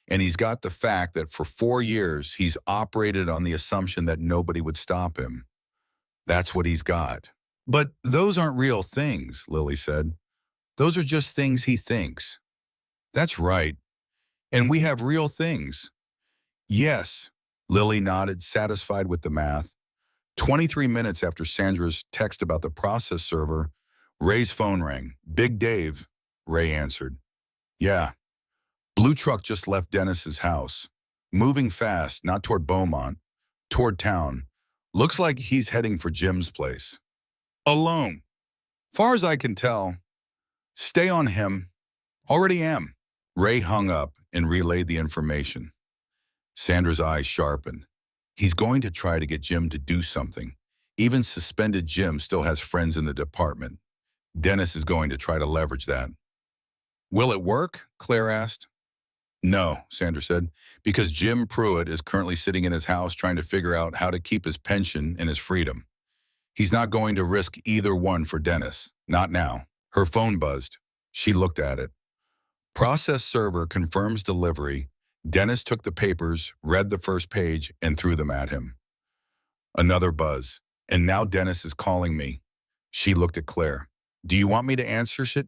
And he's got the fact that for 4 years he's operated on the assumption that nobody would stop him. That's what he's got." "But those aren't real things," Lily said. "Those are just things he thinks." "That's right. And we have real things." "Yes," Lily nodded, satisfied with the math. 23 minutes after Sandra's text about the process server, Ray's phone rang. "Big Dave," Ray answered. "Yeah. Blue truck just left Dennis's house. Moving fast, not toward Beaumont, toward town. Looks like he's heading for Jim's place. Alone. Far as I can tell. Stay on him. Already am." Ray hung up and relayed the information. Sandra's eyes sharpened. He's going to try to get Jim to do something. Even suspended Jim still has friends in the department. Dennis is going to try to leverage that. "Will it work?" Claire asked. "No," Sandra said, "because Jim Pruitt is currently sitting in his house trying to figure out how to keep his pension and his freedom. He's not going to risk either one for Dennis. Not now." Her phone buzzed. She looked at it. "Process server confirms delivery." Dennis took the papers, read the first page, and threw them at him. Another buzz. "And now Dennis is calling me." She looked at Claire. "Do you want me to answer it?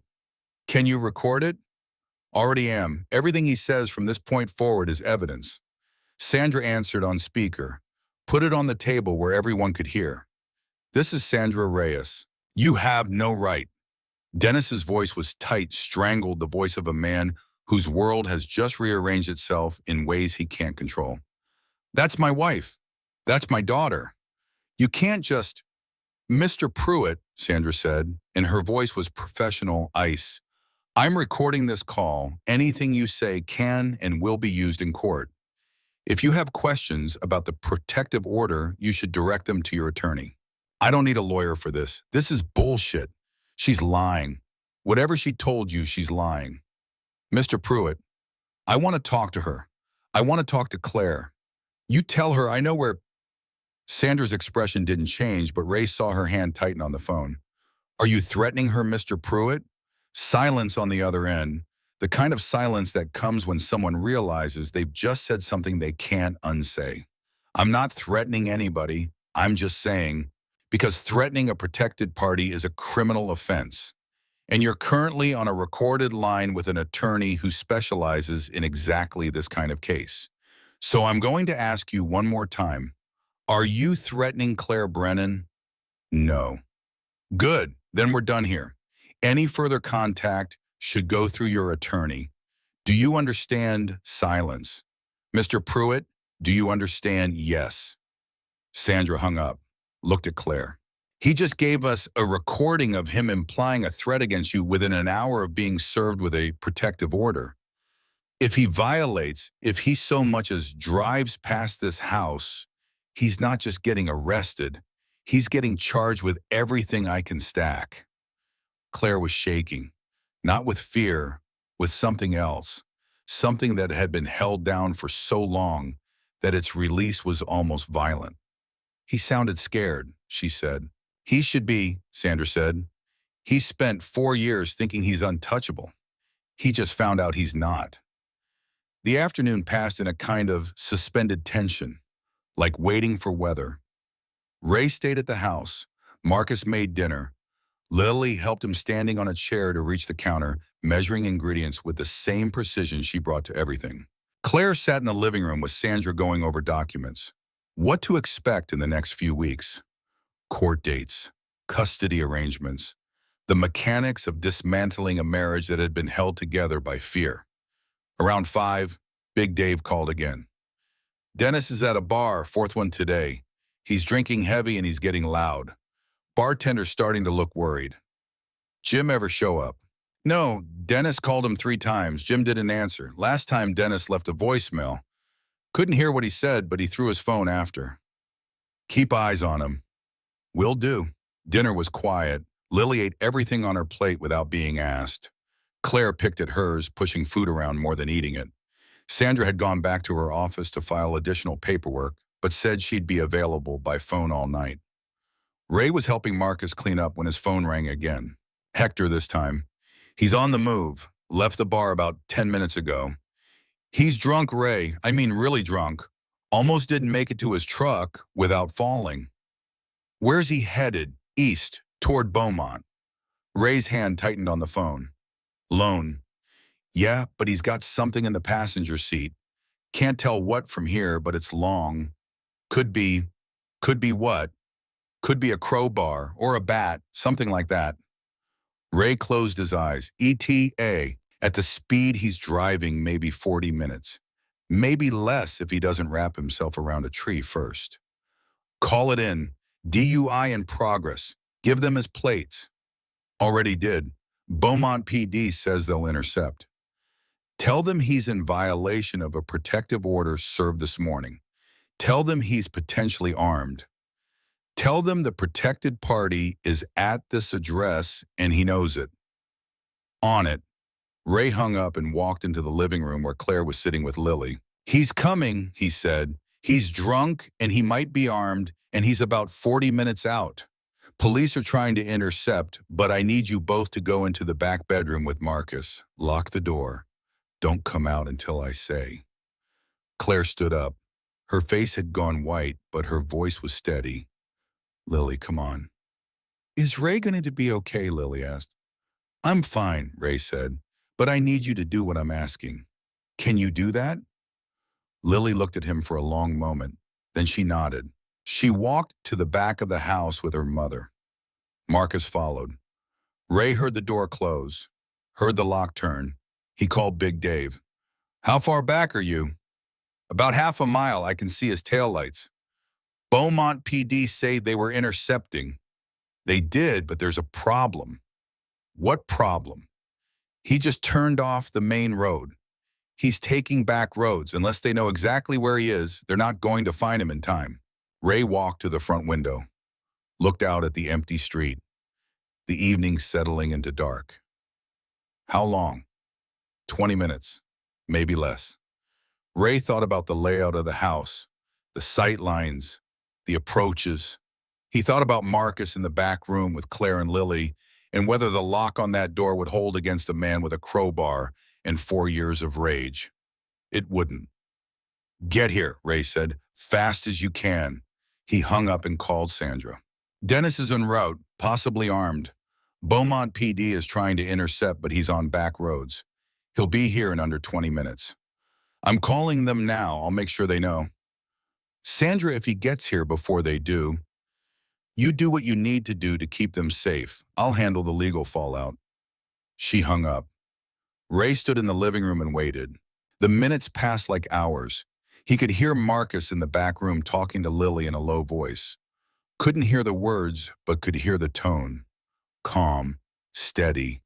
Can you record it?" "Already am. Everything he says from this point forward is evidence." Sandra answered on speaker. "Put it on the table where everyone could hear." "This is Sandra Reyes. You have no right." Dennis's voice was tight, strangled, the voice of a man whose world has just rearranged itself in ways he can't control. "That's my wife. That's my daughter. You can't just—" "Mr. Pruitt," Sandra said, and her voice was professional ice. "I'm recording this call. Anything you say can and will be used in court. If you have questions about the protective order, you should direct them to your attorney. I don't need a lawyer for this. This is bullshit. She's lying. Whatever she told you, she's lying. Mr. Pruitt, I want to talk to her. I want to talk to Claire. You tell her I know where—" Sandra's expression didn't change, but Ray saw her hand tighten on the phone. "Are you threatening her, Mr. Pruitt?" Silence on the other end, the kind of silence that comes when someone realizes they've just said something they can't unsay. "I'm not threatening anybody. I'm just saying, because threatening a protected party is a criminal offense. And you're currently on a recorded line with an attorney who specializes in exactly this kind of case. So I'm going to ask you one more time. Are you threatening Claire Brennan?" "No." "Good. Then we're done here. Any further contact should go through your attorney. Do you understand silence? Mr. Pruitt, do you understand yes?" Sandra hung up, looked at Claire. "He just gave us a recording of him implying a threat against you within an hour of being served with a protective order. If he violates, if he so much as drives past this house, he's not just getting arrested, he's getting charged with everything I can stack." Claire was shaking, not with fear, with something else, something that had been held down for so long that its release was almost violent. "He sounded scared," she said. "He should be," Sandra said. "He spent 4 years thinking he's untouchable. He just found out he's not." The afternoon passed in a kind of suspended tension, like waiting for weather. Ray stayed at the house. Marcus made dinner. Lily helped him, standing on a chair to reach the counter, measuring ingredients with the same precision she brought to everything. Claire sat in the living room with Sandra, going over documents. What to expect in the next few weeks. Court dates, custody arrangements, The mechanics of dismantling a marriage that had been held together by fear. Around 5, Big Dave called again. Dennis is at a bar, fourth one today. He's drinking heavy and he's getting loud. Bartender's starting to look worried. Jim ever show up? No, Dennis called him 3 times. Jim didn't answer. Last time Dennis left a voicemail. Couldn't hear what he said, but he threw his phone after. Keep eyes on him. Will do. Dinner was quiet. Lily ate everything on her plate without being asked. Claire picked at hers, pushing food around more than eating it. Sandra had gone back to her office to file additional paperwork, but said she'd be available by phone all night. Ray was helping Marcus clean up when his phone rang again. Hector this time. He's on the move. Left the bar about 10 minutes ago. He's drunk, Ray. I mean really drunk. Almost didn't make it to his truck without falling. Where's he headed? East, toward Beaumont. Ray's hand tightened on the phone. Lone. Yeah, but he's got something in the passenger seat. Can't tell what from here, but it's long. Could be what? Could be a crowbar or a bat, something like that. Ray closed his eyes. ETA. At the speed he's driving, maybe 40 minutes. Maybe less if he doesn't wrap himself around a tree first. Call it in. DUI in progress. Give them his plates. Already did. Beaumont PD says they'll intercept. Tell them he's in violation of a protective order served this morning. Tell them he's potentially armed. Tell them the protected party is at this address and he knows it. On it. Ray hung up and walked into the living room where Claire was sitting with Lily. He's coming, he said. He's drunk and he might be armed and he's about 40 minutes out. Police are trying to intercept, but I need you both to go into the back bedroom with Marcus. Lock the door. Don't come out until I say. Claire stood up. Her face had gone white, but her voice was steady. Lily, come on. Is Ray going to be okay? Lily asked. I'm fine, Ray said, but I need you to do what I'm asking. Can you do that? Lily looked at him for a long moment. Then she nodded. She walked to the back of the house with her mother. Marcus followed. Ray heard the door close, heard the lock turn. He called Big Dave. How far back are you? About half a mile. I can see his taillights. Beaumont PD say they were intercepting. They did, but there's a problem. What problem? He just turned off the main road. He's taking back roads. Unless they know exactly where he is, they're not going to find him in time. Ray walked to the front window, looked out at the empty street, the evening settling into dark. How long? 20 minutes, maybe less. Ray thought about the layout of the house, the sight lines, the approaches. He thought about Marcus in the back room with Claire and Lily, and whether the lock on that door would hold against a man with a crowbar and 4 years of rage. It wouldn't. Get here, Ray said, fast as you can. He hung up and called Sandra. Dennis is en route, possibly armed. Beaumont PD is trying to intercept, but he's on back roads. He'll be here in under 20 minutes. I'm calling them now. I'll make sure they know. Sandra, if he gets here before they do, you do what you need to do to keep them safe. I'll handle the legal fallout. She hung up. Ray stood in the living room and waited. The minutes passed like hours. He could hear Marcus in the back room talking to Lily in a low voice. Couldn't hear the words, but could hear the tone. Calm, steady,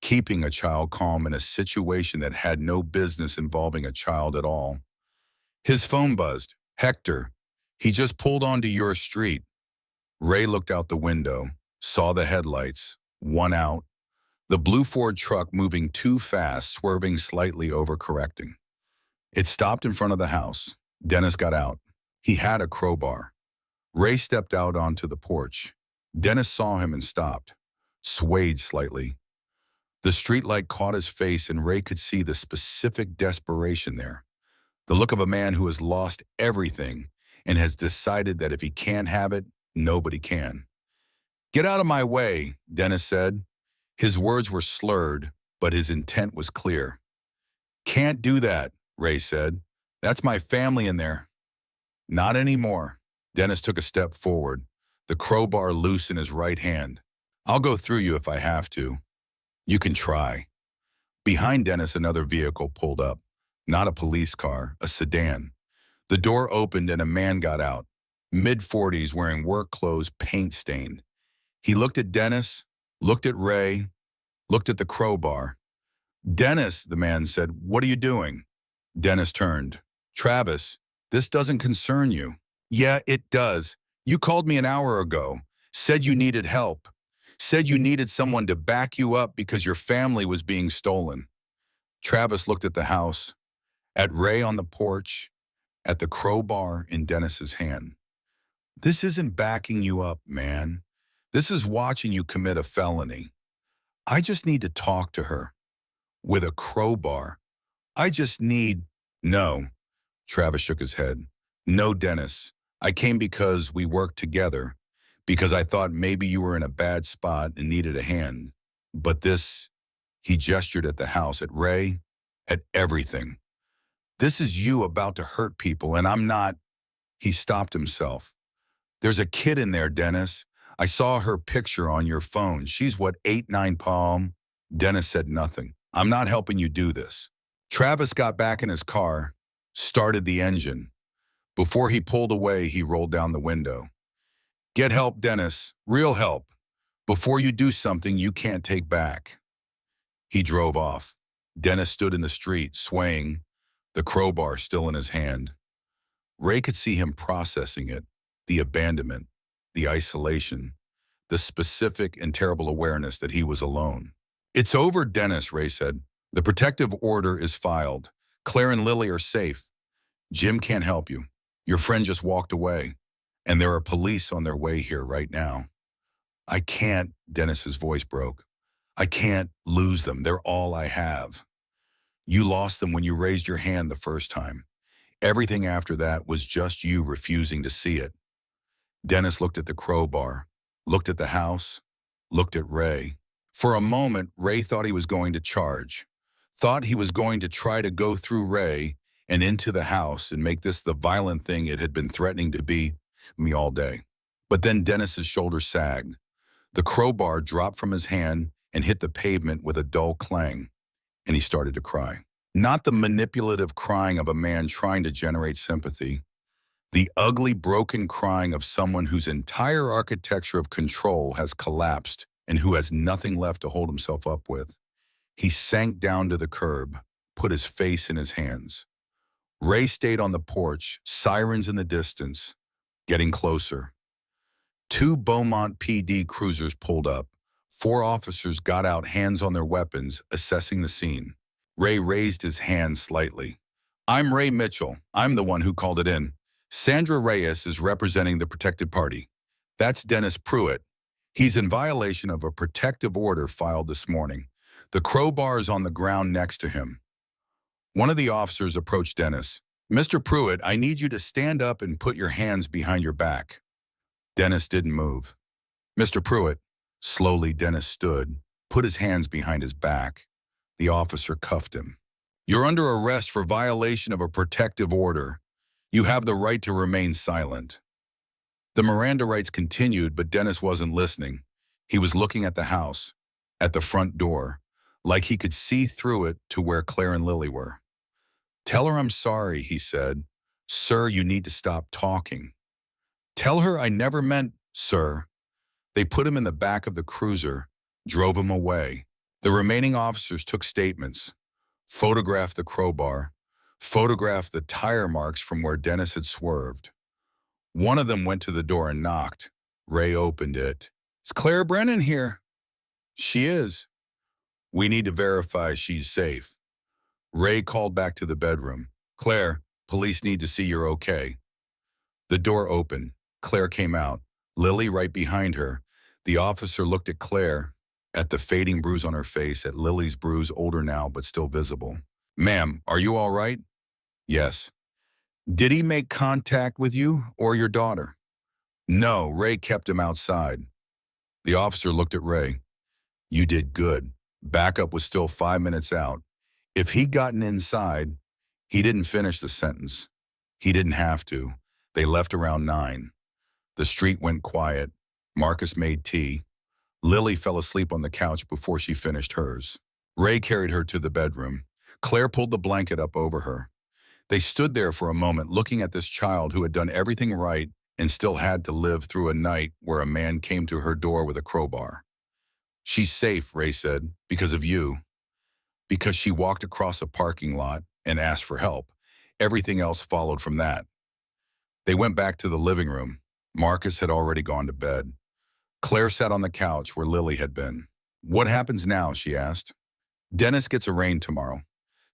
keeping a child calm in a situation that had no business involving a child at all. His phone buzzed. Hector, he just pulled onto your street. Ray looked out the window, saw the headlights, one out, the blue Ford truck moving too fast, swerving slightly, overcorrecting. It stopped in front of the house. Dennis got out. He had a crowbar. Ray stepped out onto the porch. Dennis saw him and stopped, swayed slightly. The streetlight caught his face and Ray could see the specific desperation there. The look of a man who has lost everything and has decided that if he can't have it, nobody can. Get out of my way, Dennis said. His words were slurred, but his intent was clear. Can't do that, Ray said. That's my family in there. Not anymore. Dennis took a step forward, the crowbar loose in his right hand. I'll go through you if I have to. You can try. Behind Dennis, another vehicle pulled up. Not a police car, a sedan. The door opened and a man got out. Mid-40s, wearing work clothes, paint-stained. He looked at Dennis, looked at Ray, looked at the crowbar. "Dennis," the man said, "what are you doing?" Dennis turned. "Travis, this doesn't concern you." "Yeah, it does. You called me an hour ago, said you needed help, said you needed someone to back you up because your family was being stolen." Travis looked at the house, at Ray on the porch, at the crowbar in Dennis's hand. "This isn't backing you up, man. This is watching you commit a felony. I just need to talk to her. With a crowbar. I just need—" "No." Travis shook his head. "No, Dennis. I came because we worked together, because I thought maybe you were in a bad spot and needed a hand. But this—" he gestured at the house, at Ray, at everything. "This is you about to hurt people, and I'm not—" He stopped himself. "There's a kid in there, Dennis. I saw her picture on your phone. She's what, 8, 9 palm?" Dennis said nothing. "I'm not helping you do this." Travis got back in his car, started the engine. Before he pulled away, he rolled down the window. "Get help, Dennis. Real help. Before you do something you can't take back." He drove off. Dennis stood in the street, swaying, the crowbar still in his hand. Ray could see him processing it, the abandonment, the isolation, the specific and terrible awareness that he was alone. "It's over, Dennis," Ray said. "The protective order is filed. Claire and Lily are safe. Jim can't help you. Your friend just walked away. And there are police on their way here right now." "I can't," Dennis's voice broke. "I can't lose them. They're all I have." "You lost them when you raised your hand the first time. Everything after that was just you refusing to see it." Dennis looked at the crowbar, looked at the house, looked at Ray. For a moment, Ray thought he was going to charge, thought he was going to try to go through Ray and into the house and make this the violent thing it had been threatening to be me all day. But then Dennis's shoulder sagged. The crowbar dropped from his hand and hit the pavement with a dull clang, and he started to cry. Not the manipulative crying of a man trying to generate sympathy, the ugly, broken crying of someone whose entire architecture of control has collapsed and who has nothing left to hold himself up with. He sank down to the curb, put his face in his hands. Ray stayed on the porch, sirens in the distance, getting closer. 2 Beaumont PD cruisers pulled up. 4 officers got out, hands on their weapons, assessing the scene. Ray raised his hand slightly. "I'm Ray Mitchell. I'm the one who called it in. Sandra Reyes is representing the protected party. That's Dennis Pruitt. He's in violation of a protective order filed this morning. The crowbar is on the ground next to him." One of the officers approached Dennis. "Mr. Pruitt, I need you to stand up and put your hands behind your back." Dennis didn't move. "Mr. Pruitt." Slowly, Dennis stood, put his hands behind his back. The officer cuffed him. "You're under arrest for violation of a protective order. You have the right to remain silent." The Miranda rights continued, but Dennis wasn't listening. He was looking at the house, at the front door, like he could see through it to where Claire and Lily were. "Tell her I'm sorry," he said. "Sir, you need to stop talking." "Tell her I never meant—" "Sir." They put him in the back of the cruiser, drove him away. The remaining officers took statements, photographed the crowbar, photographed the tire marks from where Dennis had swerved. One of them went to the door and knocked. Ray opened it. "Is Claire Brennan here?" "She is." "We need to verify she's safe." Ray called back to the bedroom. "Claire, police need to see you're okay." The door opened. Claire came out, Lily right behind her. The officer looked at Claire, at the fading bruise on her face, at Lily's bruise, older now but still visible. "Ma'am, are you all right?" "Yes." "Did he make contact with you or your daughter?" "No, Ray kept him outside." The officer looked at Ray. "You did good. Backup was still 5 minutes out. If he'd gotten inside—" He didn't finish the sentence. He didn't have to. They left around 9. The street went quiet. Marcus made tea. Lily fell asleep on the couch before she finished hers. Ray carried her to the bedroom. Claire pulled the blanket up over her. They stood there for a moment looking at this child who had done everything right and still had to live through a night where a man came to her door with a crowbar. "She's safe," Ray said, "because of you." Because she walked across a parking lot and asked for help. Everything else followed from that. They went back to the living room. Marcus had already gone to bed. Claire sat on the couch where Lily had been. "What happens now?" she asked. "Dennis gets arraigned tomorrow.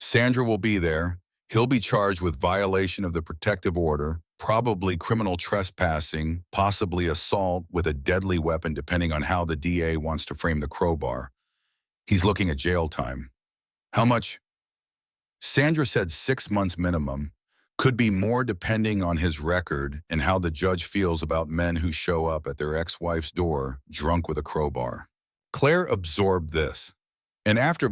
Sandra will be there. He'll be charged with violation of the protective order, probably criminal trespassing, possibly assault with a deadly weapon depending on how the DA wants to frame the crowbar. He's looking at jail time." "How much?" Sandra said 6 months minimum. Could be more depending on his record and how the judge feels about men who show up at their ex-wife's door drunk with a crowbar. Claire absorbed this. "And after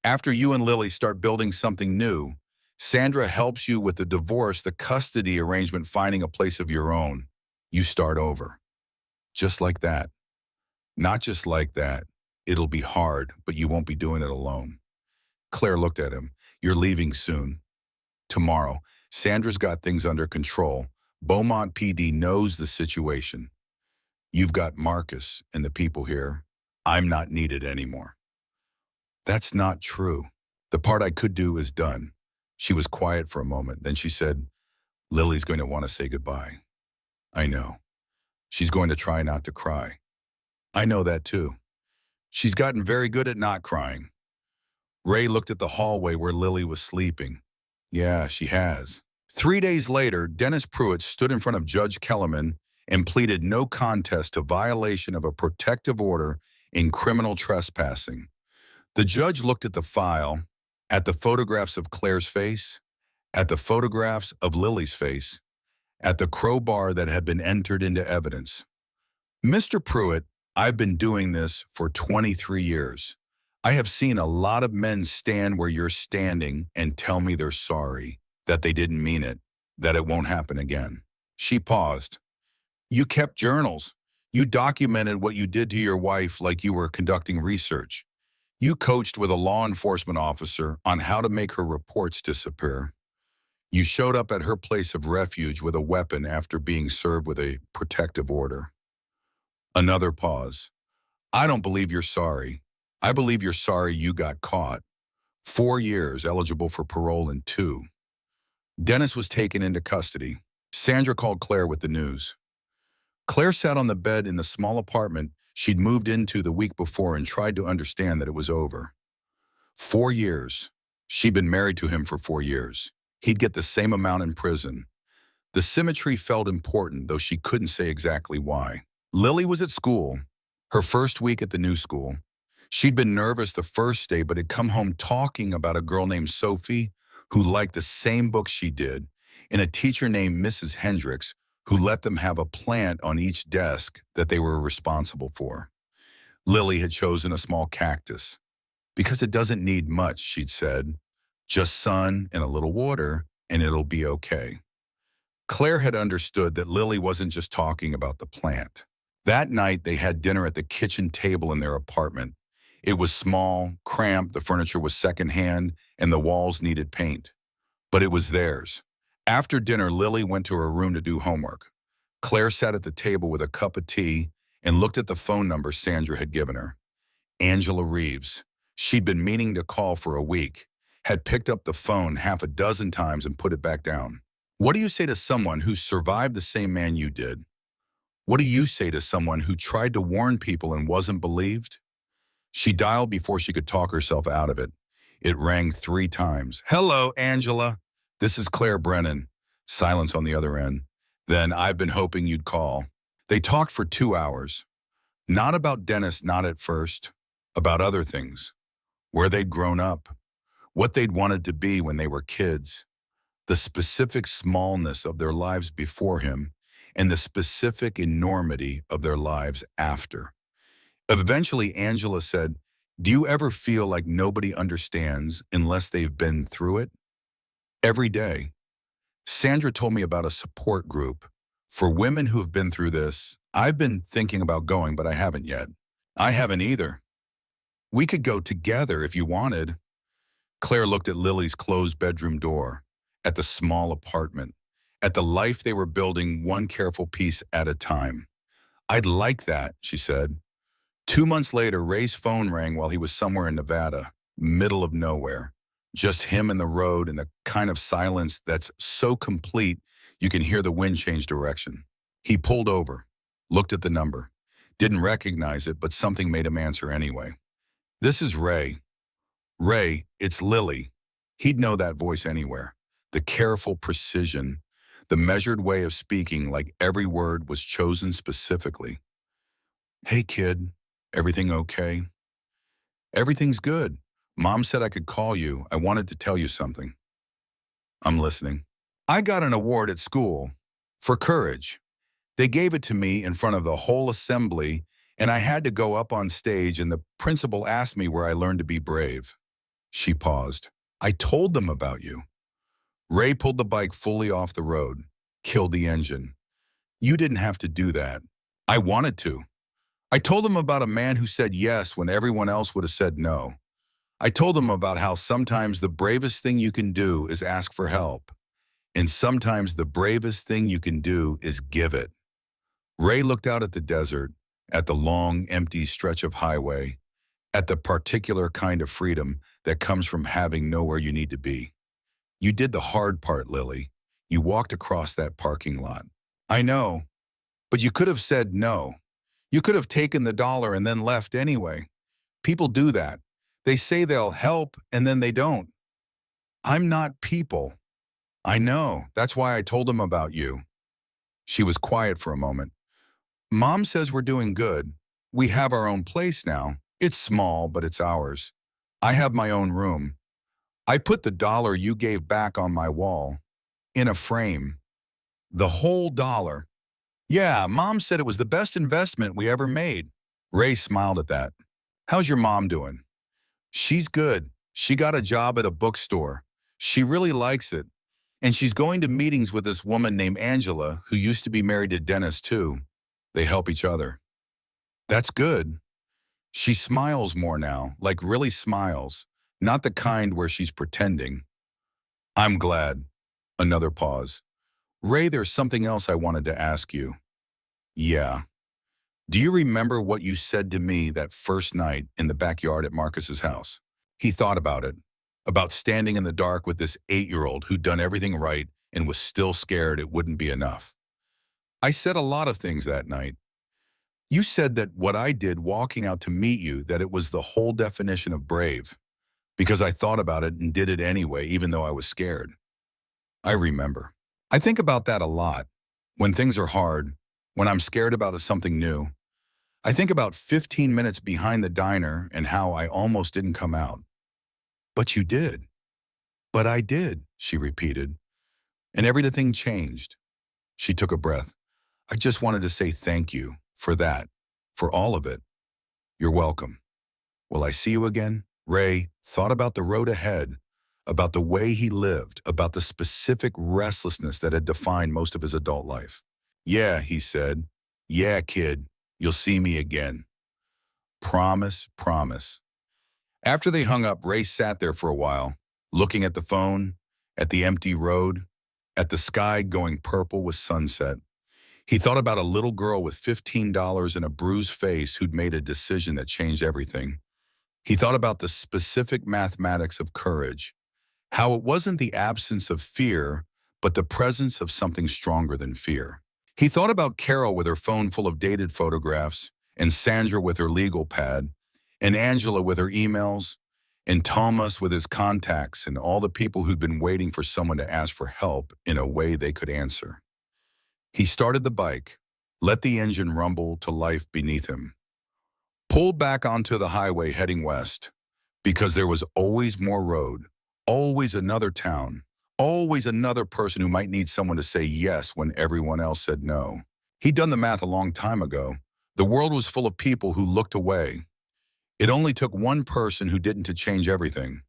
after you and Lily start building something new, Sandra helps you with the divorce, the custody arrangement, finding a place of your own. You start over. Just like that. Not just like that. It'll be hard, but you won't be doing it alone." Claire looked at him. "You're leaving soon." "Tomorrow. Sandra's got things under control. Beaumont PD knows the situation. You've got Marcus and the people here. I'm not needed anymore." "That's not true. The part I could do is done." She was quiet for a moment. Then she said, "Lily's going to want to say goodbye." "I know. She's going to try not to cry." "I know that too. She's gotten very good at not crying." Ray looked at the hallway where Lily was sleeping. "Yeah, she has." 3 days later, Dennis Pruitt stood in front of Judge Kellerman and pleaded no contest to violation of a protective order in criminal trespassing. The judge looked at the file, at the photographs of Claire's face, at the photographs of Lily's face, at the crowbar that had been entered into evidence. "Mr. Pruitt, I've been doing this for 23 years. I have seen a lot of men stand where you're standing and tell me they're sorry, that they didn't mean it, that it won't happen again." She paused. "You kept journals. You documented what you did to your wife like you were conducting research. You coached with a law enforcement officer on how to make her reports disappear. You showed up at her place of refuge with a weapon after being served with a protective order." Another pause. "I don't believe you're sorry. I believe you're sorry you got caught. 4 years, eligible for parole in 2. Dennis was taken into custody. Sandra called Claire with the news. Claire sat on the bed in the small apartment she'd moved into the week before and tried to understand that it was over. 4 years. She'd been married to him for 4 years. He'd get the same amount in prison. The symmetry felt important, though she couldn't say exactly why. Lily was at school, her first week at the new school. She'd been nervous the first day, but had come home talking about a girl named Sophie who liked the same books she did, and a teacher named Mrs. Hendricks who let them have a plant on each desk that they were responsible for. Lily had chosen a small cactus. "Because it doesn't need much," she'd said. "Just sun and a little water, and it'll be okay." Claire had understood that Lily wasn't just talking about the plant. That night, they had dinner at the kitchen table in their apartment. It was small, cramped, the furniture was secondhand, and the walls needed paint. But it was theirs. After dinner, Lily went to her room to do homework. Claire sat at the table with a cup of tea and looked at the phone number Sandra had given her. Angela Reeves. She'd been meaning to call for a week, had picked up the phone half a dozen times and put it back down. "What do you say to someone who survived the same man you did? What do you say to someone who tried to warn people and wasn't believed?" She dialed before she could talk herself out of it. It rang 3 times. "Hello, Angela. This is Claire Brennan." Silence on the other end. Then, "I've been hoping you'd call." They talked for 2 hours. Not about Dennis, not at first. About other things. Where they'd grown up. What they'd wanted to be when they were kids. The specific smallness of their lives before him, and the specific enormity of their lives after. Eventually, Angela said, "Do you ever feel like nobody understands unless they've been through it?" "Every day." Sandra told me about a support group. "For women who've been through this, I've been thinking about going, but I haven't yet." I haven't either. We could go together if you wanted. Claire looked at Lily's closed bedroom door, at the small apartment, at the life they were building one careful piece at a time. I'd like that, she said. 2 months later, Ray's phone rang while he was somewhere in Nevada, middle of nowhere. Just him and the road and the kind of silence that's so complete you can hear the wind change direction. He pulled over, looked at the number, didn't recognize it, but something made him answer anyway. This is Ray. Ray, it's Lily. He'd know that voice anywhere. The careful precision, the measured way of speaking like every word was chosen specifically. Hey kid, everything okay? Everything's good. Mom said I could call you. I wanted to tell you something. I'm listening. I got an award at school for courage. They gave it to me in front of the whole assembly, and I had to go up on stage, and the principal asked me where I learned to be brave. She paused. I told them about you. Ray pulled the bike fully off the road, killed the engine. You didn't have to do that. I wanted to. I told them about a man who said yes when everyone else would have said no. I told them about how sometimes the bravest thing you can do is ask for help, and sometimes the bravest thing you can do is give it. Ray looked out at the desert, at the long, empty stretch of highway, at the particular kind of freedom that comes from having nowhere you need to be. You did the hard part, Lily. You walked across that parking lot. I know, but you could have said no. You could have taken the dollar and then left anyway. People do that. They say they'll help and then they don't. I'm not people. I know. That's why I told them about you. She was quiet for a moment. Mom says we're doing good. We have our own place now. It's small, but it's ours. I have my own room. I put the dollar you gave back on my wall, in a frame. The whole dollar. Yeah, Mom said it was the best investment we ever made. Ray smiled at that. How's your mom doing? She's good. She got a job at a bookstore. She really likes it. And she's going to meetings with this woman named Angela, who used to be married to Dennis too. They help each other. That's good. She smiles more now, like really smiles, not the kind where she's pretending. I'm glad. Another pause. Ray, there's something else I wanted to ask you. Yeah. Do you remember what you said to me that first night in the backyard at Marcus's house? He thought about standing in the dark with this 8-year-old who'd done everything right and was still scared it wouldn't be enough. I said a lot of things that night. You said that what I did walking out to meet you, that it was the whole definition of brave, because I thought about it and did it anyway, even though I was scared. I remember. I think about that a lot. When things are hard, when I'm scared about something new, I think about 15 minutes behind the diner and how I almost didn't come out. But you did. But I did, she repeated. And everything changed. She took a breath. I just wanted to say thank you for that, for all of it. You're welcome. Will I see you again? Ray thought about the road ahead, about the way he lived, about the specific restlessness that had defined most of his adult life. Yeah, he said. Yeah, kid, you'll see me again. Promise, promise. After they hung up, Ray sat there for a while, looking at the phone, at the empty road, at the sky going purple with sunset. He thought about a little girl with $15 and a bruised face who'd made a decision that changed everything. He thought about the specific mathematics of courage, how it wasn't the absence of fear, but the presence of something stronger than fear. He thought about Carol with her phone full of dated photographs, and Sandra with her legal pad, and Angela with her emails, and Thomas with his contacts, and all the people who'd been waiting for someone to ask for help in a way they could answer. He started the bike, let the engine rumble to life beneath him, pulled back onto the highway heading west, because there was always more road, always another town, always another person who might need someone to say yes when everyone else said no. He'd done the math a long time ago. The world was full of people who looked away. It only took one person who didn't to change everything.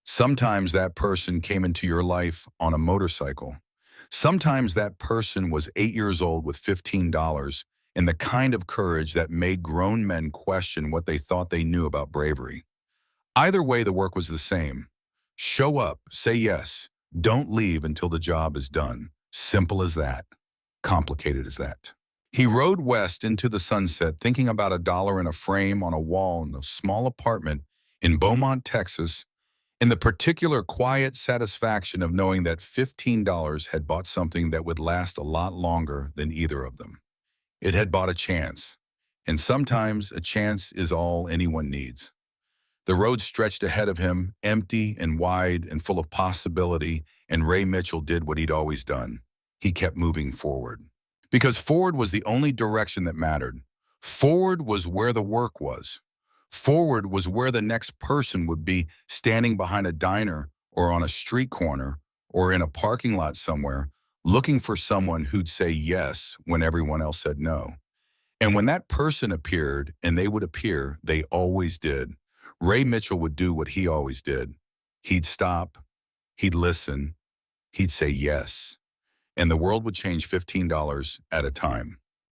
Sometimes that person came into your life on a motorcycle. Sometimes that person was 8 years old with $15 and the kind of courage that made grown men question what they thought they knew about bravery. Either way, the work was the same. Show up, say yes, don't leave until the job is done. Simple as that. Complicated as that. He rode west into the sunset, thinking about $1 in a frame on a wall in a small apartment in Beaumont, Texas, and the particular quiet satisfaction of knowing that $15 had bought something that would last a lot longer than either of them. It had bought a chance, and sometimes a chance is all anyone needs. The road stretched ahead of him, empty and wide and full of possibility, and Ray Mitchell did what he'd always done. He kept moving forward. Because forward was the only direction that mattered. Forward was where the work was. Forward was where the next person would be, standing behind a diner or on a street corner or in a parking lot somewhere, looking for someone who'd say yes when everyone else said no. And when that person appeared, and they would appear, they always did, Ray Mitchell would do what he always did. He'd stop, he'd listen, he'd say yes, and the world would change $15 at a time.